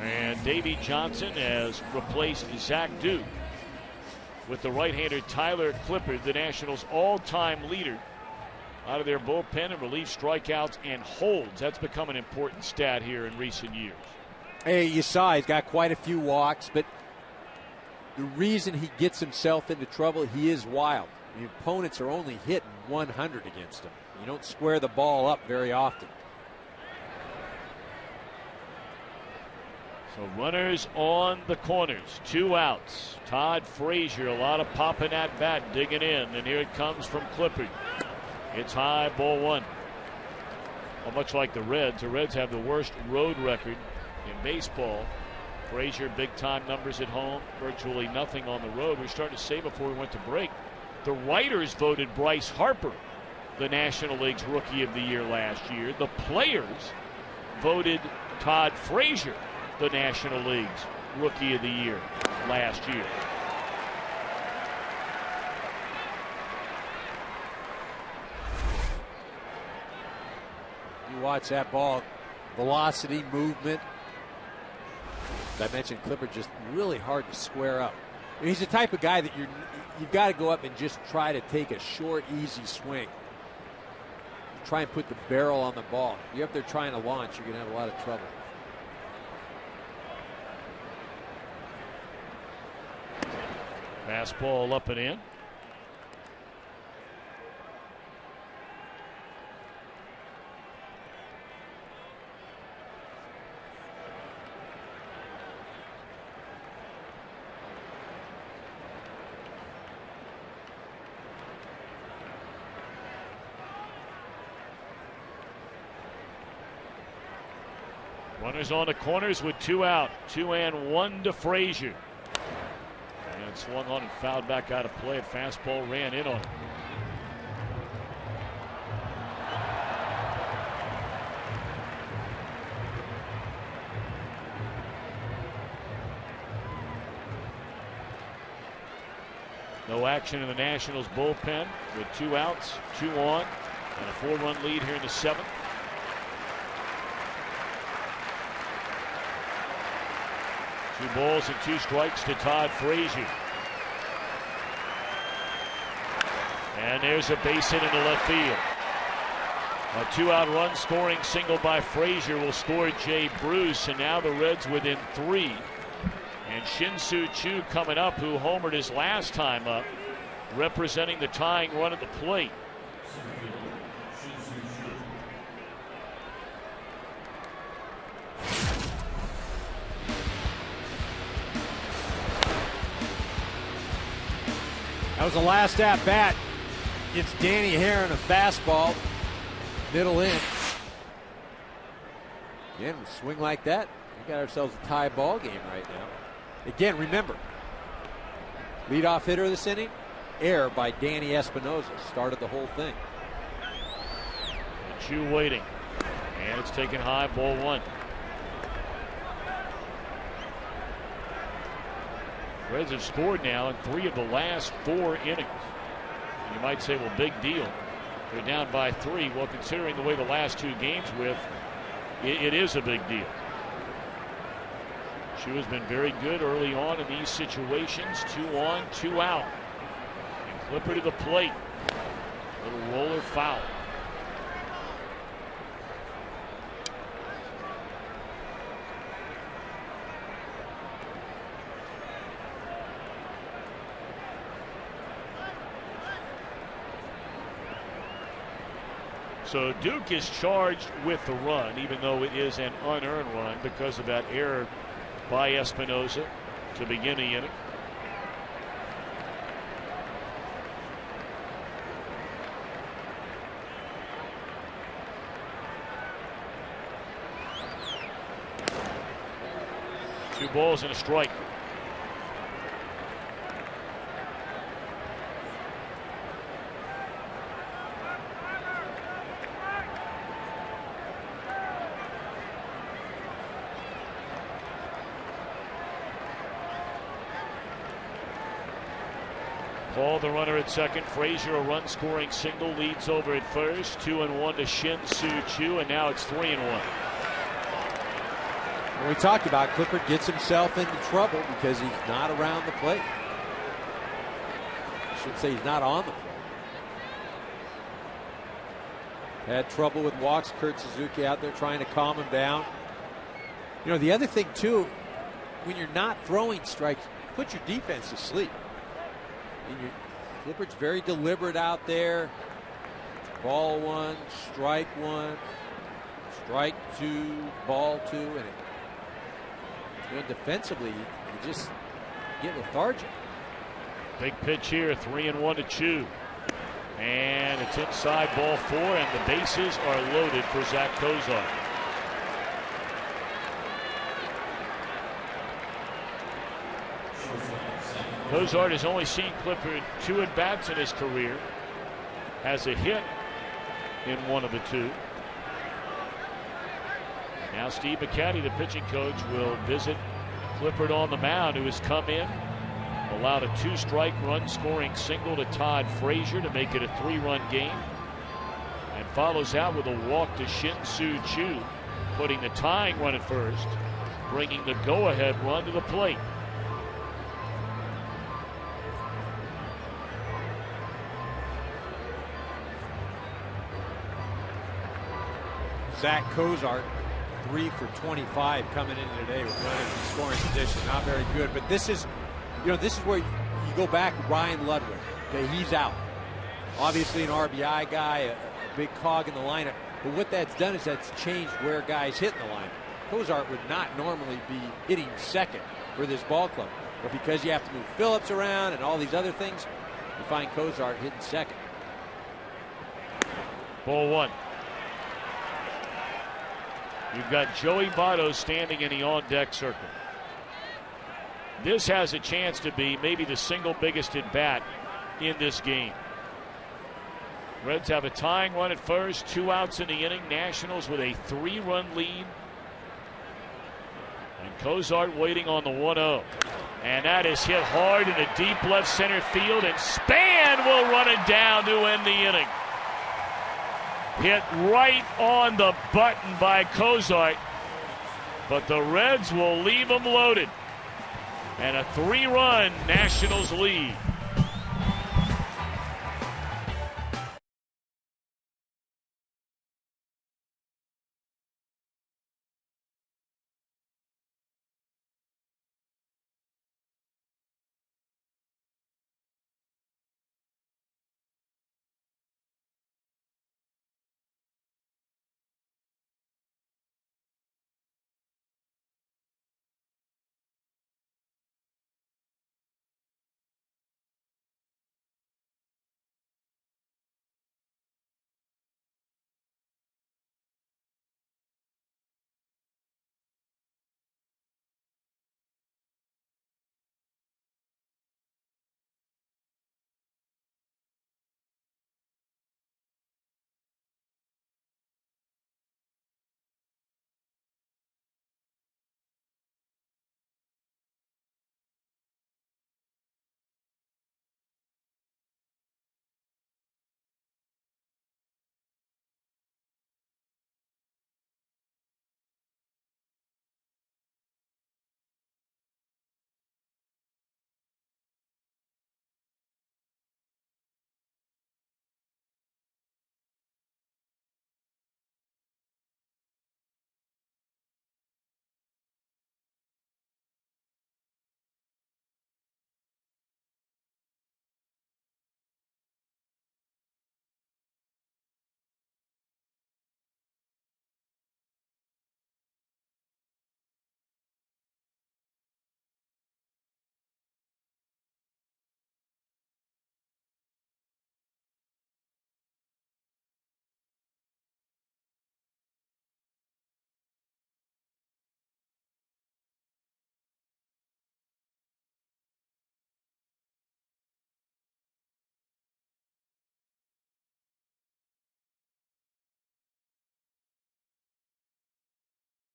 And Davey Johnson has replaced Zach Duke with the right-hander Tyler Clippard, the Nationals' all-time leader out of their bullpen in relief strikeouts and holds. That's become an important stat here in recent years. Hey, you saw he's got quite a few walks, but the reason he gets himself into trouble, he is wild. The opponents are only hitting 100 against him. You don't square the ball up very often. So runners on the corners, 2 outs. Todd Frazier, a lot of popping at bat, digging in, and here it comes from Clippard. It's high, ball 1. Well, much like the Reds have the worst road record in baseball. Frazier, big-time numbers at home, virtually nothing on the road. We were starting to say before we went to break, the writers voted Bryce Harper the National League's Rookie of the Year last year. The players voted Todd Frazier the National League's Rookie of the Year last year. You watch that ball, velocity, movement. As I mentioned, Clippard just really hard to square up. He's the type of guy that you've got to go up and just try to take a short, easy swing. Try and put the barrel on the ball. You're up there trying to launch, you're going to have a lot of trouble. Fastball up and in. Runners on the corners with 2 out. 2 and 1 to Frazier. And swung on and fouled back out of play. A fastball ran in on him. No action in the Nationals bullpen with 2 outs, 2 on, and a 4-run lead here in the 7th. Two balls and 2 strikes to Todd Frazier. And there's a base hit into left field. A 2-out run scoring single by Frazier will score Jay Bruce, and now the Reds within 3. And Shin-Soo Choo coming up, who homered his last time up, representing the tying run at the plate. That was the last at bat. It's Danny Herron, a fastball, middle in. Again, with a swing like that, we got ourselves a tie ball game right now. Again, remember, leadoff hitter of this inning, error by Danny Espinosa, started the whole thing. Chu waiting, and it's taken high, ball 1. Reds have scored now in 3 of the last 4 innings. You might say, well, big deal. They're down by 3. Well, considering the way the last 2 games went, it is a big deal. Chu has been very good early on in these situations. 2 on, 2 out. And Clippard to the plate. Little roller foul. So Duke is charged with the run, even though it is an unearned run because of that error by Espinosa to begin the inning. Two balls and a strike. Paul, the runner at second. Frazier, a run-scoring single, leads over at first. 2-1 to CIN Chu, and now it's 3-1. When we talked about, Clippard gets himself into trouble because he's not around the plate. I should say he's not on the plate. Had trouble with walks. Kurt Suzuki out there trying to calm him down. You know, the other thing, too, when you're not throwing strikes, put your defense to sleep. Clippard's very deliberate out there. Ball one, strike one, strike two, ball two, and defensively, you just get lethargic. Big pitch here, 3-1 to Chu. And it's inside, ball four, and the bases are loaded for Zach Kozar. Kozar has only seen Clippard 2 at-bats in his career. Has a hit in one of the two. Now Steve McCatty, the pitching coach, will visit Clippard on the mound, who has come in, allowed a 2-strike run-scoring single to Todd Frazier to make it a 3-run game, and follows out with a walk to CIN Chu, putting the tying run at first, bringing the go-ahead run to the plate. Zach Kozar, 3 for 25 coming in today with runners in scoring position. Not very good, but this is, this is where you go back. Ryan Ludwig, okay, he's out. Obviously an RBI guy, a big cog in the lineup. But what that's done is that's changed where guys hit in the lineup. Kozar would not normally be hitting second for this ball club, but because you have to move Phillips around and all these other things, you find Kozar hitting second. Ball one. You've got Joey Votto standing in the on-deck circle. This has a chance to be maybe the single biggest at bat in this game. Reds have a tying run at first, 2 outs in the inning. Nationals with a 3-run lead. And Kozart waiting on the 1-0. And that is hit hard in the deep left center field, and Span will run it down to end the inning. Hit right on the button by Kozart, but the Reds will leave him loaded. And a 3-run Nationals lead.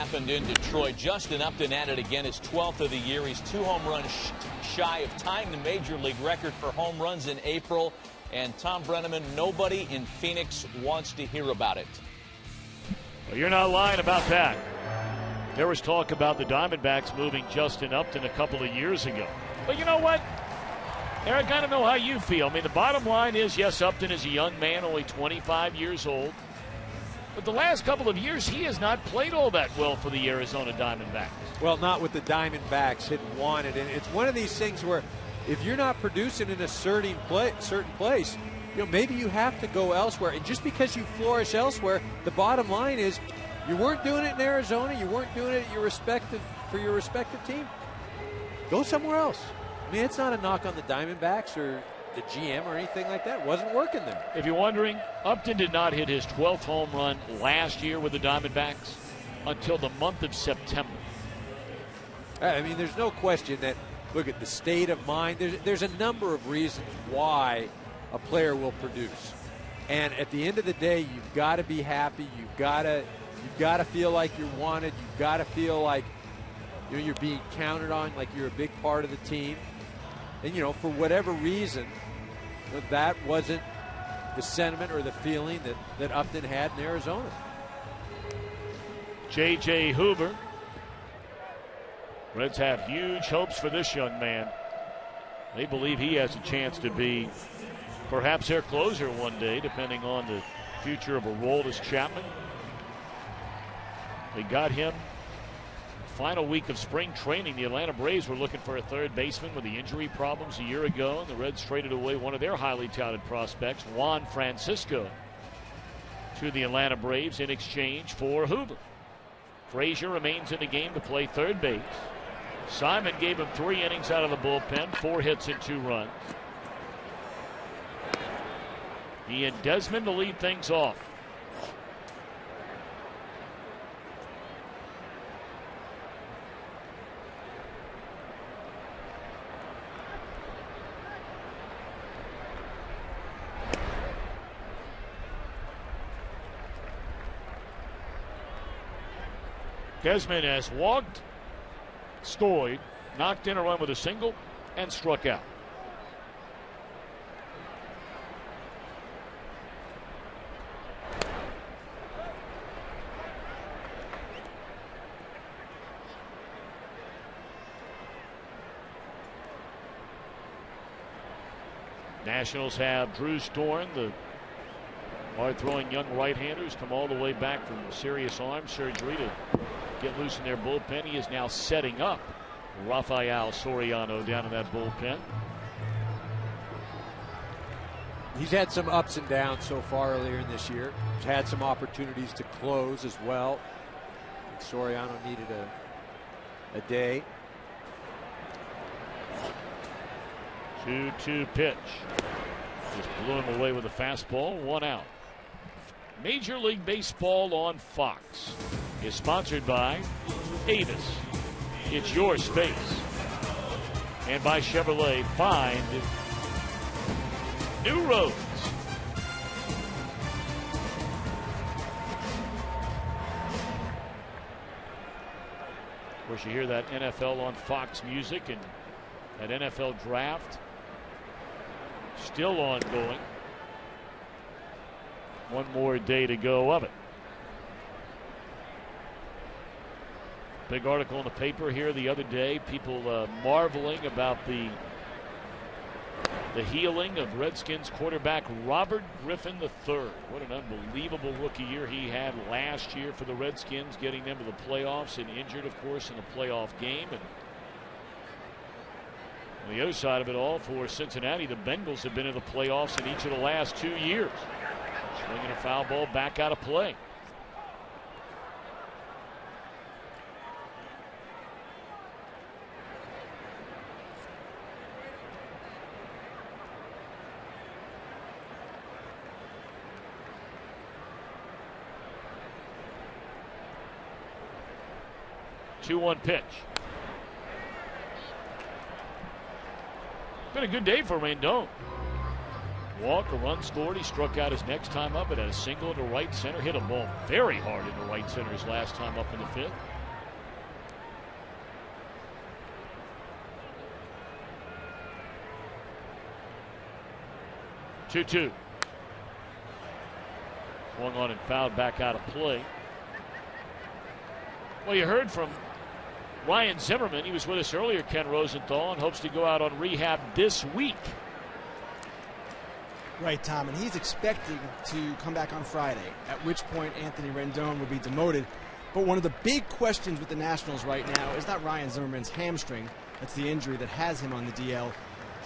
Happened in Detroit. Justin Upton at it again, his 12th of the year. He's 2 home runs shy of tying the major league record for home runs in April. And Tom Brenneman, nobody in Phoenix wants to hear about it. Well, you're not lying about that. There was talk about the Diamondbacks moving Justin Upton a couple of years ago. But you know what? Eric, I don't know how you feel. I mean, the bottom line is, yes, Upton is a young man, only 25 years old. But the last couple of years, he has not played all that well for the Arizona Diamondbacks. Well, not with the Diamondbacks hitting wanted. And it's one of these things where if you're not producing in a certain place, maybe you have to go elsewhere. And just because you flourish elsewhere, the bottom line is you weren't doing it in Arizona, you weren't doing it at your respective team. Go somewhere else. I mean, it's not a knock on the Diamondbacks or the GM or anything like that. It wasn't working there. If you're wondering, Upton did not hit his 12th home run last year with the Diamondbacks until the month of September. I mean, there's no question that, look at the state of mind. There's a number of reasons why a player will produce. And at the end of the day, you've got to be happy. You've got to feel like you're wanted. You've got to feel like you're being counted on, like you're a big part of the team. And, for whatever reason, that wasn't the sentiment or the feeling that Upton had in Arizona. J.J. Hoover. Reds have huge hopes for this young man. They believe he has a chance to be perhaps their closer one day, depending on the future of Aroldis Chapman. They got him final week of spring training. The Atlanta Braves were looking for a third baseman with the injury problems a year ago, and the Reds traded away one of their highly touted prospects, Juan Francisco, to the Atlanta Braves in exchange for Hoover. Frazier remains in the game to play third base. Simon gave him 3 innings out of the bullpen, 4 hits and 2 runs. He and Desmond to lead things off. Desmond has walked, scored, knocked in a run with a single, and struck out. Nationals have Drew Storm, the hard-throwing young right-handers, come all the way back from serious arm surgery to get loose in their bullpen. He is now setting up Rafael Soriano down in that bullpen. He's had some ups and downs so far earlier in this year. He's had some opportunities to close as well. And Soriano needed a day. 2-2 pitch. Just blew him away with a fastball. 1 out. Major League Baseball on Fox is sponsored by Avis. It's your space. And by Chevrolet. Find new roads. Of course, you hear that NFL on Fox music, and that NFL draft still ongoing. 1 more day to go of it. Big article in the paper here the other day. People marveling about the healing of Redskins quarterback Robert Griffin III. What an unbelievable rookie year he had last year for the Redskins, getting them to the playoffs, and injured, of course, in the playoff game. And on the other side of it all, for Cincinnati, the Bengals have been in the playoffs in each of the last 2 years. Swinging a foul ball back out of play. Two-one pitch. Been a good day for Rendon. Walk, a run scored. He struck out his next time up and had a single to right center. Hit a ball very hard into right center his last time up in the fifth. Two. Swung on and fouled back out of play. Well, you heard from Ryan Zimmerman. He was with us earlier, Ken Rosenthal, and hopes to go out on rehab this week. Right, Tom, and he's expecting to come back on Friday, at which point Anthony Rendon will be demoted. But one of the big questions with the Nationals right now is not Ryan Zimmerman's hamstring. That's the injury that has him on the DL.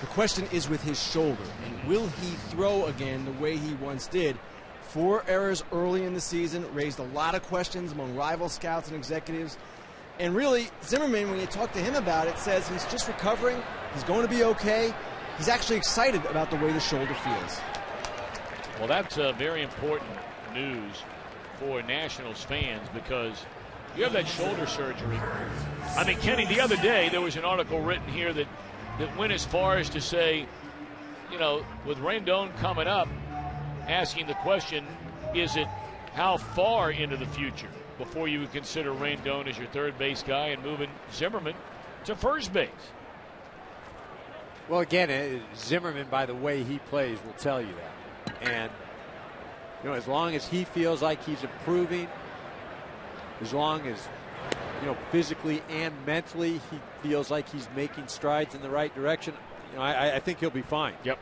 The question is with his shoulder, and will he throw again the way he once did? 4 errors early in the season raised a lot of questions among rival scouts and executives. And really, Zimmerman, when you talk to him about it, says he's just recovering, he's going to be okay. He's actually excited about the way the shoulder feels. Well, that's very important news for Nationals fans because you have that shoulder surgery. I mean, Kenny, the other day there was an article written here that went as far as to say, you know, with Rendon coming up, asking the question, is it how far into the future before you would consider Rendon as your third base guy and moving Zimmerman to first base? Well, again, Zimmerman, by the way he plays, will tell you that. And, you know, as long as he feels like he's improving, as long as, you know, physically and mentally he feels like he's making strides in the right direction, you know, I think he'll be fine. Yep.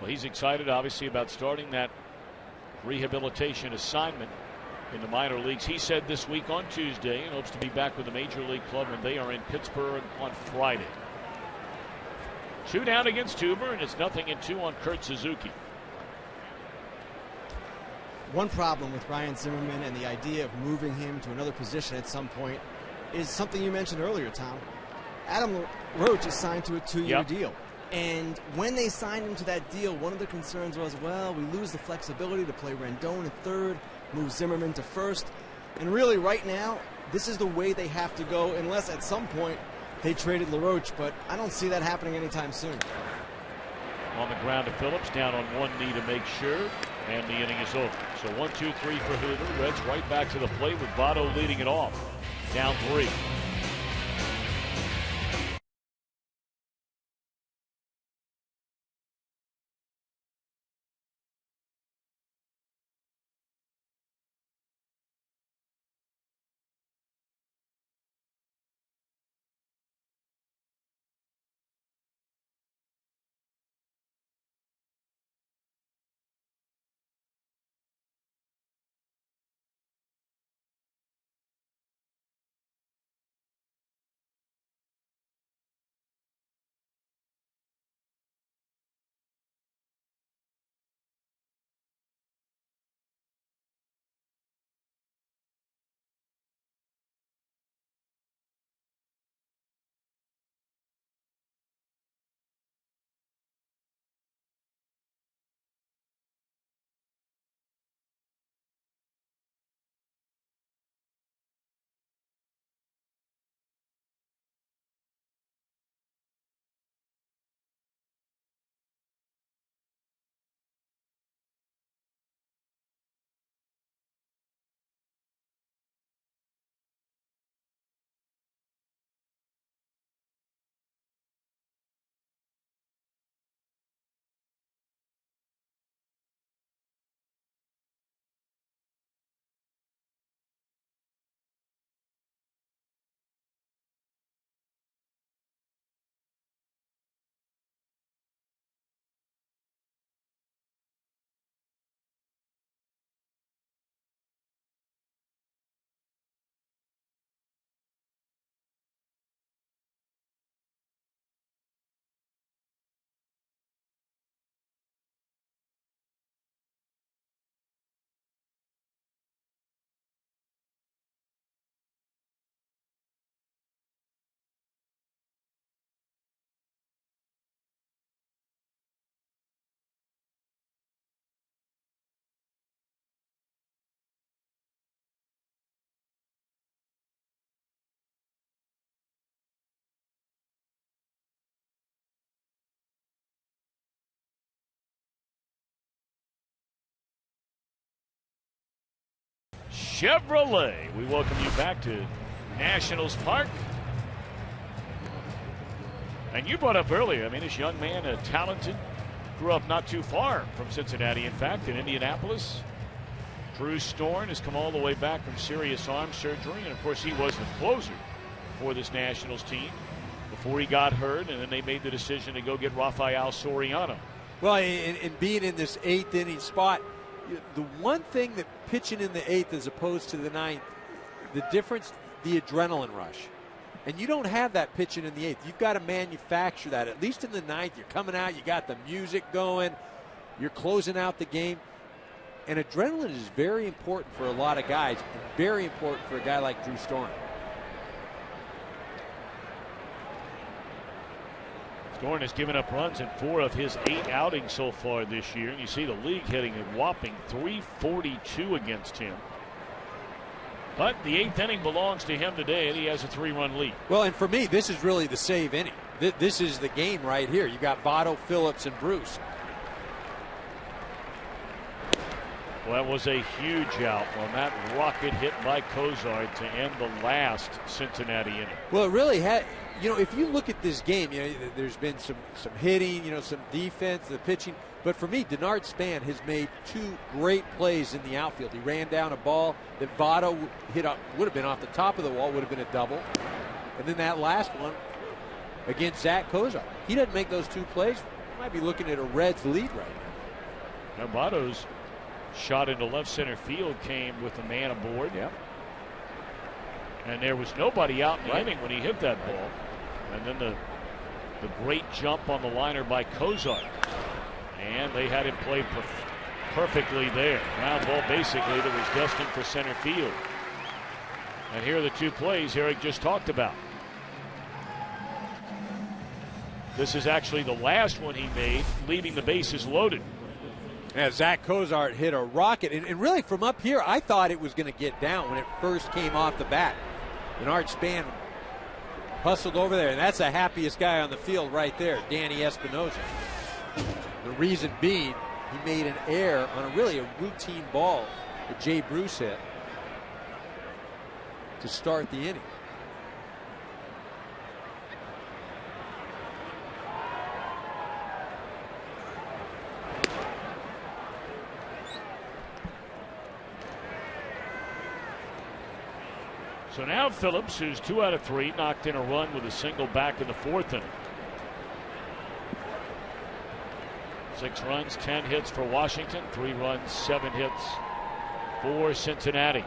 Well, he's excited, obviously, about starting that rehabilitation assignment in the minor leagues. He said this week on Tuesday and hopes to be back with the Major League club when they are in Pittsburgh on Friday. 2 down against Tuber, and it's 0-2 on Kurt Suzuki. One problem with Ryan Zimmerman and the idea of moving him to another position at some point is something you mentioned earlier, Tom. Adam Roach is signed to a 2-year deal. And when they signed him to that deal, one of the concerns was, well, we lose the flexibility to play Rendon at third, move Zimmerman to first. And really, right now, this is the way they have to go, unless at some point they traded LaRoche, but I don't see that happening anytime soon. On the ground to Phillips, down on one knee to make sure, and the inning is over. So 1-2-3 for Hoover. Reds right back to the plate with Votto leading it off. Down 3. Chevrolet. We welcome you back to Nationals Park. And you brought up earlier, I mean, this young man, talented, grew up not too far from Cincinnati, in fact, in Indianapolis. Drew Storn has come all the way back from serious arm surgery, and of course he was the closer for this Nationals team before he got hurt, and then they made the decision to go get Rafael Soriano. Well, in being in this 8th inning spot, the one thing that pitching in the 8th as opposed to the 9th, the difference, the adrenaline rush. And you don't have that pitching in the 8th. You've got to manufacture that. At least in the 9th, you're coming out, you got the music going, you're closing out the game. And adrenaline is very important for a lot of guys, and very important for a guy like Drew Storn. Storn has given up runs in 4 of his 8 outings so far this year. And you see the league hitting a whopping .342 against him. But the 8th inning belongs to him today, and he has a 3-run lead. Well, and for me, this is really the save inning. This is the game right here. You got Votto, Phillips, and Bruce. Well, that was a huge out on that rocket hit by Cozart to end the last Cincinnati inning. Well, it really had. You know, if you look at this game, you know, there's been some hitting, you know, some defense, the pitching. But for me, Denard Span has made 2 great plays in the outfield. He ran down a ball that Votto hit up, would have been off the top of the wall, would have been a double. And then that last one against Zach Cozart. He doesn't make those 2 plays. We might be looking at a Reds lead right now. Now Votto's shot into left center field came with a man aboard. Yep. And there was nobody out in the inning when he hit that ball. And then the great jump on the liner by Cozart. And they had him play perfectly there. Ground ball basically that was destined for center field. And here are the 2 plays Eric just talked about. This is actually the last one he made, leaving the bases loaded. Yeah, Zach Cozart hit a rocket. And really from up here, I thought it was going to get down when it first came off the bat. Denard Span hustled over there, and that's the happiest guy on the field right there, Danny Espinosa. The reason being, he made an error on a routine ball that Jay Bruce hit to start the inning. So now Phillips, who's 2 out of 3, knocked in a run with a single back in the 4th inning. 6 runs, 10 hits for Washington, 3 runs, 7 hits for Cincinnati.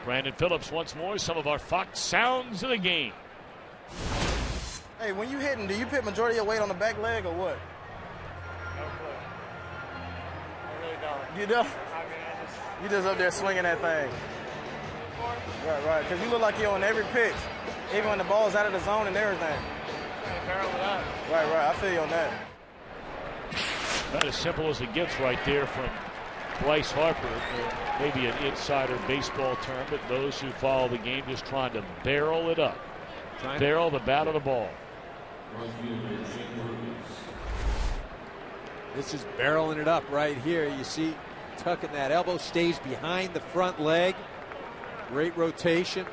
Brandon Phillips once more, some of our Fox sounds of the game. Hey, when you hitting, do you put majority of your weight on the back leg or what? You don't? You just up there swinging that thing. Right. Because you look like you're on every pitch, even when the ball's out of the zone and everything. Right. I feel you on that. About as simple as it gets right there from Bryce Harper. Maybe an insider baseball term, but those who follow the game just trying to barrel it up. Barrel the bat of the ball. This is barreling it up right here. You see, tucking that elbow, stays behind the front leg. Great rotation.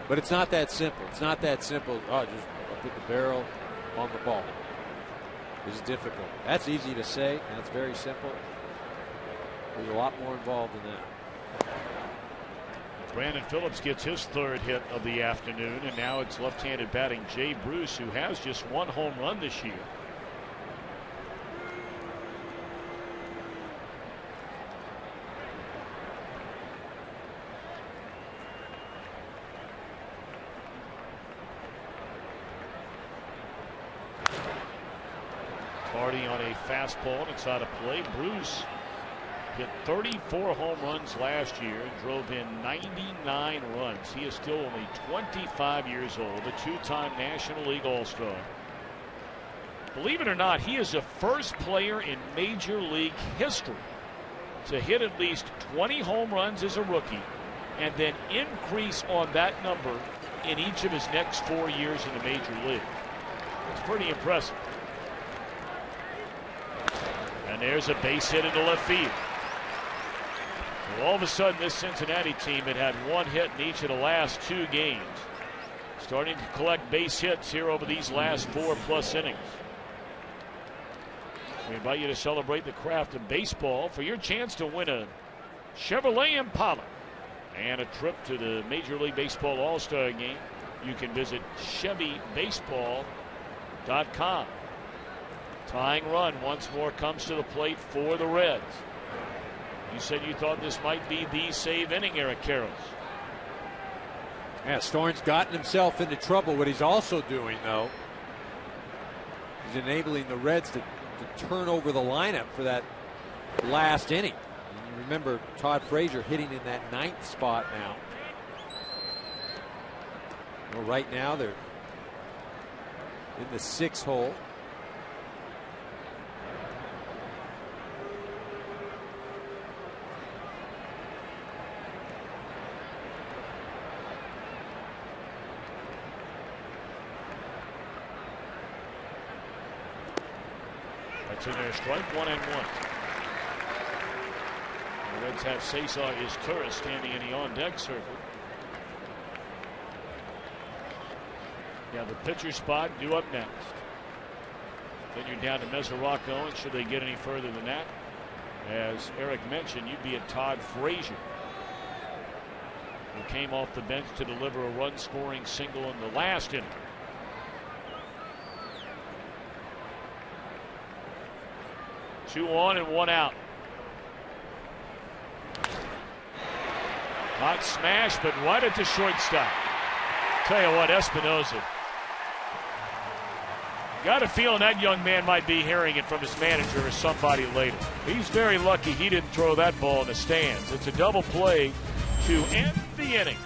But it's not that simple. It's not that simple. Oh, just put the barrel on the ball. It's difficult. That's easy to say, and it's very simple. There's a lot more involved in that. Brandon Phillips gets his 3rd hit of the afternoon, and now it's left-handed batting Jay Bruce, who has just 1 home run this year. Tardy on a fastball, and it's out of play. Bruce hit 34 home runs last year and drove in 99 runs. He is still only 25 years old, a 2-time National League All-Star. Believe it or not, he is the first player in Major League history to hit at least 20 home runs as a rookie and then increase on that number in each of his next 4 years in the major league. It's pretty impressive. And there's a base hit into left field. Well, all of a sudden, this Cincinnati team had one hit in each of the last 2 games. Starting to collect base hits here over these last 4+ innings. We invite you to celebrate the craft of baseball for your chance to win a Chevrolet Impala and a trip to the Major League Baseball All-Star Game. You can visit ChevyBaseball.com. Tying run once more comes to the plate for the Reds. You said you thought this might be the save inning, Eric Karros. Yeah, Storn's gotten himself into trouble. What he's also doing, though, is enabling the Reds to turn over the lineup for that last inning. And you remember Todd Frazier hitting in that 9th spot now. Well, right now they're in the 6th hole. That's in there, strike 1-1. The Reds have Cesar Izturis standing in the on-deck circle. Yeah, the pitcher spot due up next. Then you're down to Mesoraco, and should they get any further than that, as Eric mentioned, you'd be at Todd Frazier, who came off the bench to deliver a run-scoring single in the last inning. Two on and one out. Hot smash, but right at the shortstop. Tell you what, Espinosa. Got a feeling that young man might be hearing it from his manager or somebody later. He's very lucky he didn't throw that ball in the stands. It's a double play to end the inning.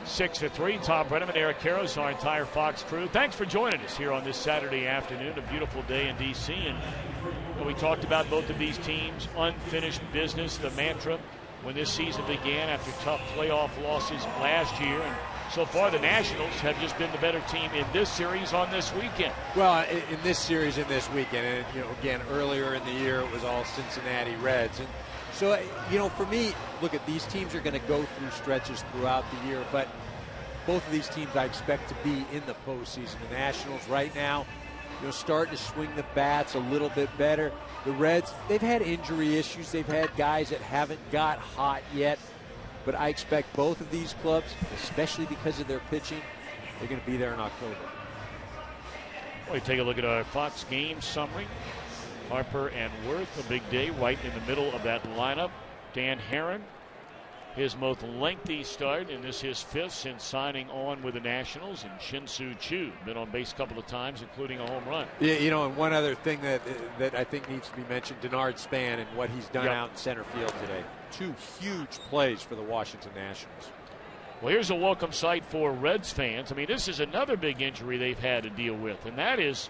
Six to 3. Tom Brenneman, Eric Karros, our entire Fox crew. Thanks for joining us here on this Saturday afternoon. A beautiful day in D.C. And we talked about both of these teams. Unfinished business, the mantra when this season began after tough playoff losses last year. And so far, the Nationals have just been the better team in this series on this weekend. Well, in this series, in this weekend, and again, earlier in the year, it was all Cincinnati Reds. And so, for me, look, at these teams are going to go through stretches throughout the year, but both of these teams I expect to be in the postseason. The Nationals right now, starting to swing the bats a little bit better. The Reds, they've had injury issues. They've had guys that haven't got hot yet. But I expect both of these clubs, especially because of their pitching, they're going to be there in October. Well, we take a look at our Fox game summary. Harper and Worth, a big day right in the middle of that lineup. Dan Herron, his most lengthy start, and this his 5th since signing on with the Nationals. And Shin-Soo Choo, been on base a couple of times, including a home run. Yeah, and one other thing that I think needs to be mentioned, Denard Span and what he's done out in center field today. 2 huge plays for the Washington Nationals. Well, here's a welcome sight for Reds fans. I mean, this is another big injury they've had to deal with, and that is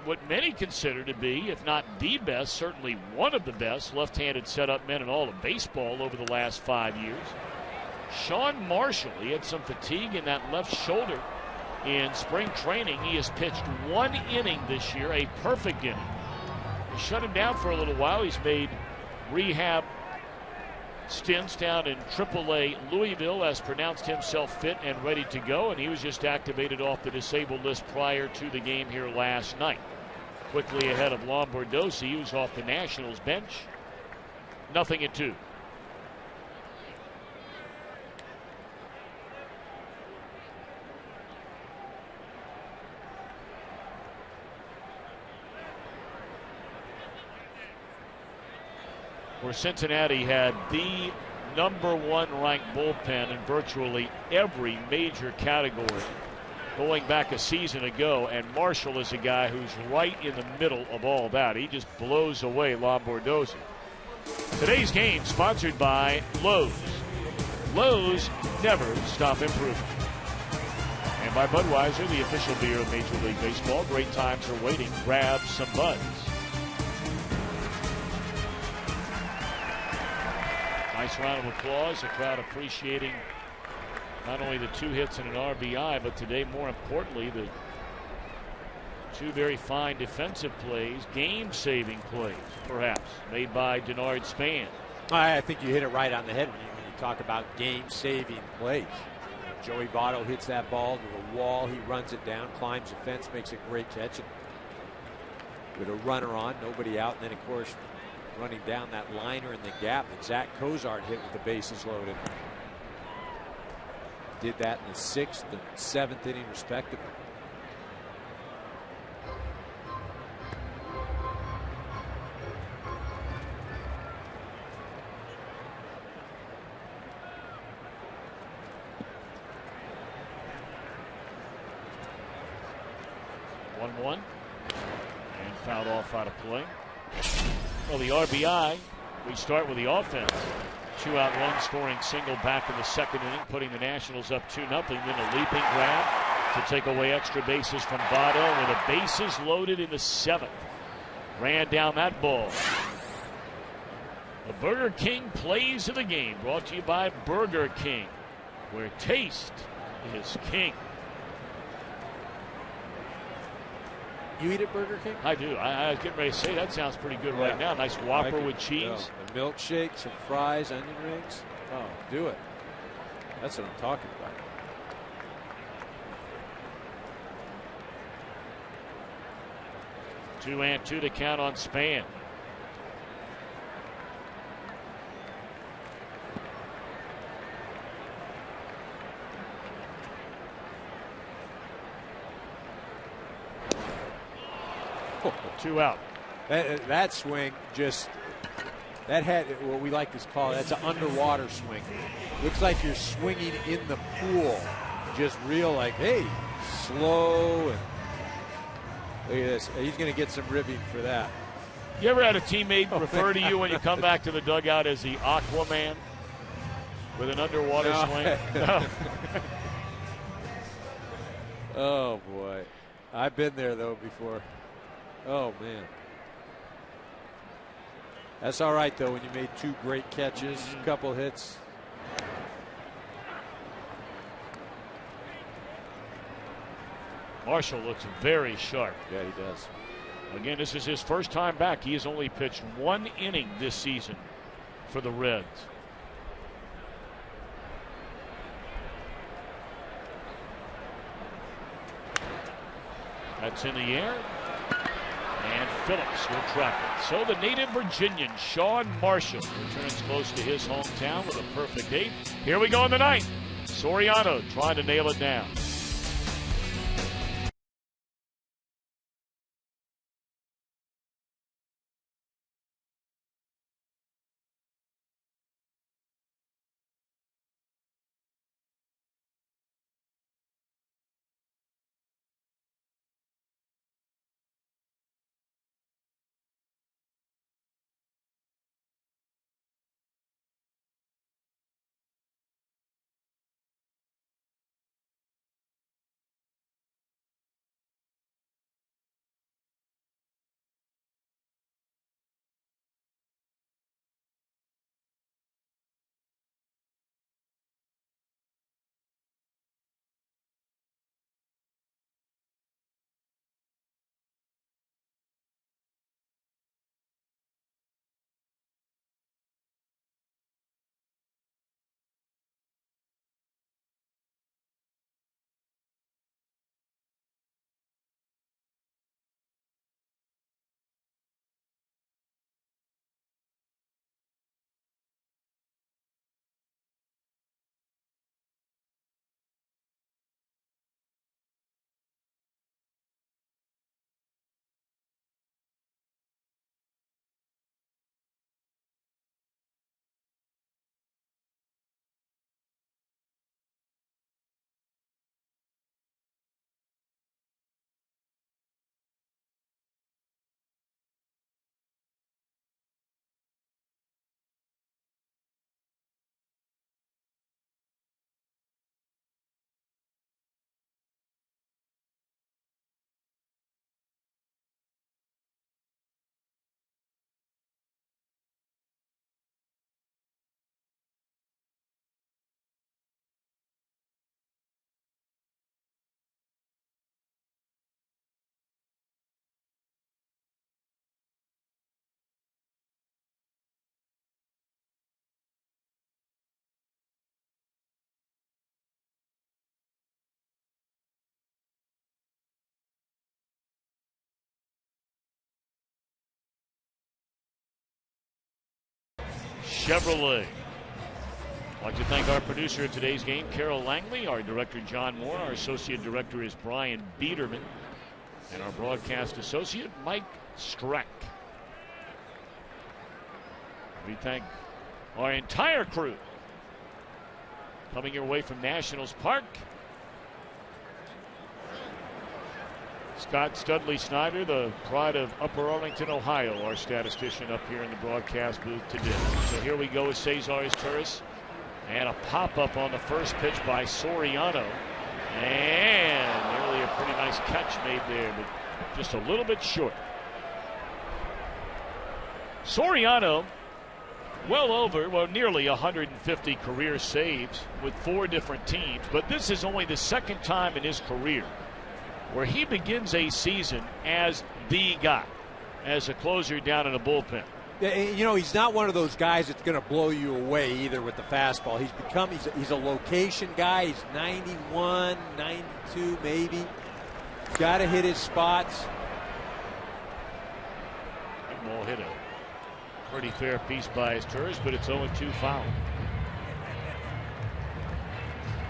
what many consider to be, if not the best, certainly one of the best left-handed setup men in all of baseball over the last 5 years. Sean Marshall, he had some fatigue in that left shoulder in spring training. He has pitched 1 inning this year, a perfect inning. They shut him down for a little while. He's made rehab stints down in AAA Louisville, has pronounced himself fit and ready to go, and he was just activated off the disabled list prior to the game here last night. Quickly ahead of Lombardozzi, who's off the Nationals bench. 0-2. Where Cincinnati had the #1 ranked bullpen in virtually every major category going back a season ago, and Marshall is a guy who's right in the middle of all that. He just blows away Lombardozzi. Today's game sponsored by Lowe's. Lowe's never stop improving. And by Budweiser, the official beer of Major League Baseball. Great times are waiting. Grab some Buds. Nice round of applause. The crowd appreciating not only the 2 hits and an RBI, but today, more importantly, the 2 very fine defensive plays, game-saving plays, perhaps, made by Denard Span. I think you hit it right on the head when you talk about game-saving plays. Joey Votto hits that ball to the wall. He runs it down, climbs the fence, makes a great catch. And with a runner on, nobody out, and then, of course, running down that liner in the gap that Zach Cozart hit with the bases loaded. Did that in the 6th and 7th inning, respectively. One and fouled off out of play. Well, the RBI, we start with the offense. 2-out run scoring single back in the 2nd inning, putting the Nationals up 2-0. Then a leaping grab to take away extra bases from Votto with the bases loaded in the 7th. Ran down that ball. The Burger King plays of the game, brought to you by Burger King, where taste is king. You eat at Burger King? I do. I was getting ready to say that sounds pretty good right now. Nice Whopper with cheese. A milkshake, some fries, onion rings. Oh, do it. That's what I'm talking about. Two and two to count on Span. Two out. That swing just, that had what we like to call, that's an underwater swing. Looks like you're swinging in the pool. Just real like, hey, slow. And look at this. He's going to get some ribbing for that. You ever had a teammate refer to you when you come back to the dugout as the Aquaman with an underwater swing? No. Oh, boy. I've been there, though, before. Oh, man. That's all right, though, when you made two great catches, a couple hits. Marshall looks very sharp. Yeah, he does. Again, this is his first time back. He has only pitched one inning this season for the Reds. That's in the air. And Phillips will trap it. So the native Virginian, Sean Marshall, returns close to his hometown with a perfect 8. Here we go in the 9th. Soriano trying to nail it down. Chevrolet. I'd like to thank our producer of today's game, Carol Langley, our director, John Moore, our associate director is Brian Biederman, and our broadcast associate, Mike Streck. We thank our entire crew coming your way from Nationals Park. Scott Studley Snyder, the pride of Upper Arlington, Ohio, our statistician up here in the broadcast booth today. So here we go with Cesar's Turris. And a pop-up on the first pitch by Soriano. And nearly a pretty nice catch made there, but just a little bit short. Soriano, nearly 150 career saves with 4 different teams. But this is only the second time in his career where he begins a season as the guy, as a closer down in a bullpen. You know, he's not one of those guys that's going to blow you away either with the fastball. He's a location guy. He's 91, 92 maybe. He's got to hit his spots. Ball hit a pretty fair piece by his Turris, but it's 0-2 foul.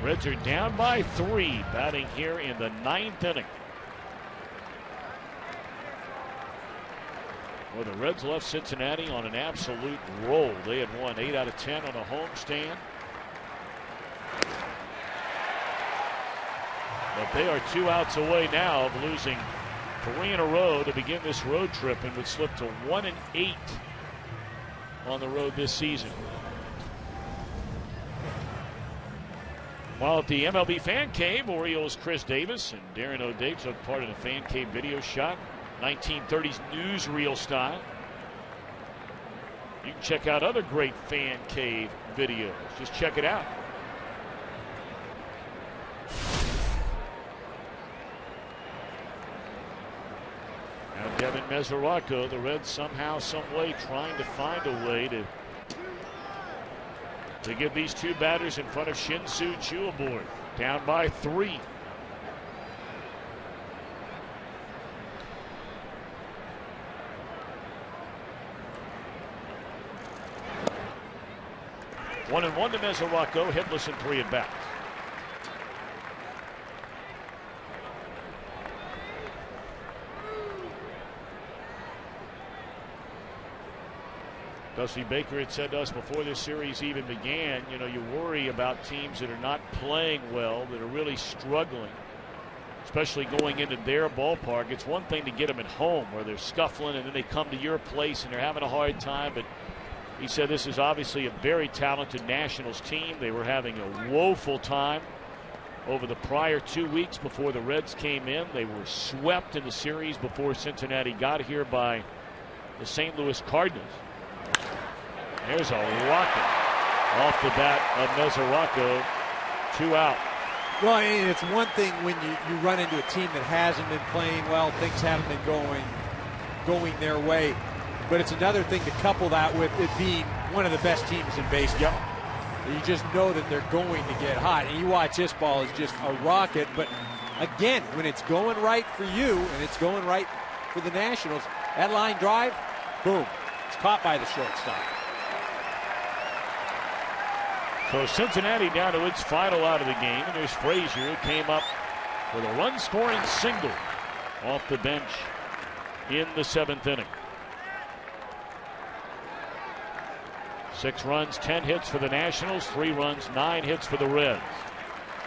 Reds are down by 3, batting here in the 9th inning. Well, the Reds left Cincinnati on an absolute roll. They had won 8 out of 10 on a homestand. But they are 2 outs away now of losing 3 in a row to begin this road trip, and would slip to 1-8 on the road this season. While at the MLB Fan Cave, Orioles' Chris Davis and Darren O'Day took part in a Fan Cave video shot, 1930s newsreel style. You can check out other great Fan Cave videos. Just check it out. Now Devin Mesoraco, the Reds somehow, some way trying to find a way to get these 2 batters in front of Shin-Soo Choo aboard. Down by 3. 1-1 to Mesoraco, hitless in 3 at-bats. Dusty Baker had said to us before this series even began, you know, you worry about teams that are not playing well, that are really struggling, especially going into their ballpark. It's one thing to get them at home where they're scuffling and then they come to your place and they're having a hard time. But he said this is obviously a very talented Nationals team. They were having a woeful time over the prior 2 weeks before the Reds came in. They were swept in the series before Cincinnati got here by the St. Louis Cardinals. There's a rocket off the bat of Mesoraco. 2 out. Well, and it's one thing when you run into a team that hasn't been playing well, things haven't been going their way. But it's another thing to couple that with it being one of the best teams in baseball. You just know that they're going to get hot. And you watch this ball is just a rocket. But again, when it's going right for you and it's going right for the Nationals, that line drive, boom, it's caught by the shortstop. So Cincinnati down to its final out of the game. And there's Frazier, who came up with a run-scoring single off the bench in the 7th inning. 6 runs, 10 hits for the Nationals, 3 runs, 9 hits for the Reds.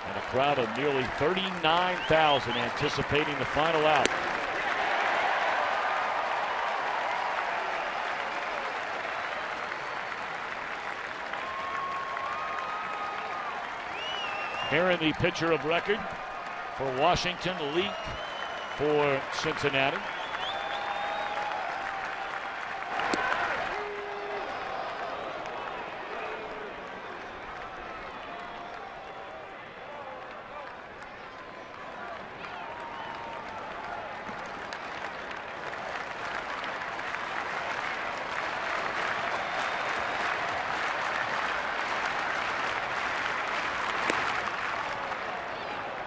And a crowd of nearly 39,000 anticipating the final out. Aaron, the pitcher of record for Washington, Leak for Cincinnati.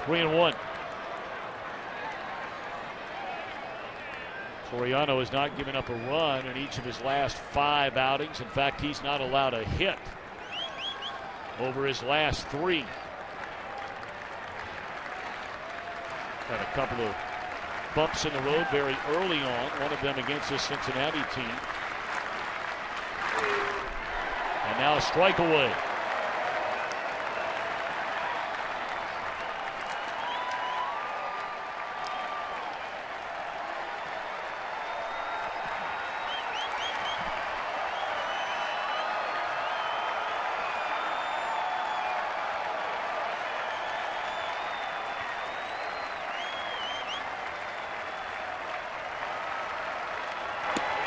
Three and one. Soriano has not given up a run in each of his last 5 outings. In fact, he's not allowed a hit over his last 3. Had a couple of bumps in the road very early on, one of them against the Cincinnati team. And now a strike away.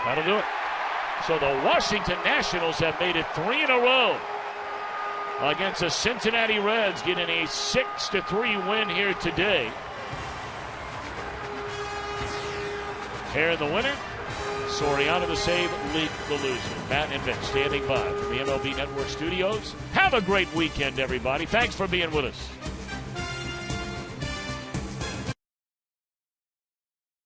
That'll do it. So the Washington Nationals have made it 3 in a row against the Cincinnati Reds, getting a 6-3 win here today. Here the winner, Soriano the save, Leak the loser. Matt and Vince standing by from the MLB Network studios. Have a great weekend, everybody. Thanks for being with us.